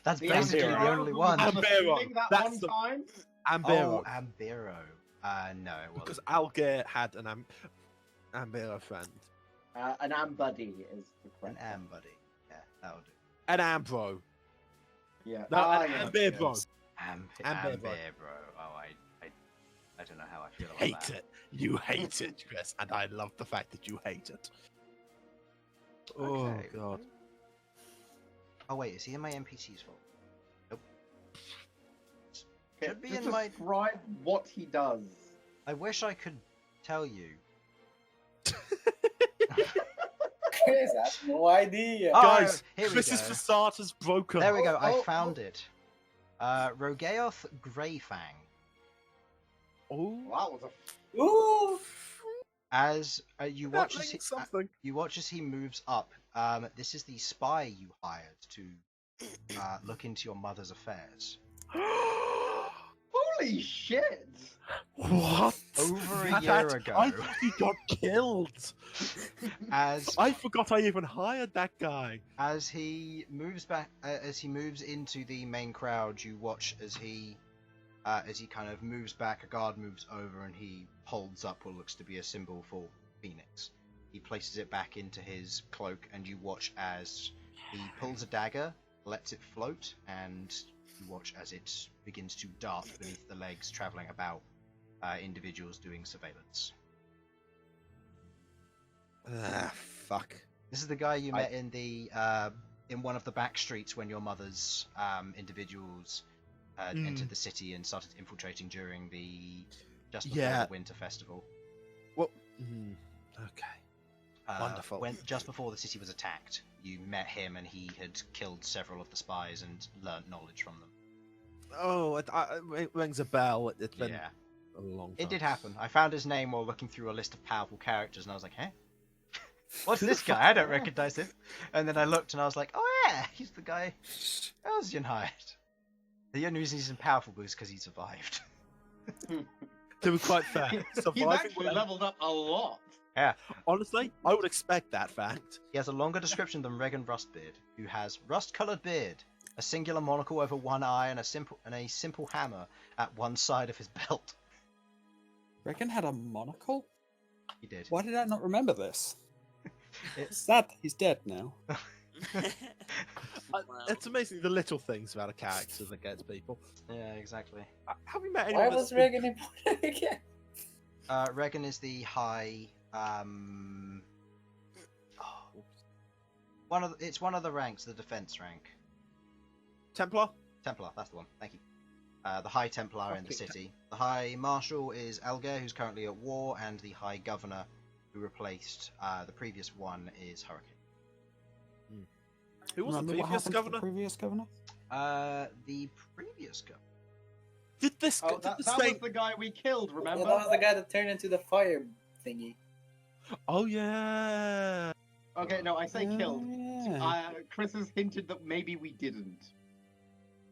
That's the basically the Ambero only who one. was Ambero, shooting that that's one the- time? Ambero. Oh, Ambero. No, it wasn't. Because Aleuir had an Ambero friend. An Ambuddy is the An correct one. Am buddy. Yeah, that'll do. An Ambro. Yeah. No, an yeah. Ambero. Ambero. Ambero. Oh, I don't know how I feel about Hate that. it. You hate it, Chris, and I love the fact that you hate it. Oh Okay. god. Oh wait, is he in my NPC's fault? Nope. Okay, Should be just in my. describe what he does. I wish I could tell you. Chris has no idea. Oh, Guys, here we Chris's go. facade is broken. There we go. I Oh, found it. Rogaoth Greyfang. Oh, That was a Ooh. As you that watch, as he, means something. you watch as he moves up. This is the spy you hired to look into your mother's affairs. Holy shit! What? Over a That- year that- ago. I thought he got killed. As I forgot I even hired that guy. as he moves back, as he moves into the main crowd, you watch as he kind of moves back. A guard moves over and he holds up what looks to be a symbol for Phoenix. He places it back into his cloak, and you watch as he pulls a dagger, lets it float, and you watch as it begins to dart beneath the legs, traveling about individuals doing surveillance. Ah, fuck. This is the guy you met in the in one of the back streets when your mother's individuals entered the city and started infiltrating during the just before Yeah. the winter festival. What? Okay. Wonderful. When just before the city was attacked, you met him and he had killed several of the spies and learnt knowledge from them. Oh, it rings a bell. It's been Yeah, a long time. it did happen. I found his name while looking through a list of powerful characters, and I was like, "Huh." What's this guy? I don't recognize him. And then I looked and I was like, oh yeah, he's the guy Elsyan hired. The only reason he's in powerful boost because he survived. To be quite fair, He's surviving actually without- leveled up a lot. Yeah. honestly, I would expect that fact. He has a longer description than Regan Rustbeard, who has rust-coloured beard, a singular monocle over one eye, and a simple hammer at one side of his belt. Reckon had a monocle? He did. Why did I not remember this? It's Sad that he's dead now. It's amazing the little things about a character that gets people. yeah, exactly. Have you met anyone? Why was Reagan important again? Regan is the high. It's one of the ranks, the defense rank. Templar? Templar, that's the one. Thank you. The High Templar in the city. The High Marshal is Aleuir, who's currently at war, and the High Governor, who replaced the previous one, is Hurricane. Who was the Remember what previous happened to governor? The previous governor? The previous governor. Did this? Oh, did that the was same... the guy we killed, Yeah, remember? that was the guy that turned into the fire thingy. Oh yeah. Okay, no, I say killed. Yeah. Chris has hinted that maybe we didn't.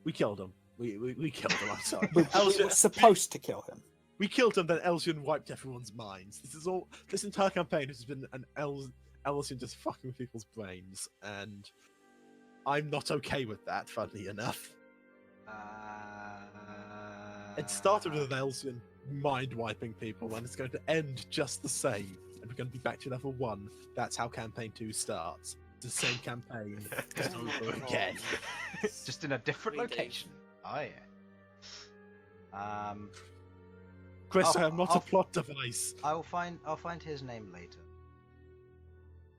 We killed him. We killed him. I'm sorry. We Elsyan, were supposed to kill him. we killed him. Then Elsyan wiped everyone's minds. This entire campaign has been an Elsyan just fucking with people's brains, and I'm not okay with that. Funnily enough, it started with an Elsyan mind wiping people, and it's going to end just the same. And we're going to be back to level 1. That's how campaign 2 starts. It's the same campaign, just over again. Just in a different We do. location. Oh yeah. Chris, I'll- I am not a I'll- plot device. I'll find his name later.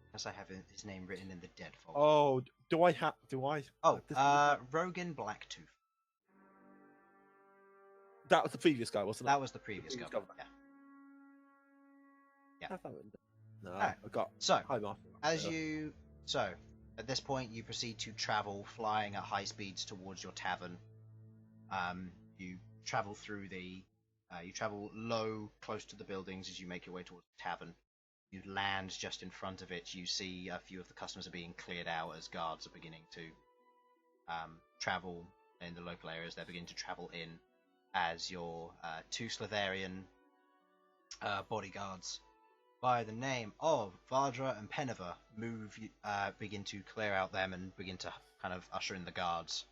Because I have his name written in the dead folder. Oh, do I have? Do I? Oh, this- Rogan Blacktooth. that was the previous guy, wasn't it? That was the previous Previous governor. governor. Yeah. I thought it- No, Alright. I got. So, Hi, Mark. at this point, you proceed to travel, flying at high speeds towards your tavern. You travel through you travel low, close to the buildings as you make your way towards the tavern. You land just in front of it. You see a few of the customers are being cleared out as guards are beginning to travel in the local areas. They're beginning to travel in as your 2 Slitharian bodyguards by the name of Vardra and Peneva begin to clear out them and begin to kind of usher in the guards.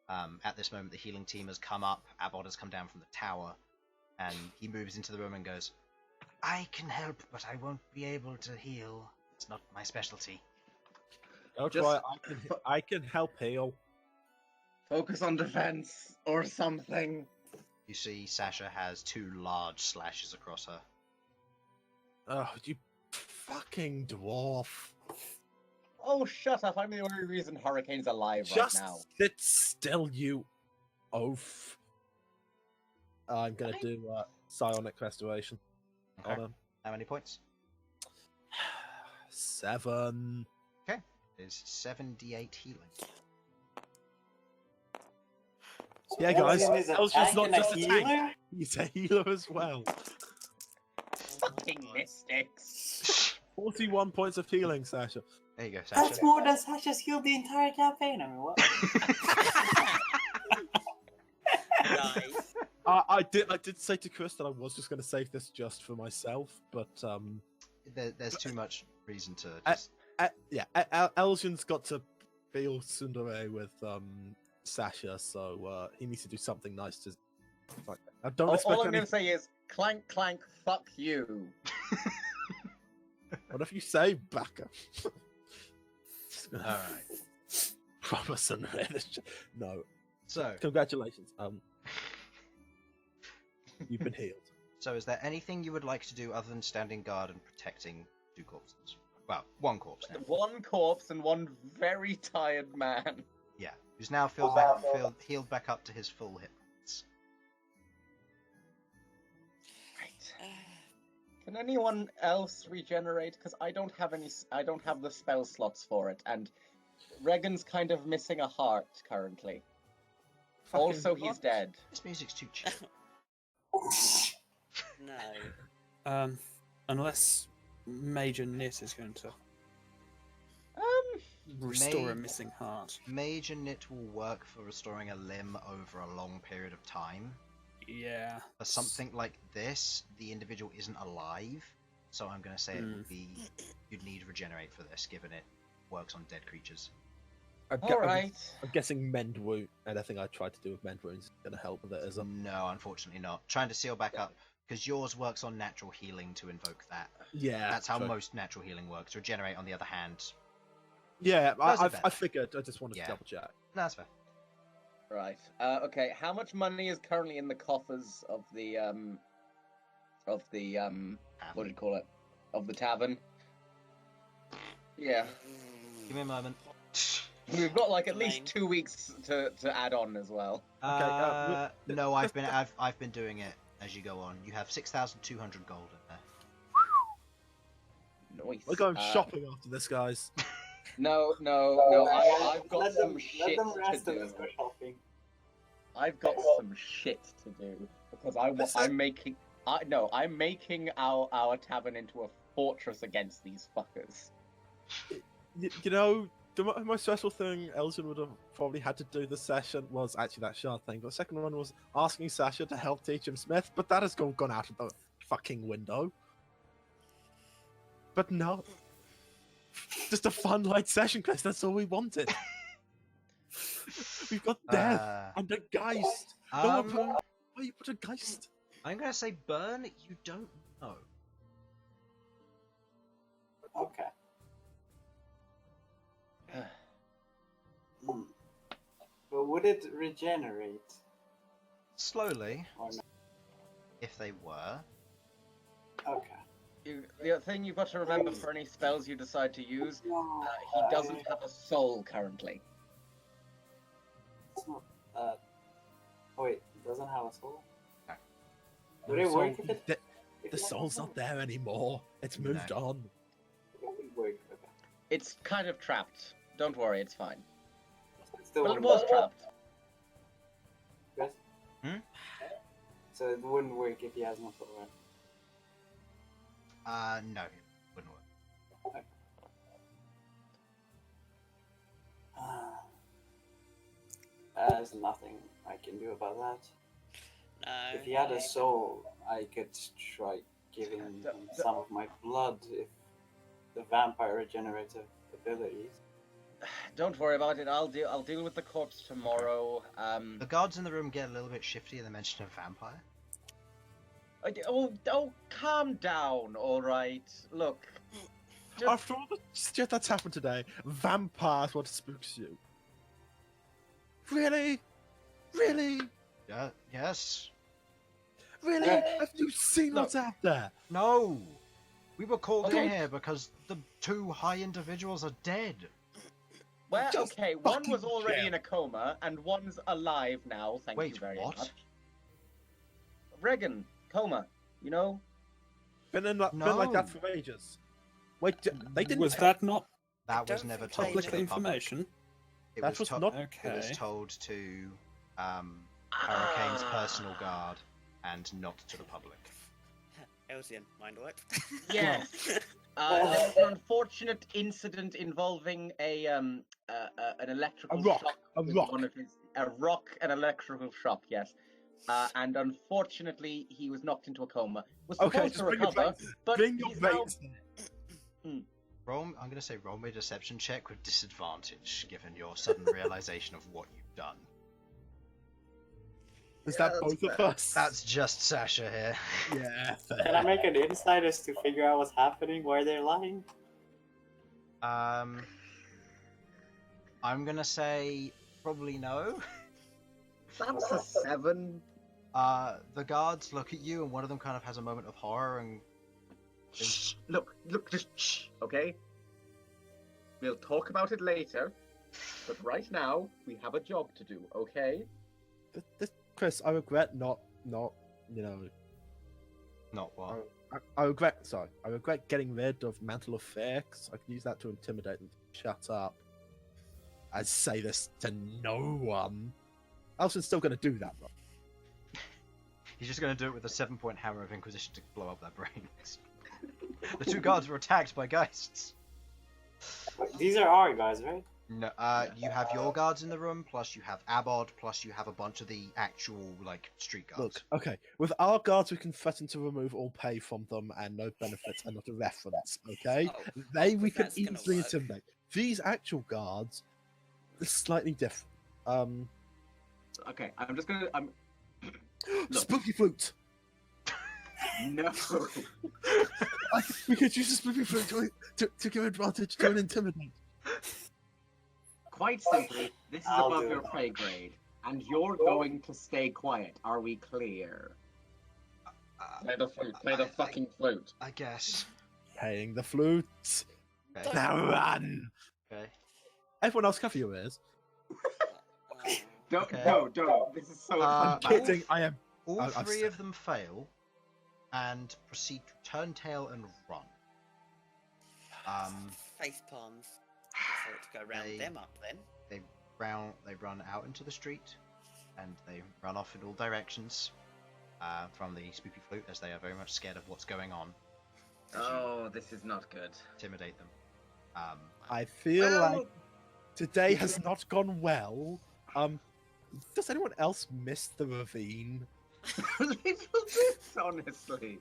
At this moment, the healing team has come up. Abbott has come down from the tower, and he moves into the room and goes, I can help, but I won't be able to heal. It's not my specialty. That's Just- right. I can help heal. Focus on defense or something. You see Sasha has 2 large slashes across her. Oh, you fucking dwarf! Oh, shut up. I'm the only reason Hurricane's alive Just right now. sit still, you oaf. I'm gonna do psionic restoration. Okay. On him. How many points? 7. Is 7d8 healing. Yeah, guys. Elsin is a Elsyan's tank not and a just a tank. healer? He's a healer as well. Fucking mystics. 41 points of healing, Sasha. There you go, Sasha. That's more than Sasha's healed the entire campaign. I mean, what? Nice. I did say to Chris that I was just going to save this just for myself, but There's too much reason to just... Elsyan's got to feel tsundere with Sasha, so he needs to do something nice to. I don't expect All I'm any. going to say is clank, clank, fuck you. Whatever you say, Baka. Alright. Proper tsundere. No. So, Congratulations. You've been healed. so is there anything you would like to do other than standing guard and protecting 2 corpses? Well, 1 corpse now. 1 corpse and 1 very tired man. Yeah, who's now healed back up to his full hit points. Right. Can anyone else regenerate? Because I don't have any. I don't have the spell slots for it, and Regan's kind of missing a heart currently. Also, Fucking he's dead. This music's too chill. No. Unless Major Knit is going to restore a missing heart. Major Knit will work for restoring a limb over a long period of time. Yeah. For something like this, the individual isn't alive, so I'm going to say it would be you'd need regenerate for this, given it works on dead creatures. Alright. I'm guessing mend wound. Anything I tried to do with mend wounds is going to help with it, is it? No, unfortunately not. Trying to seal back up, because yours works on natural healing to invoke that. Yeah. That's how true. most natural healing works. Regenerate, on the other hand, Yeah, Does it I better. figured. I just wanted Yeah. to double check. no, that's fair. Right. Okay. How much money is currently in the coffers of the what do you call it? Of the tavern? Yeah. Give me a moment. We've got like at least Lane. 2 weeks to add on as well. No, I've been doing it as you go on. You have 6,200 gold in there. Nice. We're going shopping after this, guys. No. I've got some shit Let them rest to of do. us go shopping. I've got some shit to do because I'm making our tavern into a fortress against these fuckers. You know, the most stressful thing Elsyan would have probably had to do this session was actually that shard thing. But the second one was asking Sasha to help teach him Smith, but that has gone out of the fucking window. But no. Just a fun light session, Chris. That's all we wanted. We've got death and a geist. Why you put a geist? I'm gonna say Bern. You don't know. Okay. But would it regenerate? Slowly, Or not? if they were. Okay. The thing you've got to remember for any spells you decide to use, No, he doesn't have a soul currently. It's not. Oh wait, it doesn't have a soul. No. Would it work if it? The if it soul's had a not there anymore. It's moved No. on. soul? It would work. Okay. It's kind of trapped. Don't worry, it's fine. It still But it wouldn't was work. trapped. Yes? Hmm? So it wouldn't work if he has no soul, right? No, it wouldn't work. There's nothing I can do about that. No. If he had a soul, I could try giving him some of my blood if the vampire regenerative abilities. Don't worry about it. I'll deal with the corpse tomorrow. The guards in the room get a little bit shifty at the mention of vampire. Calm down. All right. Look. Just- After all the shit that's happened today, vampires what spooks you. Really? Really? Yeah. Yes. Really? Have you seen what's out there? No. We were called Okay. in here because the two high individuals are dead. Well, Just okay. One was fucking already chill. in a coma, and one's alive now. Thank Wait, you very what? much. Regan, coma. You know. Been like that for ages. Wait, they didn't. Was that not That was don't never think told they to public the public. information? It That was to- not- It was Okay. told to Hurricane's personal guard and not to the public. Elsyan, mind what? Yes. There was an unfortunate incident involving an electrical A rock, shock. a with rock. One of his, a rock, an electrical shock. Yes. And unfortunately, he was knocked into a coma. Was supposed Okay, to just bring your recover, veins. but Bring your he's now- veins. I'm going to say roll me a deception check with disadvantage, given your sudden realization of what you've done. Is Yeah, that that's both of fair. us? That's just Sasha here. Yeah. Can I make an insight as to figure out what's happening, why they're lying? I'm going to say probably no. That's a 7. The guards look at you, and one of them kind of has a moment of horror and Shh. Look, just shh, okay? We'll talk about it later, but right now we have a job to do, okay? Chris, I regret not, you know, not what. I regret getting rid of Mantle of Fear, 'cause I can use that to intimidate them to shut up. I say this to no one. Elsyan's still going to do that, though. He's just going to do it with a 7-point hammer of Inquisition to blow up their brains. The two guards were attacked by geists. These are our guys, right? No, you have your guards in the room, plus you have Abod, plus you have a bunch of the actual, like, street guards. Look, okay, with our guards, we can threaten to remove all pay from them, and no benefits are not a reference. Okay, Oh, they we if can that's gonna easily work. intimidate. These actual guards, are slightly different. Okay, I'm just gonna. Look. Spooky flute. No. We could use the spooky flute to give advantage to an intimidate. Quite simply, this is I'll above do your it. pay grade, and you're going to stay quiet. Are we clear? Play the flute. Play the fucking flute. I guess. Paying the flutes. Okay. Now run. Okay. Everyone else, cover your ears. Don't. Okay. No, don't. This is so. Uh, I'm kidding. I am. All I've three said- of them fail, and proceed to turn tail and run. Face palms. So to go round They- them up then. They run out into the street, and they run off in all directions from the spooky flute, as they are very much scared of what's going on. As you Oh, this is not good. intimidate them. I feel Well- like today has not gone well. Does anyone else miss the ravine? A little bit, honestly.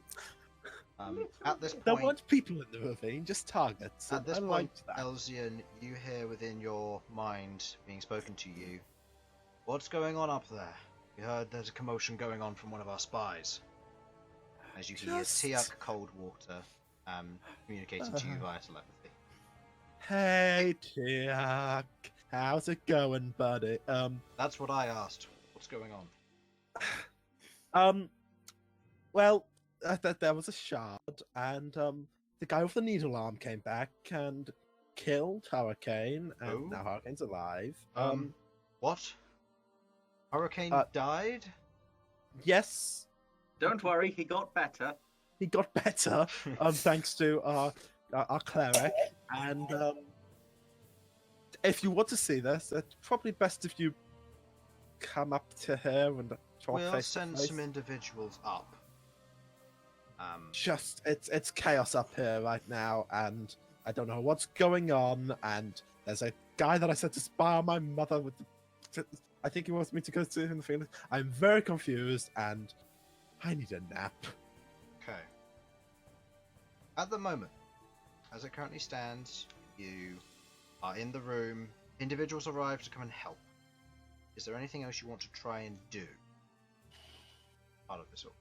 At this There point, weren't people in the ravine, just targets. at this I point, liked that. Elsyan, you hear within your mind being spoken to you. What's going on up there? We heard there's a commotion going on from one of our spies. As you hear Just- Tiak Coldwater communicating to you via telepathy. Hey, Tiak. How's it going, buddy? That's what I asked. What's going on? Well, there was a shard, and the guy with the needle arm came back and killed Hurricane, and Oh. now Hurricane's alive. What? Hurricane died? Yes, Don't worry, he got better. he got better, thanks to our cleric, and if you want to see this, it's probably best if you come up to here and talk We'll face to send face. some individuals up. Just it's chaos up here right now, and I don't know what's going on. And there's a guy that I sent to spy on my mother with I think he wants me to go to in the field. I'm very confused, and I need a nap. Okay. At the moment, as it currently stands, you are in the room. Individuals arrive to come and help. Is there anything else you want to try and do? Part of this all.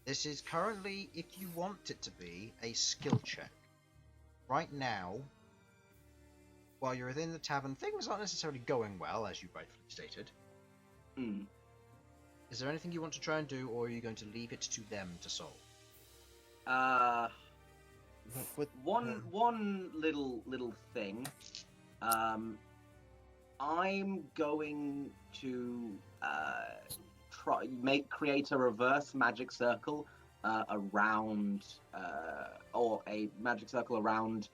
This is currently, if you want it to be, a skill check. Right now, while you're within the tavern, things aren't necessarily going well, as you rightfully stated. Is there anything you want to try and do, or are you going to leave it to them to solve? One little thing. I'm going to create a reverse magic circle around, or a magic circle around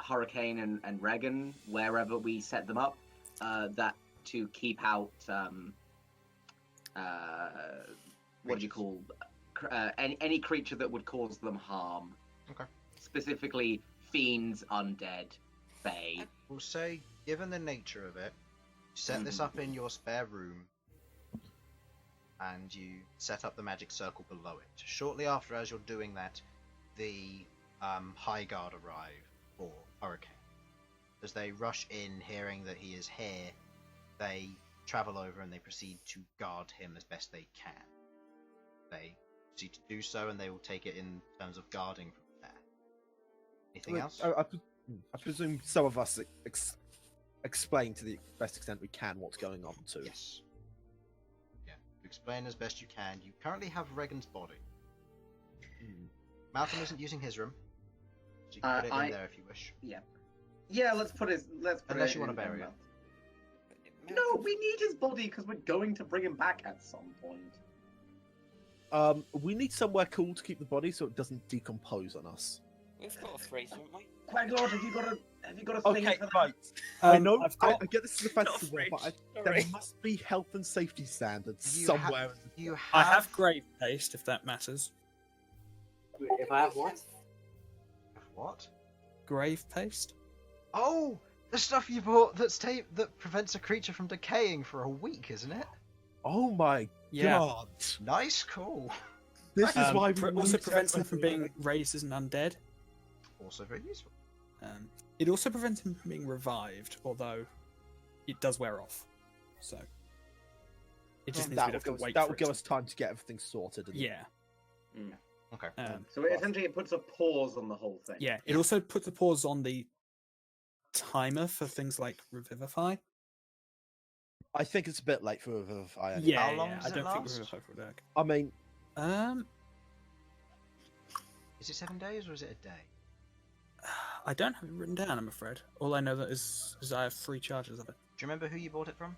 Hurricane and Regan, wherever we set them up. That to keep out what do you call any creature that would cause them harm. Okay. Specifically, fiends, undead, fae. We'll say, given the nature of it, set this up in your spare room, and you set up the magic circle below it. Shortly after, as you're doing that, the High Guard arrive for Hurricane. As they rush in, hearing that he is here, they travel over and they proceed to guard him as best they can. They proceed to do so, and they will take it in terms of guarding from there. Anything else? I presume some of us explain to the best extent we can what's going on too. Yes. Yeah. To explain as best you can, you currently have Regan's body. Malcom isn't using his room, so you can put it in there if you wish. Yeah, let's put it. Unless you want to bury it. No, we need his body because we're going to bring him back at some point. We need somewhere cool to keep the body so it doesn't decompose on us. We've got a freezer, haven't we? Queglod, have you got a thing Okay, for that? right. I know. I've I got- get this is a Not festival, fridge, but there sorry. must be health and safety standards You somewhere. You I have have grave paste, if that matters. If I have what? What? Grave paste. Oh, the stuff you bought that prevents a creature from decaying for a week, isn't it? Oh my Yeah. god! Nice, cool. This is why we also need prevents to- him from being raised as an undead. Also very useful. It also prevents him from being revived, although it does wear off. So it just means that we'd have to wait that for will it give to- us time to get everything sorted. And Yeah. Okay. So essentially, it puts a pause on the whole thing. Yeah. It also puts a pause on the timer for things like Revivify. I think it's a bit late for Revivify. Anyway. Yeah. How long yeah. does I it don't think last? Revivify would work. I mean, Is it 7 days or is it a day? I don't have it written down, I'm afraid. All I know that is I have 3 charges of it. Do you remember who you bought it from?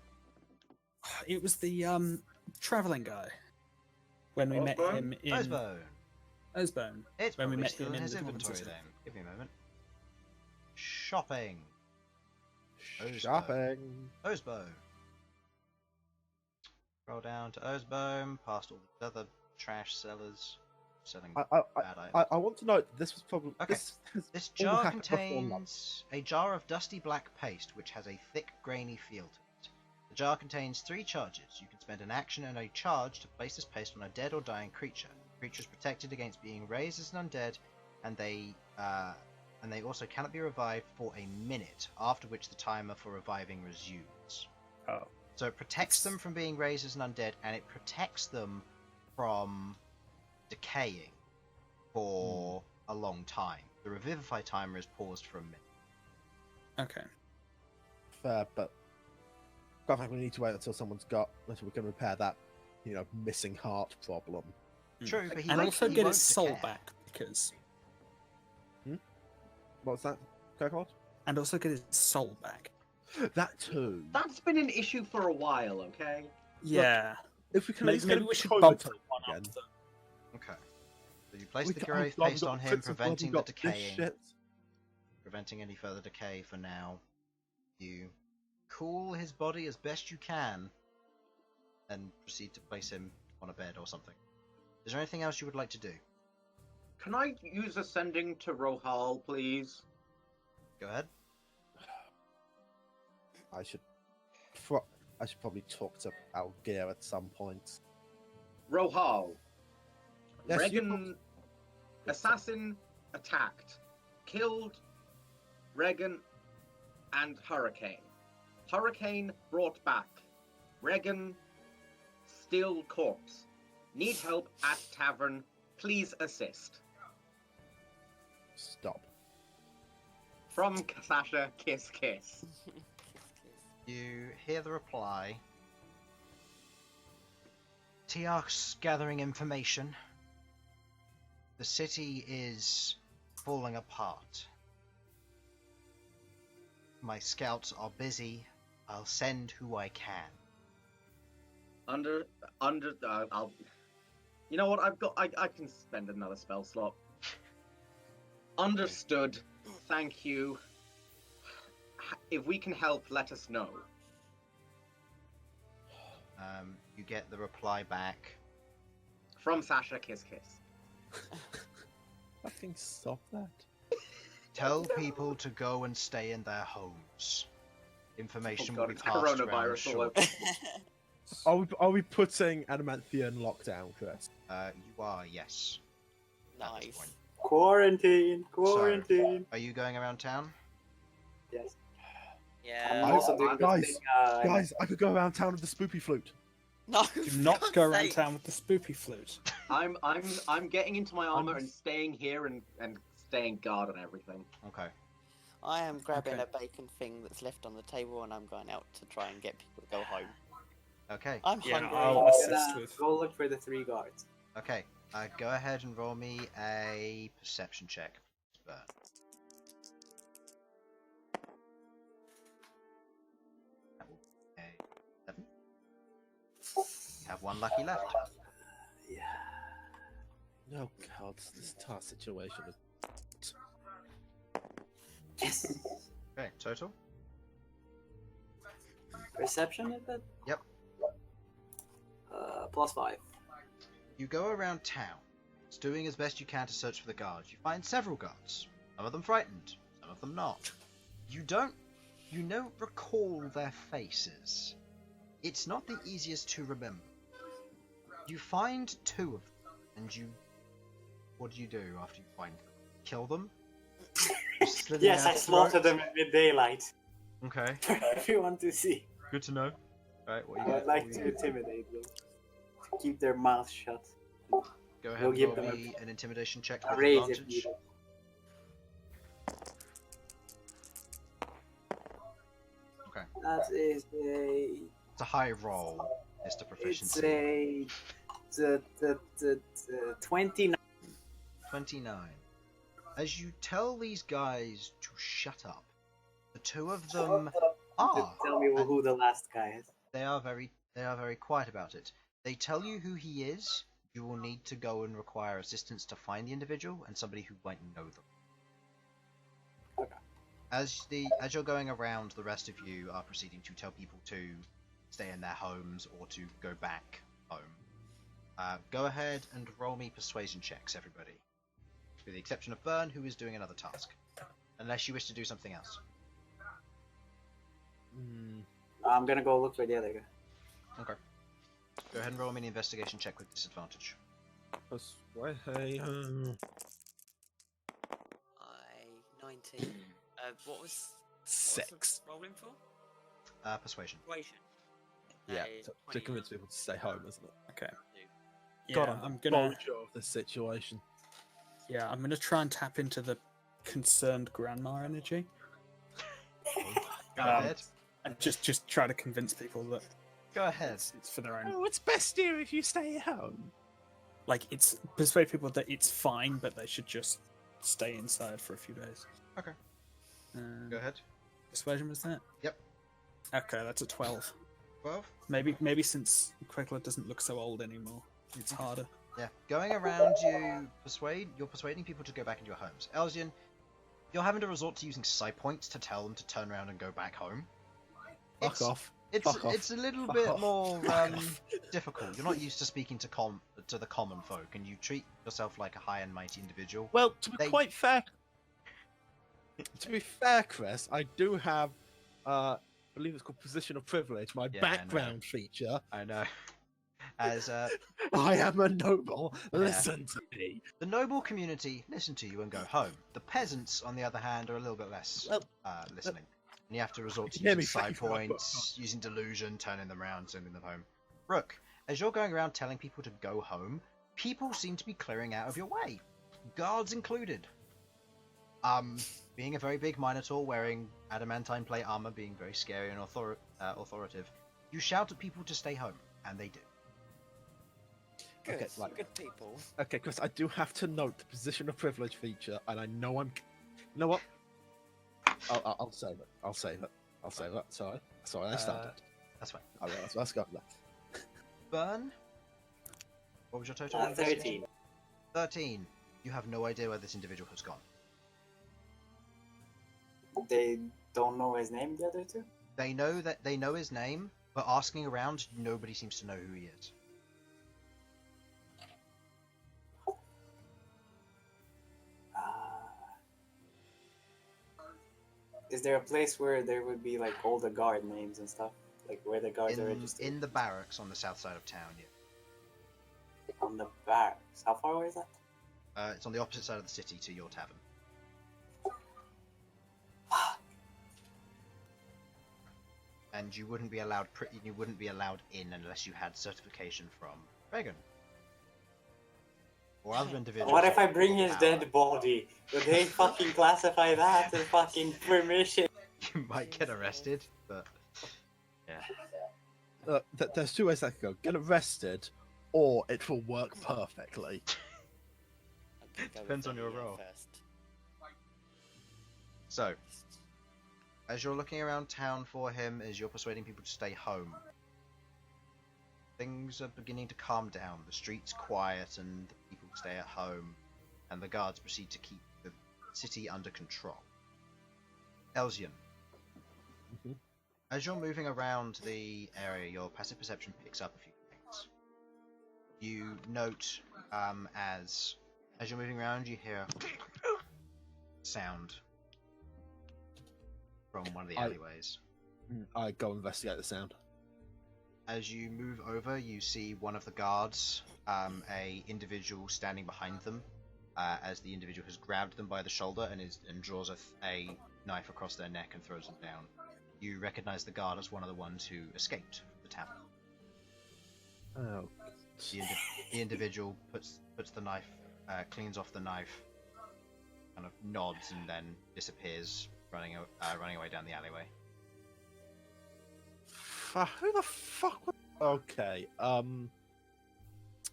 It was the traveling guy when we met him in Osbone. Osbone. It's when we probably met still him in in his the Dwarven inventory City. then. Give me a moment. Shopping. shopping. Osbone. Scroll down to Osbone, past all the other trash sellers selling bad items. I want to note this was probably Okay. This This all jar happened before lunch. contains a jar of dusty black paste which has a thick, grainy feel to it. The jar contains 3 charges. You can spend an action and a charge to place this paste on a dead or dying creature. The creature is protected against being raised as an undead, and they also cannot be revived for a minute, after which the timer for reviving resumes. Oh. So it protects them from being raised as an undead, and it protects them from decaying for a long time. The revivify timer is paused for a minute. Okay. Fair, but quite frankly, we need to wait until we can repair that, missing heart problem. True, but he And won't- also he get won't his soul decay. back because. What's that, Queglod? And also get his soul back. That too. That's been an issue for a while, okay? Yeah. If we can at Maybe, least maybe get we should him bump that comatose one again. up. Then. Okay. So you place We the can't- grave oh God, paste we've on got him, Prince of Blood, preventing we've the got this decaying. shit. Preventing any further decay for now. You cool his body as best you can, and proceed to place him on a bed or something. Is there anything else you would like to do? Can I use ascending to Rohal, please? Go ahead. I should probably talk to Aleuir at some point. Rohal. Yes, Regan, assassin attacked, killed Regan and Hurricane. Hurricane brought back. Regan still corpse. Need help at tavern. Please assist. Stop. From Sasha, kiss kiss. You hear the reply. Tiarch's gathering information. The city is falling apart. My scouts are busy. I'll send who I can. I'll. You know what? I can spend another spell slot. Understood. Thank you. If we can help, let us know. You get the reply back. From Sasha, kiss kiss. Fucking stop that. Tell people to go and stay in their homes. Information Oh will God, be it's passed around coronavirus all shortly. Are we putting Adamantia in lockdown, Chris? You are, yes. At this Nice. point. Quarantine. Are you going around town? Yes. Yeah. I'm also doing guys, this thing, Guys, I could go around town with the spoopy flute. No. Do for not God's go around sake. town with the spoopy flute. I'm getting into my armor I'm- and staying here and staying guard on everything. Okay. I am grabbing Okay. a bacon thing that's left on the table and I'm going out to try and get people to go home. Okay. I'm Yeah, hungry. I'll I'm assist gonna with. go look for the 3 guards. Okay. Go ahead and roll me a perception check. Bern. That will be a 7. You have 1 lucky left. Yeah. Oh God, this entire situation is. Yes. Okay, total? Perception is it? Yep. +5. You go around town, It's doing as best you can to search for the guards. You find several guards. Some of them frightened, some of them not. You don't recall their faces. It's not the easiest to remember. You find 2 of them, and what do you do after you find them? Kill them? Yes, I slaughtered them in daylight. Okay. For everyone to see. Good to know. Alright, what I you would like to intimidate them. To keep their mouths shut. Go ahead We'll and give roll them me an intimidation check A with raise if advantage. needed. Okay. That is a... It's a high roll, Mr. Proficiency. It's a 29. 29. As you tell these guys to shut up, the 2 of them are. Tell me who the last guy is. They are very quiet about it. They tell you who he is. You will need to go and require assistance to find the individual and somebody who might know them. Okay. As you're going around, the rest of you are proceeding to tell people to stay in their homes or to go back home. Go ahead and roll me persuasion checks, everybody. With the exception of Bern, who is doing another task. Unless you wish to do something else. I'm gonna go look for the other guy. Okay. Go ahead and roll me an investigation check with disadvantage. I 19. What was 6. rolling for? Persuasion. Persuasion. Yeah, to convince people to stay home, isn't it? Okay. God, Yeah, I'm gonna. of this situation. Yeah, I'm gonna try and tap into the concerned grandma energy. Go ahead. And just try to convince people that Go ahead. it's for their own. Oh, it's best here if you stay at home. Like, it's persuade people that it's fine, but they should just stay inside for a few days. Okay. Go ahead. Persuasion was that? Yep. Okay, that's a 12. 12? Maybe since Queglod doesn't look so old anymore, it's harder. Yeah. Going around, you're persuading people to go back into your homes. Elsyan, you're having to resort to using psi points to tell them to turn around and go back home. Fuck off. It's a little bit more difficult. You're not used to speaking to the common folk, and you treat yourself like a high and mighty individual. Well, to be quite fair, Chris, I do have, I believe it's called position of privilege, my background feature. I know. As I am a noble. Listen to me. The noble community listen to you and go home. The peasants, on the other hand, are a little bit less listening. And you have to resort to using side points, using delusion, turning them around, sending them home. Rook, as you're going around telling people to go home, people seem to be clearing out of your way. Guards included. Being a very big Minotaur, wearing adamantine plate armor, being very scary and authoritative, you shout at people to stay home, and they do. Good, Okay, good people. Okay, Chris, I do have to note the position of privilege feature, and I know I'm. You know what? I'll save it. I'll save it. Sorry, I started. That's fine. All right, let's go. Bern, what was your total? 13. 13. You have no idea where this individual has gone. They don't know his name, the other 2? They know his name, but asking around, nobody seems to know who he is. Is there a place where there would be like all the guard names and stuff? Like where the guards are registered? In the barracks on the south side of town, yeah. On the barracks. How far away is that? It's on the opposite side of the city to your tavern. And you wouldn't be allowed in unless you had certification from Reagan. Or other individuals. What if I bring his dead body? Would they fucking classify that as fucking permission? You might get arrested, but yeah. There's 2 ways that could go: get arrested, or it will work perfectly. Depends on your role. So, as you're looking around town for him, as you're persuading people to stay home, things are beginning to calm down. The street's quiet and the people stay at home, and the guards proceed to keep the city under control. Elsyan, as you're moving around the area, your passive perception picks up a few things. You note as you're moving around, you hear sound from one of the alleyways. I go investigate the sound. As you move over, you see one of the guards, a individual standing behind them, as the individual has grabbed them by the shoulder and draws a knife across their neck and throws them down. You recognize the guard as one of the ones who escaped the tavern. Oh. The individual puts the knife, cleans off the knife, kind of nods, and then disappears, running away down the alleyway. Who the fuck? Okay. I need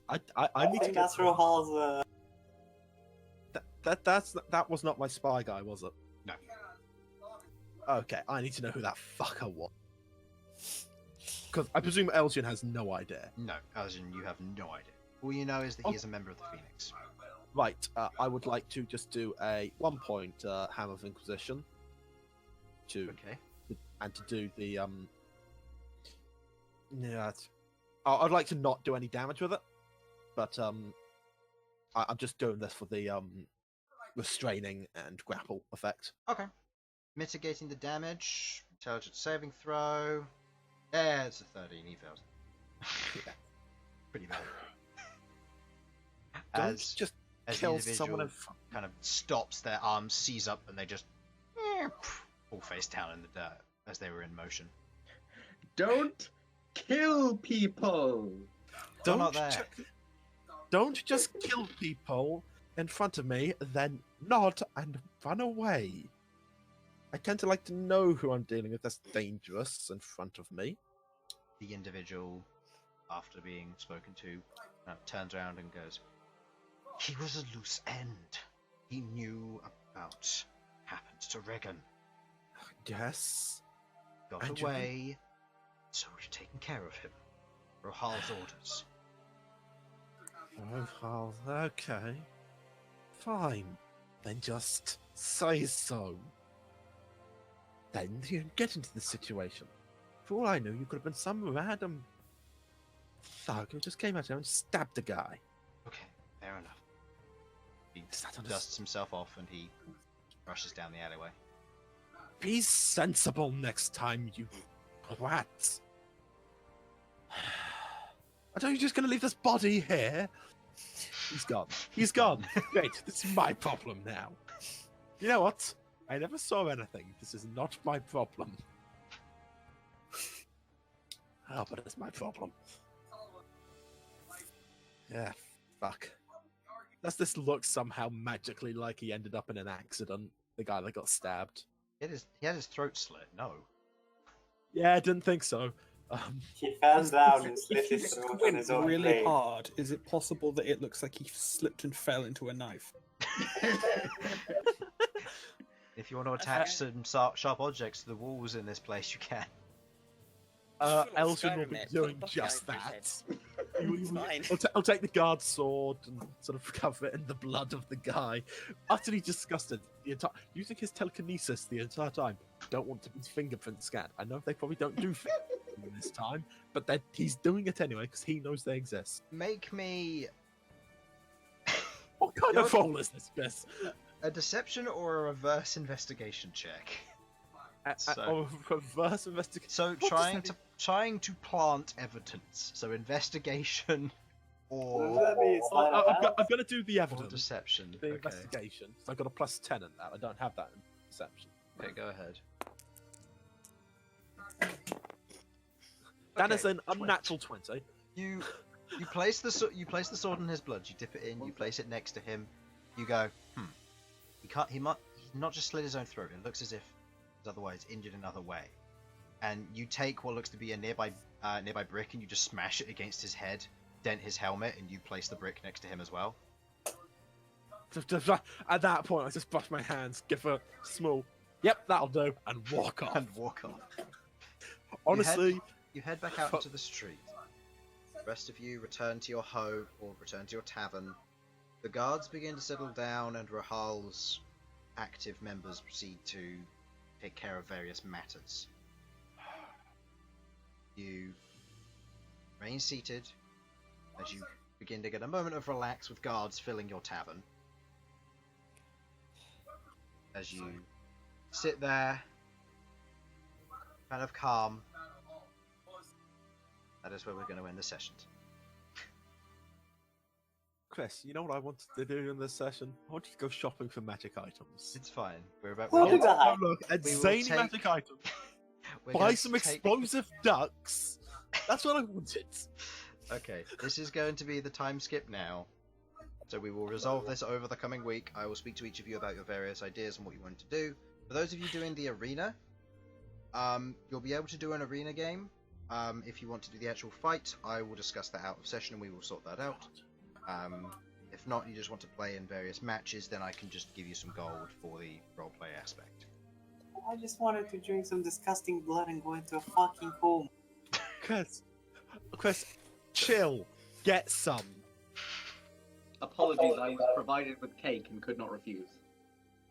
to think get. that's Rohal's. That was not my spy guy, was it? No. Okay, I need to know who that fucker was. Because I presume Elsyan has no idea. No, Elsyan, you have no idea. All you know is that he is a member of the Phoenix. Right, I would like to just do a 1 point Hammer of Inquisition. Okay. And to do the yeah, I'd like to not do any damage with it, but I'm just doing this for the restraining and grapple effect. Okay. Mitigating the damage. Intelligence saving throw. Yeah, it's a 13. He fails. Yeah. Pretty bad. Don't just as kill the individual someone and kind of stops, their arms seize up, and they just fall face down in the dirt as they were in motion. Don't kill people! They're not there. Don't just kill people in front of me, then nod and run away. I tend to like to know who I'm dealing with that's dangerous in front of me. The individual, after being spoken to, turns around and goes, "He was a loose end. He knew about happened to Regan. Yes. Got And away, so we've taken care of him. Rohal's orders." Oh, okay. Fine. Then just say so. Then you get into the situation. For all I knew, you could have been some random thug who just came out here and stabbed a guy. Okay, fair enough. He Is that on dusts himself off and he rushes down the alleyway. Be sensible next time, you brats. Are you just going to leave this body here? He's gone. He's gone. Great, this is my problem now. You know what? I never saw anything. This is not my problem. Oh, but it's my problem. Yeah, fuck. Does this look somehow magically like he ended up in an accident? The guy that got stabbed? He had his throat slit, no. Yeah, I didn't think so. He fell down and slit If you his throat on squint his own really blade. hard, is it possible that it looks like he slipped and fell into a knife? If you want to attach some sharp objects to the walls in this place, you can. Elsyan will be doing just that. I'll take the guard's sword and sort of cover it in the blood of the guy. Utterly disgusted. Using his telekinesis the entire time. Don't want his fingerprint scanned. I know they probably don't do fingerprint this time, but he's doing it anyway because he knows they exist. Make me What kind of roll is this, Miss? a deception or a reverse investigation check. So- Reverse investigation. So What does trying to plant evidence. So investigation What does or that mean? Sleight of hand? I'm going to do the or evidence. deception. The Okay. investigation. So I got a plus 10 in that. I don't have that in deception. Okay, go ahead. That Okay, is an 20. unnatural 20. You place the sword in his blood. You dip it in. You place it next to him. You go, He's not just slit his own throat. It looks as if he's otherwise injured another way. And you take what looks to be a nearby brick and you just smash it against his head, dent his helmet, and you place the brick next to him as well. At that point, I just brush my hands, give a small, yep, that'll do, and walk off. And walk off. Honestly, You head back out into the street. The rest of you return to your home or return to your tavern. The guards begin to settle down, and Rohal's active members proceed to take care of various matters. You remain seated as you begin to get a moment of relax with guards filling your tavern. As you sit there, kind of calm. That is where we're going to end the session. Chris, you know what I wanted to do in this session? I wanted to go shopping for magic items. It's fine. We're about Well, to done. Go look at We will zany take- magic items. we're Buy going some to take- explosive ducks. That's what I wanted. Okay, this is going to be the time skip now. So we will resolve this over the coming week. I will speak to each of you about your various ideas and what you want to do. For those of you doing the arena, you'll be able to do an arena game. If you want to do the actual fight, I will discuss that out of session and we will sort that out. If not, you just want to play in various matches, then I can just give you some gold for the roleplay aspect. I just wanted to drink some disgusting blood and go into a fucking home. Chris, chill. Get some. Apologies, I was provided with cake and could not refuse.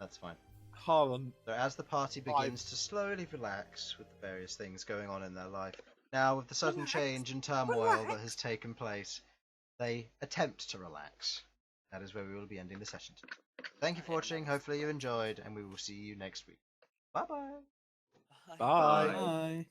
That's fine. Harlan, So as the party begins to slowly relax with the various things going on in their life, now with the sudden change and turmoil that has taken place, they attempt to relax. That is where we will be ending the session today. Thank you for watching, hopefully you enjoyed, and we will see you next week. Bye bye! bye. Bye.